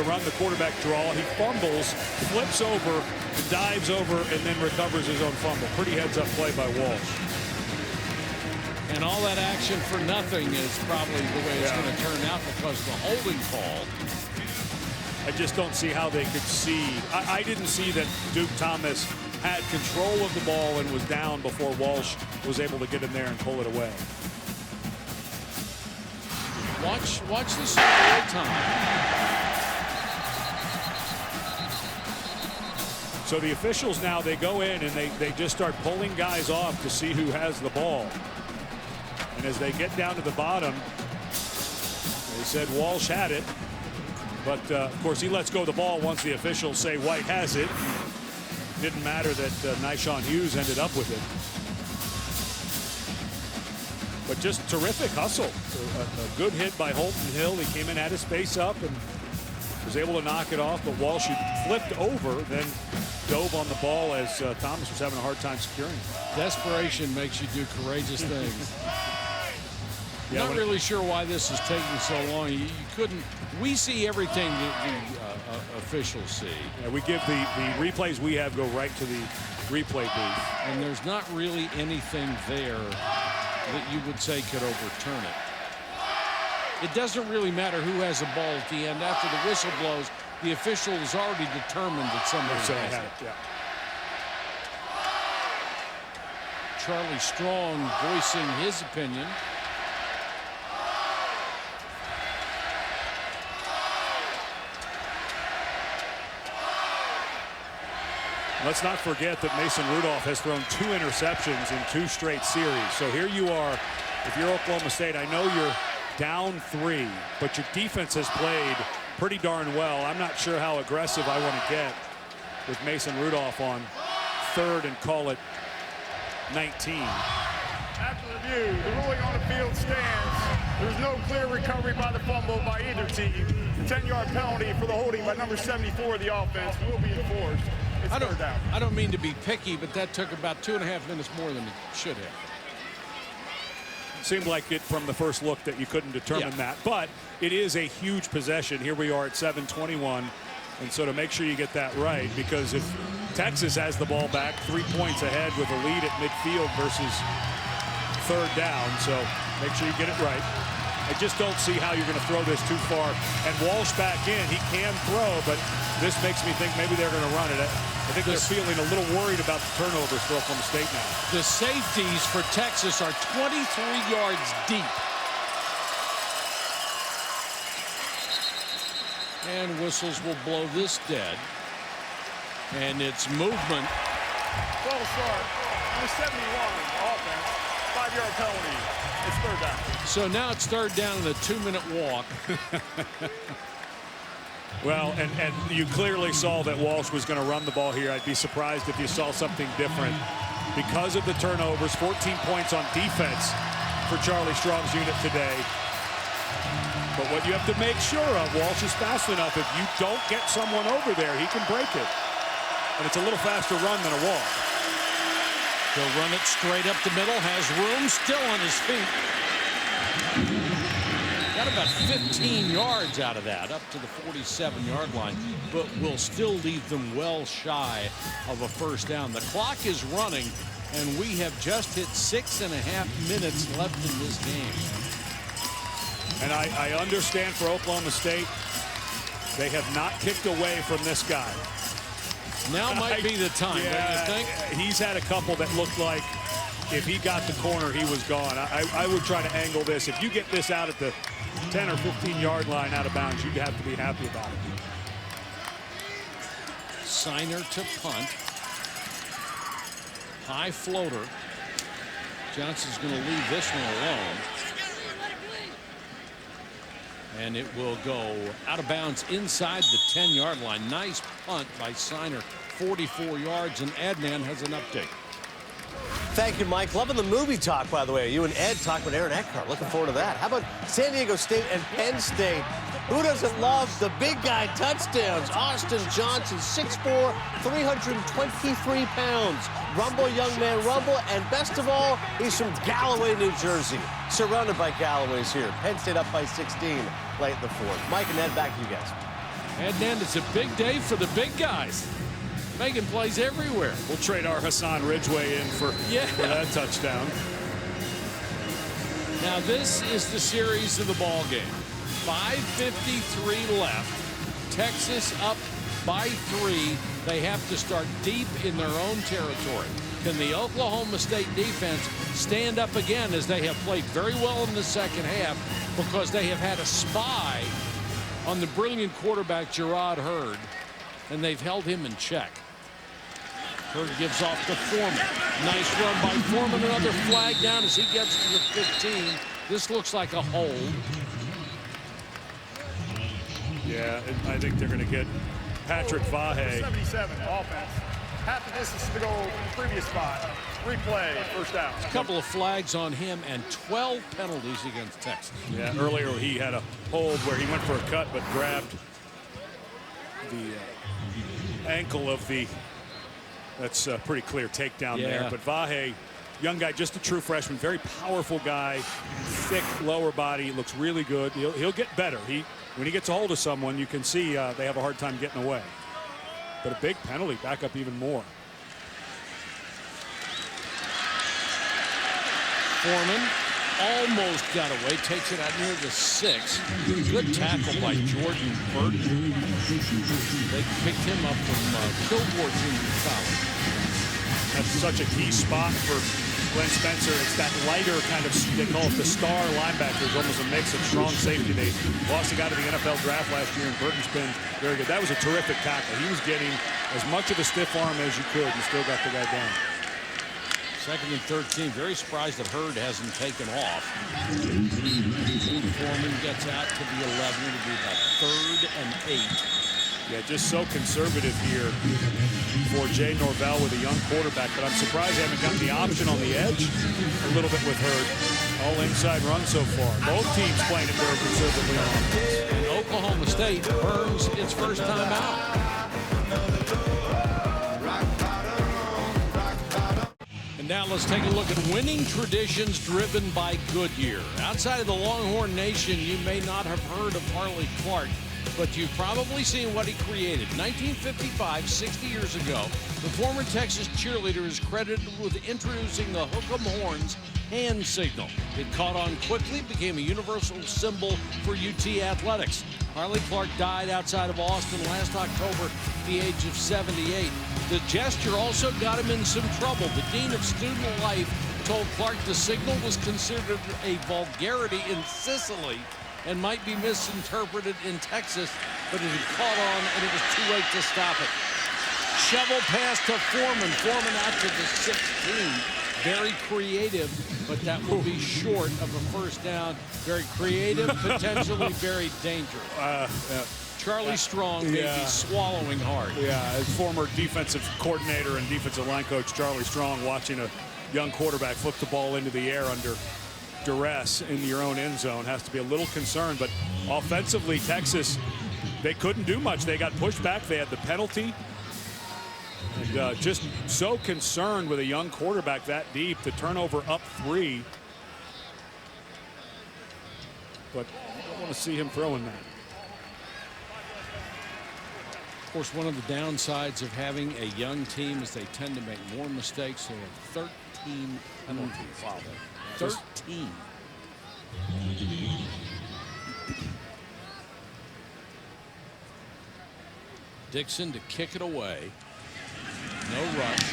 run the quarterback draw. He fumbles, flips over, dives over, and then recovers his own fumble. Pretty heads-up play by Walsh. And all that action for nothing is probably the way it's going to turn out because of the holding call. I just don't see how they could see. I didn't see that Duke Thomas had control of the ball and was down before Walsh was able to get in there and pull it away. Watch this in real time. So the officials now, they go in and they just start pulling guys off to see who has the ball. And as they get down to the bottom, they said Walsh had it. But, of course, he lets go of the ball once the officials say White has it. Didn't matter that Nyshawn Hughes ended up with it. But just terrific hustle. A good hit by Holton Hill. He came in, had his face up, and was able to knock it off. But Walsh flipped over, then dove on the ball as Thomas was having a hard time securing it. Desperation makes you do courageous things. Not really sure why this is taking so long. You couldn't. We see everything the officials see. Yeah, we give the replays we have go right to the replay booth. And there's not really anything there that you would say could overturn it. It doesn't really matter who has the ball at the end. After the whistle blows, the official has already determined that somebody has it. Yeah. Charlie Strong voicing his opinion. Let's not forget that Mason Rudolph has thrown 2 interceptions in 2 straight series. So here you are, if you're Oklahoma State, I know you're down 3, but your defense has played pretty darn well. I'm not sure how aggressive I want to get with Mason Rudolph on 3rd and call it 19. After review, the ruling on the field stands. There's no clear recovery by the fumble by either team. The 10-yard penalty for the holding by number 74 of the offense will be enforced. I don't mean to be picky, but that took about 2.5 minutes more than it should have. Seemed like it from the first look that you couldn't determine that, but it is a huge possession. Here we are at 7:21, and so to make sure you get that right, because if Texas has the ball back 3 points ahead with a lead at midfield versus 3rd down, so make sure you get it right. I just don't see how you're going to throw this too far. And Walsh back in, he can throw, but this makes me think maybe they're going to run it. I think they're feeling a little worried about the turnovers for Oklahoma State now. The safeties for Texas are 23 yards deep. And whistles will blow this dead. And it's movement. Well, start. Number 71, offense. 5-yard penalty. It's third down. So now it's third down and a 2-minute walk. Well, and you clearly saw that Walsh was going to run the ball here. I'd be surprised if you saw something different. Because of the turnovers, 14 points on defense for Charlie Strong's unit today. But what you have to make sure of, Walsh is fast enough. If you don't get someone over there, he can break it. And it's a little faster run than a walk. He'll run it straight up the middle, has room, still on his feet. Got about 15 yards out of that, up to the 47-yard line, but will still leave them well shy of a first down. The clock is running, and we have just hit 6.5 minutes left in this game. And I understand for Oklahoma State, they have not kicked away from this guy. Now might be the time, yeah, don't you think? He's had a couple that looked like if he got the corner, he was gone. I would try to angle this. If you get this out at the 10 or 15-yard line out of bounds, you'd have to be happy about it. Signer to punt. High floater. Johnson's going to leave this one alone. And it will go out of bounds inside the 10-yard line. Nice punt by Signer, 44 yards, and Adnan has an update. Thank you, Mike. Loving the movie talk, by the way. You and Ed talking with Aaron Eckhart. Looking forward to that. How about San Diego State and Penn State? Who doesn't love the big guy touchdowns? Austin Johnson, 6'4", 323 pounds. Rumble, young man, rumble. And best of all, he's from Galloway, New Jersey. Surrounded by Galloways here. Penn State up by 16 late in the fourth. Mike and Ed, back to you guys. Adnan, it's a big day for the big guys. Making plays everywhere. We'll trade our Hassan Ridgeway in for that touchdown. Now this is the series of the ball game. 5:53 left. Texas up by 3. They have to start deep in their own territory. Can the Oklahoma State defense stand up again, as they have played very well in the second half, because they have had a spy on the brilliant quarterback Gerard Hurd, and they've held him in check. Hurd gives off to Foreman. Nice run by Foreman. Another flag down as he gets to the 15. This looks like a hold. Yeah, I think they're going to get Patrick Vahe. 77, offense. Half the distance to go previous spot. Replay, first down. A couple of flags on him and 12 penalties against Texas. Yeah, earlier he had a hold where he went for a cut but grabbed the ankle of the, that's a pretty clear takedown there. But Vahe, young guy, just a true freshman, very powerful guy, thick lower body, looks really good. He'll get better. When he gets a hold of someone, you can see they have a hard time getting away. But a big penalty, back up even more. Foreman almost got away, takes it out near the 6. Good tackle by Jordan Burton. They picked him up from Kilgore Junior College. That's such a key spot for Glenn Spencer. It's that lighter kind of, they call it the star linebacker. It's almost a mix of strong safety. They lost a guy to the NFL draft last year, and Burton's been very good. That was a terrific tackle. He was getting as much of a stiff arm as you could and still got the guy down. Second and 13. Very surprised that Hurd hasn't taken off. Foreman gets out to the 11. It'll be about 3rd and 8. Yeah, just so conservative here for Jay Norvell with a young quarterback, but I'm surprised they haven't gotten the option on the edge a little bit with Hurd. All inside run so far. Both teams playing it very conservatively on offense. And Oklahoma State earns its first time out. And now let's take a look at winning traditions driven by Goodyear. Outside of the Longhorn Nation, you may not have heard of Harley Clark, but you've probably seen what he created. 1955, 60 years ago, the former Texas cheerleader is credited with introducing the hook 'em horns hand signal. It caught on quickly, became a universal symbol for UT athletics. Harley Clark died outside of Austin last October at the age of 78. The gesture also got him in some trouble. The dean of student life told Clark the signal was considered a vulgarity in Sicily and might be misinterpreted in Texas, but it had caught on and it was too late to stop it. Shovel pass to Foreman. Foreman out to the 16. Very creative, but that will be short of a first down. Very creative, potentially very dangerous. Charlie Strong may be swallowing hard. Yeah, as former defensive coordinator and defensive line coach Charlie Strong, watching a young quarterback flip the ball into the air under duress in your own end zone has to be a little concerned. But offensively, Texas, they couldn't do much. They got pushed back. They had the penalty. And just so concerned with a young quarterback that deep. The turnover up 3. But I don't want to see him throwing that. Of course, one of the downsides of having a young team is they tend to make more mistakes. They have 13 penalties. Wow. 13. Dixon to kick it away. No rush.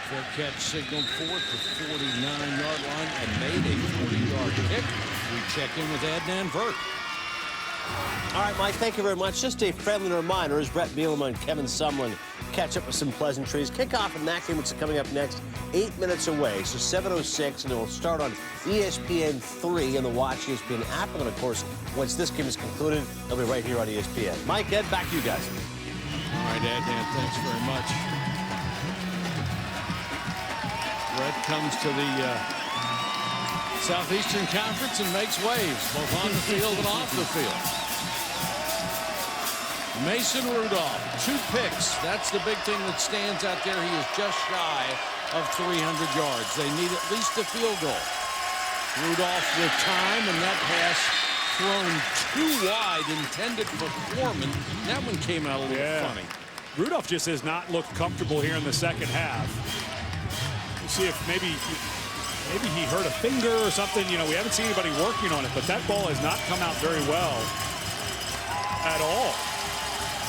Fair catch signaled forward to 49-yard line and made a 40-yard kick. We check in with Adnan Vert. All right, Mike, thank you very much. Just a friendly reminder as Brett Bielema and Kevin Sumlin catch up with some pleasantries. Kickoff in that game, which is coming up next, 8 minutes away, so 7:06, and it will start on ESPN 3 and the Watch ESPN app. And then, of course, once this game is concluded, it'll be right here on ESPN. Mike, Ed, back to you guys. All right, Adnan, thanks very much. Brett comes to the Southeastern Conference and makes waves, both on the field and off the field. Mason Rudolph, 2 picks. That's the big thing that stands out there. He is just shy of 300 yards. They need at least a field goal. Rudolph with time, and that pass thrown too wide, intended for Foreman. That one came out a little funny. Rudolph just has not looked comfortable here in the second half. We'll see if maybe he hurt a finger or something. You know, we haven't seen anybody working on it, but that ball has not come out very well at all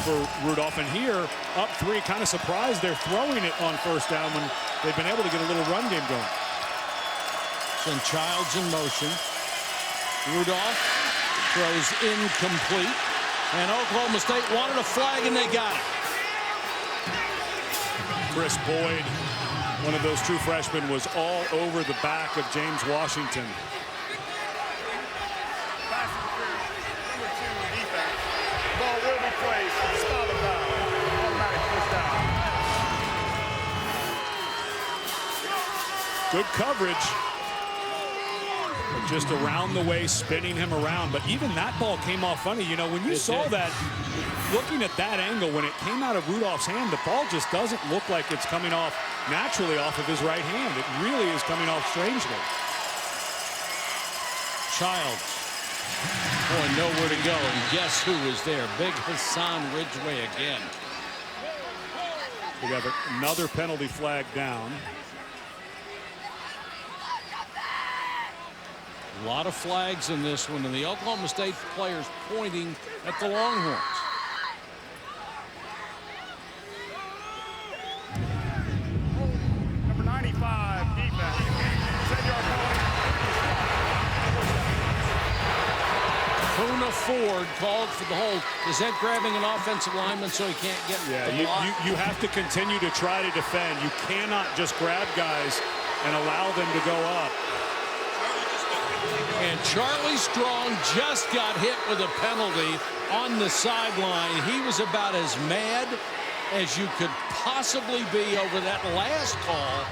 for Rudolph. And here, up 3, kind of surprised they're throwing it on first down when they've been able to get a little run game going. Send Childs in motion. Rudolph throws incomplete. And Oklahoma State wanted a flag, and they got it. Chris Boyd, one of those true freshmen, was all over the back of James Washington. Ball will be placed. Stop it down. Automatic first down. Good coverage. Just around the way, spinning him around. But even that ball came off funny. You know, when you saw that, looking at that angle, when it came out of Rudolph's hand, the ball just doesn't look like it's coming off naturally off of his right hand. It really is coming off strangely. Childs. Boy, nowhere to go. And guess who was there? Big Hassan Ridgeway again. We have another penalty flag down. A lot of flags in this one, and the Oklahoma State players pointing at the Longhorns. Number 95, defense. 10-yard penalty. Puna Ford called for the hold. Is that grabbing an offensive lineman so he can't get the block? You have to continue to try to defend. You cannot just grab guys and allow them to go up. And Charlie Strong just got hit with a penalty on the sideline. He was about as mad as you could possibly be over that last call.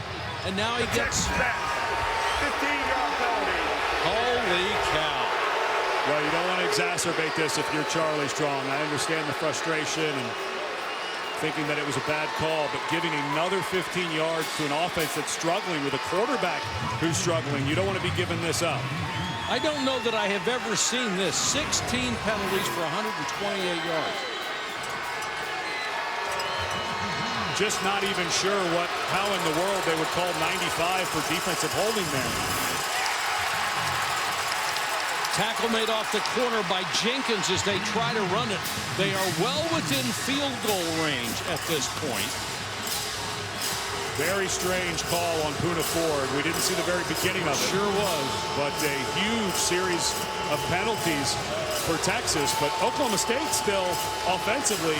And now he gets 15-yard penalty. Holy cow. Well, you don't want to exacerbate this if you're Charlie Strong. I understand the frustration and thinking that it was a bad call, but giving another 15 yards to an offense that's struggling with a quarterback who's struggling, you don't want to be giving this up. I don't know that I have ever seen this. 16 penalties for 128 yards. Just not even sure how in the world they would call 95 for defensive holding there. Tackle made off the corner by Jenkins as they try to run it. They are well within field goal range at this point. Very strange call on Poona Ford. We didn't see the very beginning of it. Sure was. But a huge series of penalties for Texas. But Oklahoma State still offensively,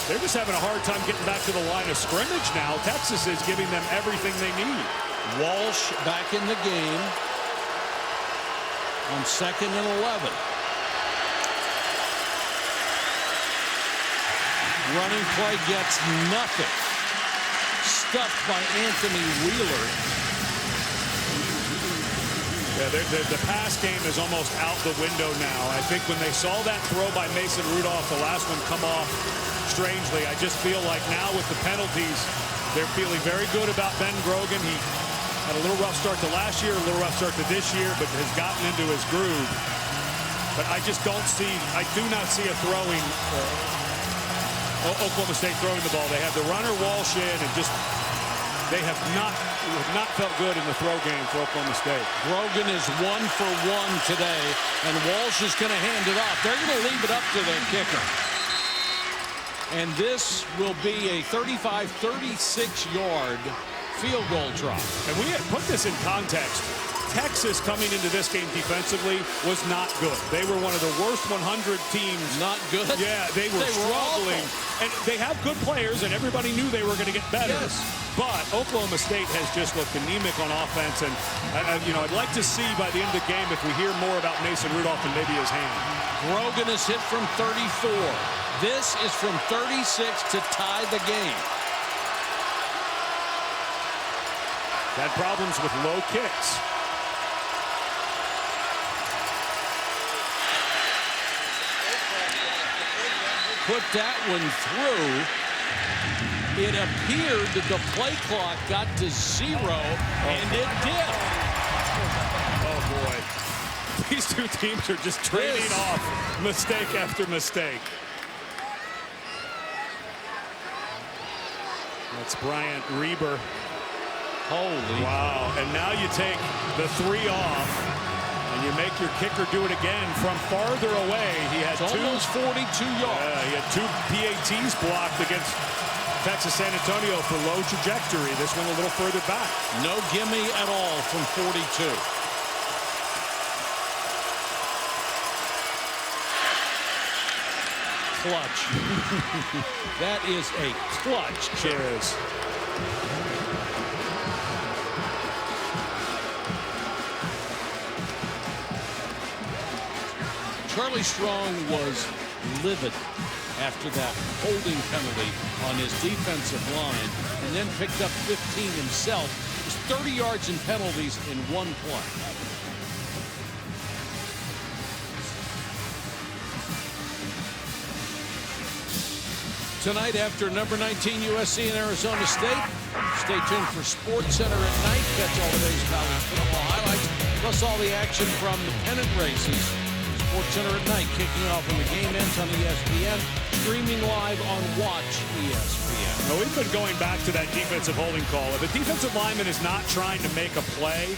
they're just having a hard time getting back to the line of scrimmage now. Texas is giving them everything they need. Walsh back in the game on 2nd and 11. Running play gets nothing. Stuffed by Anthony Wheeler. Yeah, the pass game is almost out the window now. I think when they saw that throw by Mason Rudolph, the last one come off strangely, I just feel like now with the penalties, they're feeling very good about Ben Grogan. He had a little rough start to last year, a little rough start to this year, but has gotten into his groove. But I just don't see, I do not see a throwing, Oklahoma State throwing the ball. They have the runner Walsh in, and just, they have not felt good in the throw game for Oklahoma State. Grogan is 1 for 1 today, and Walsh is going to hand it off. They're going to leave it up to the kicker. And this will be a 35, 36-yard field goal try. And we had put this in context. Texas coming into this game defensively was not good. They were one of the worst 100 teams. Not good? Yeah, they were struggling. And they have good players, and everybody knew they were going to get better. Yes. But Oklahoma State has just looked anemic on offense. And, I'd like to see by the end of the game if we hear more about Mason Rudolph and maybe his hand. Grogan is hit from 34. This is from 36 to tie the game. Had problems with low kicks. Put that one through. It appeared that the play clock got to 0, and it did. Oh, boy. These two teams are just trading off mistake after mistake. That's Bryant Reber. Holy. Wow. And now you take the 3 off, and you make your kicker do it again from farther away. He had almost 42 yards. He had 2 PATs blocked against Texas San Antonio for low trajectory. This one a little further back. No gimme at all from 42. Clutch. That is a clutch kick. Sure is. Charlie Strong was livid after that holding penalty on his defensive line, and then picked up 15 himself. It was 30 yards in penalties in one play. Tonight after number 19 USC and Arizona State. Stay tuned for Sports Center at night. Catch all the day's college football highlights, plus all the action from the pennant races. Sports Center at night kicking off when the game ends on ESPN, streaming live on Watch ESPN. Well, we've been going back to that defensive holding call. If a defensive lineman is not trying to make a play,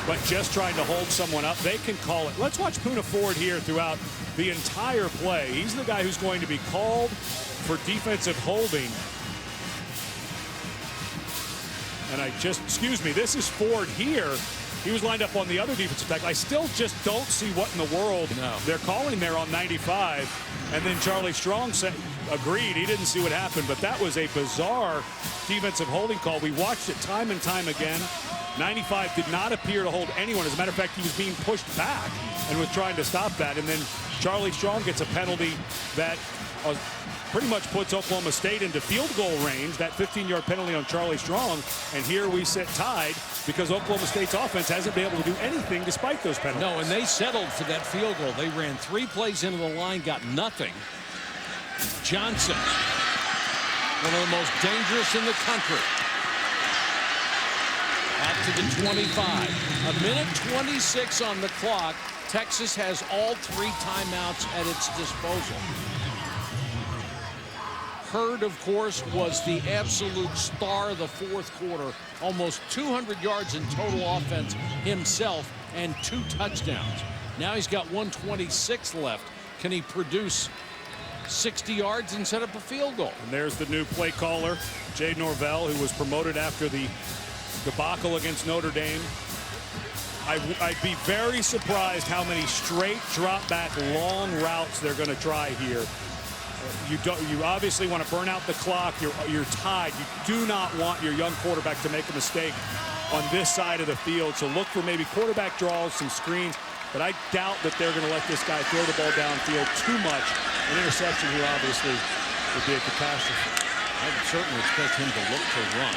but just trying to hold someone up, they can call it. Let's watch Poona Ford here throughout the entire play. He's the guy who's going to be called for defensive holding. And excuse me, this is Ford here. He was lined up on the other defensive tackle. I still just don't see what in the world they're calling there on 95. And then Charlie Strong agreed. He didn't see what happened, but that was a bizarre defensive holding call. We watched it time and time again. 95 did not appear to hold anyone. As a matter of fact, he was being pushed back and was trying to stop that. And then Charlie Strong gets a penalty that pretty much puts Oklahoma State into field goal range, that 15-yard penalty on Charlie Strong. And here we sit tied because Oklahoma State's offense hasn't been able to do anything despite those penalties. No, and they settled for that field goal. They ran 3 plays into the line, got nothing. Johnson, one of the most dangerous in the country. Out to the 25. A minute 26 on the clock. Texas has all 3 timeouts at its disposal. Hurd, of course, was the absolute star of the fourth quarter. Almost 200 yards in total offense himself and 2 touchdowns. Now he's got 126 left. Can he produce 60 yards and set up a field goal? And there's the new play caller, Jay Norvell, who was promoted after the debacle against Notre Dame. I'd be very surprised how many straight drop back long routes they're going to try here. You obviously want to burn out the clock. You're tied. You do not want your young quarterback to make a mistake on this side of the field. So look for maybe quarterback draws, some screens. But I doubt that they're going to let this guy throw the ball downfield too much. An interception here obviously would be a catastrophe. I would certainly expect him to look to run.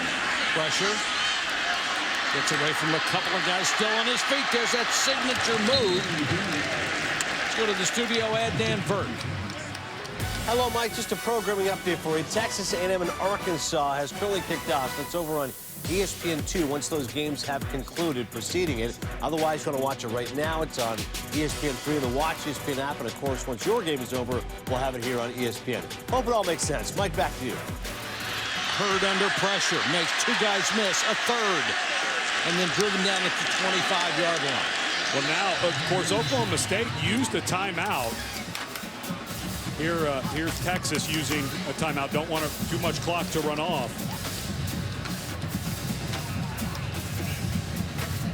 Pressure. Gets away from a couple of guys still on his feet. There's that signature move. Let's go to the studio. Dan Burton. Hello, Mike. Just a programming update for you. Texas A&M and Arkansas has currently kicked off. That's over on ESPN2 once those games have concluded preceding it. Otherwise, you want to watch it right now. It's on ESPN3, the Watch ESPN app. And, of course, once your game is over, we'll have it here on ESPN. Hope it all makes sense. Mike, back to you. Hurd under pressure. Makes 2 guys miss. A third. And then driven down at the 25-yard line. Well, now, of course, Oklahoma State used a timeout. Here's Texas using a timeout. Don't want too much clock to run off.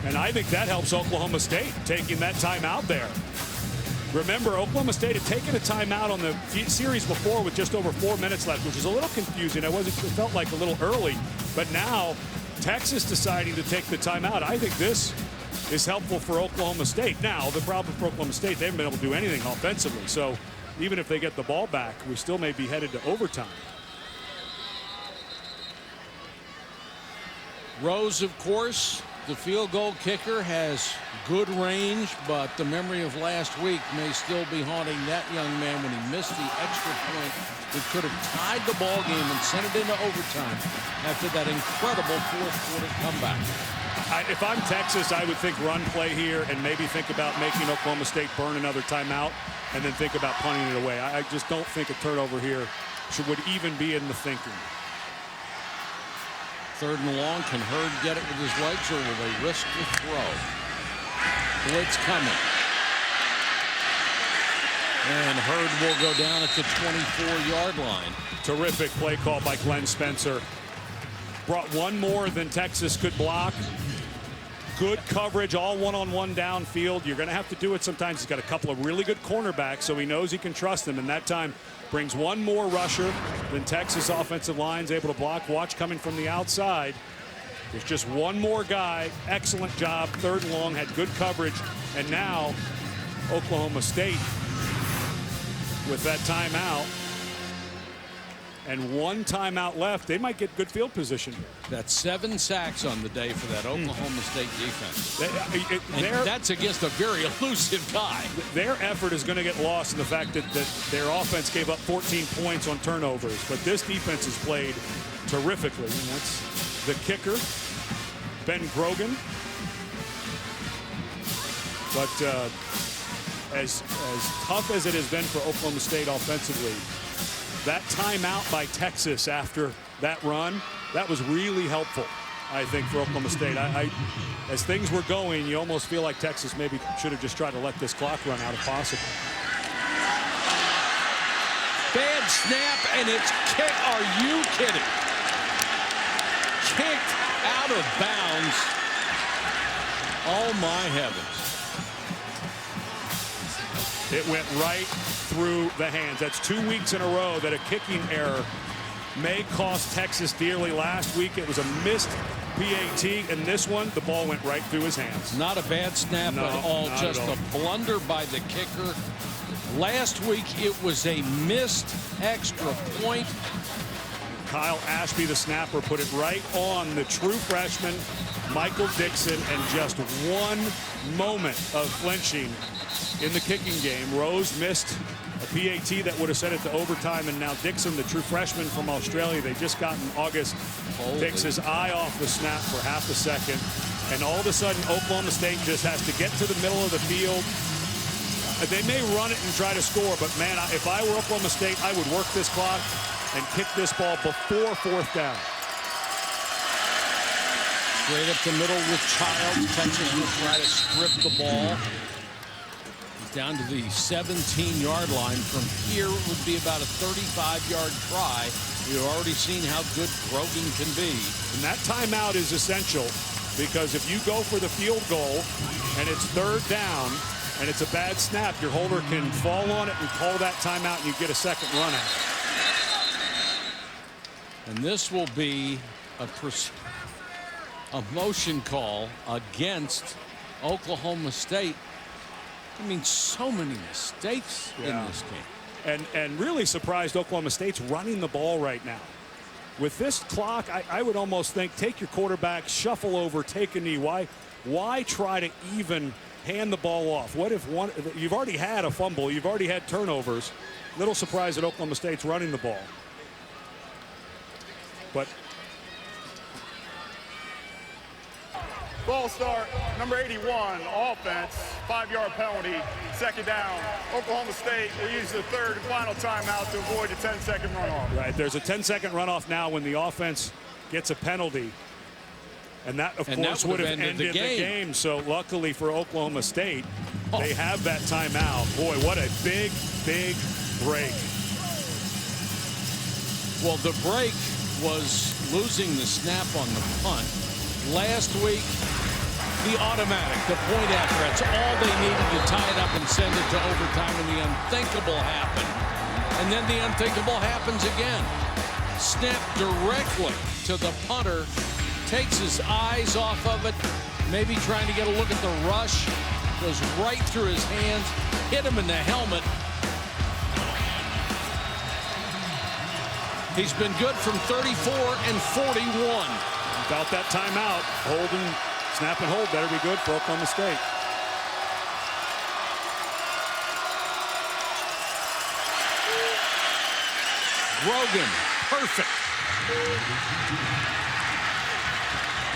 And I think that helps Oklahoma State, taking that timeout there. Remember, Oklahoma State had taken a timeout on the series before with just over 4 minutes left, which is a little confusing. It felt like a little early. But now, Texas deciding to take the timeout. I think this is helpful for Oklahoma State. Now, the problem for Oklahoma State, they haven't been able to do anything offensively. So even if they get the ball back, we still may be headed to overtime. Rose, of course, the field goal kicker, has good range, but the memory of last week may still be haunting that young man when he missed the extra point that could have tied the ball game and sent it into overtime after that incredible fourth quarter comeback. If I'm Texas, I would think run play here and maybe think about making Oklahoma State burn another timeout and then think about punting it away. I just don't think a turnover here would even be in the thinking. 3rd and long. Can Hurd get it with his legs, or will they risk the throw? Blitz coming. And Hurd will go down at the 24-yard line. Terrific play call by Glenn Spencer. Brought one more than Texas could block. Good coverage, all one-on-one downfield. You're going to have to do it sometimes. He's got a couple of really good cornerbacks, so he knows he can trust them. And that time brings one more rusher than Texas offensive line's able to block. Watch coming from the outside. There's just one more guy. Excellent job. 3rd and long, had good coverage. And now Oklahoma State with that timeout. And 1 timeout left. They might get good field position. That's 7 sacks on the day for that Oklahoma State defense. That's against a very elusive guy. Their effort is going to get lost in the fact that their offense gave up 14 points on turnovers. But this defense has played terrifically. And that's the kicker, Ben Grogan. But as tough as it has been for Oklahoma State offensively, that timeout by Texas after that run, that was really helpful, I think, for Oklahoma State. As things were going, you almost feel like Texas maybe should have just tried to let this clock run out if possible. Bad snap, and it's kicked. Are you kidding? Kicked out of bounds. Oh, my heavens. It went right through the hands. That's 2 weeks in a row that a kicking error may cost Texas dearly. Last week it was a missed PAT, and this one the ball went right through his hands. Not a bad snap at all, just a blunder by the kicker. Last week it was a missed extra point. Kyle Ashby, the snapper, put it right on the true freshman Michael Dixon, and just one moment of flinching in the kicking game. Rose missed a PAT that would have sent it to overtime, and now Dixon, the true freshman from Australia, they just got in August, takes his eye off the snap for half a second, and all of a sudden Oklahoma State just has to get to the middle of the field, They may run it and try to score, but, man, if I were Oklahoma State, I would work this clock and kick this ball before 4th down. Straight up the middle with Childs. Texas will try to strip the ball. Down to the 17-yard line. From here it would be about a 35-yard try. We've already seen how good Grogan can be. And that timeout is essential, because if you go for the field goal and it's 3rd down and it's a bad snap, your holder can fall on it and call that timeout, and you get a second run out. And this will be a motion call against Oklahoma State. I mean, so many mistakes in this game. And really surprised Oklahoma State's running the ball right now. With this clock, I would almost think, take your quarterback, shuffle over, take a knee. Why try to even hand the ball off? What if you've already had a fumble, you've already had turnovers. Little surprised that Oklahoma State's running the ball. But Ball start, number 81, offense, 5-yard penalty, 2nd down. Oklahoma State will use the 3rd and final timeout to avoid a 10-second runoff. Right, there's a 10-second runoff now when the offense gets a penalty. And that, of course, would have ended the game. So luckily for Oklahoma State, they have that timeout. Boy, what a big, big break. Well, the break was losing the snap on the punt. Last week, the automatic, the point after. That's all they needed to tie it up and send it to overtime, and the unthinkable happened. And then the unthinkable happens again. Snap directly to the punter, takes his eyes off of it, maybe trying to get a look at the rush, goes right through his hands, hit him in the helmet. He's been good from 34 and 41. About that timeout, holding, snap and hold better be good for Oklahoma State. Grogan, perfect.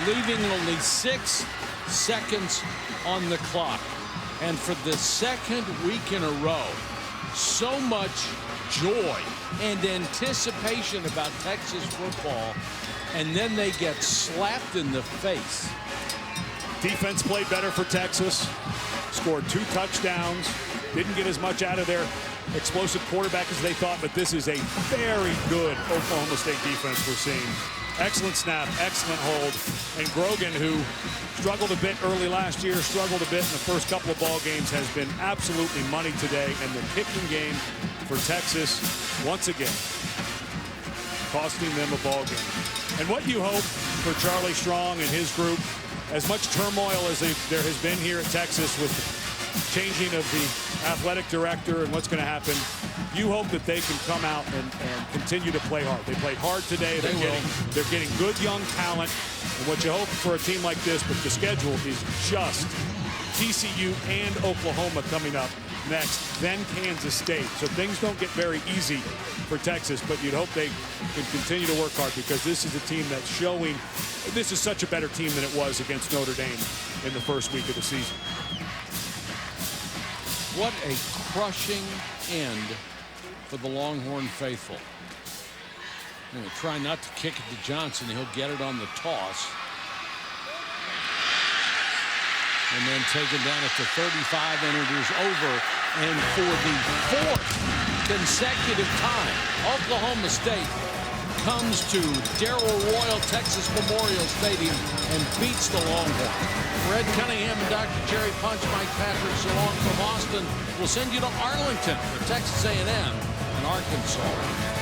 Leaving only 6 seconds on the clock. And for the 2nd week in a row, so much joy and anticipation about Texas football, and then they get slapped in the face. Defense played better for Texas, scored 2 touchdowns, didn't get as much out of their explosive quarterback as they thought, but this is a very good Oklahoma State defense we're seeing. Excellent snap, excellent hold, and Grogan, who struggled a bit early last year, struggled a bit in the first couple of ball games, has been absolutely money today, and the kicking game for Texas, once again, costing them a ball game. And what you hope for Charlie Strong and his group, as much turmoil as there has been here at Texas with the changing of the athletic director and what's going to happen, you hope that they can come out and continue to play hard. They played hard today. They're getting good young talent. And what you hope for a team like this, but the schedule is just TCU and Oklahoma coming up next, then Kansas State. So things don't get very easy for Texas, but you'd hope they can continue to work hard, because this is a team that's showing this is such a better team than it was against Notre Dame in the first week of the season. What a crushing end for the Longhorn faithful. Anyway, try not to kick it to Johnson. He'll get it on the toss. And then taken down at the 35, and it is over. And for the 4th consecutive time, Oklahoma State comes to Darrell Royal Texas Memorial Stadium and beats the Longhorns. Fred Cunningham and Dr. Jerry Punch, Mike Patrick, so long from Austin. We'll send you to Arlington for Texas A&M and Arkansas.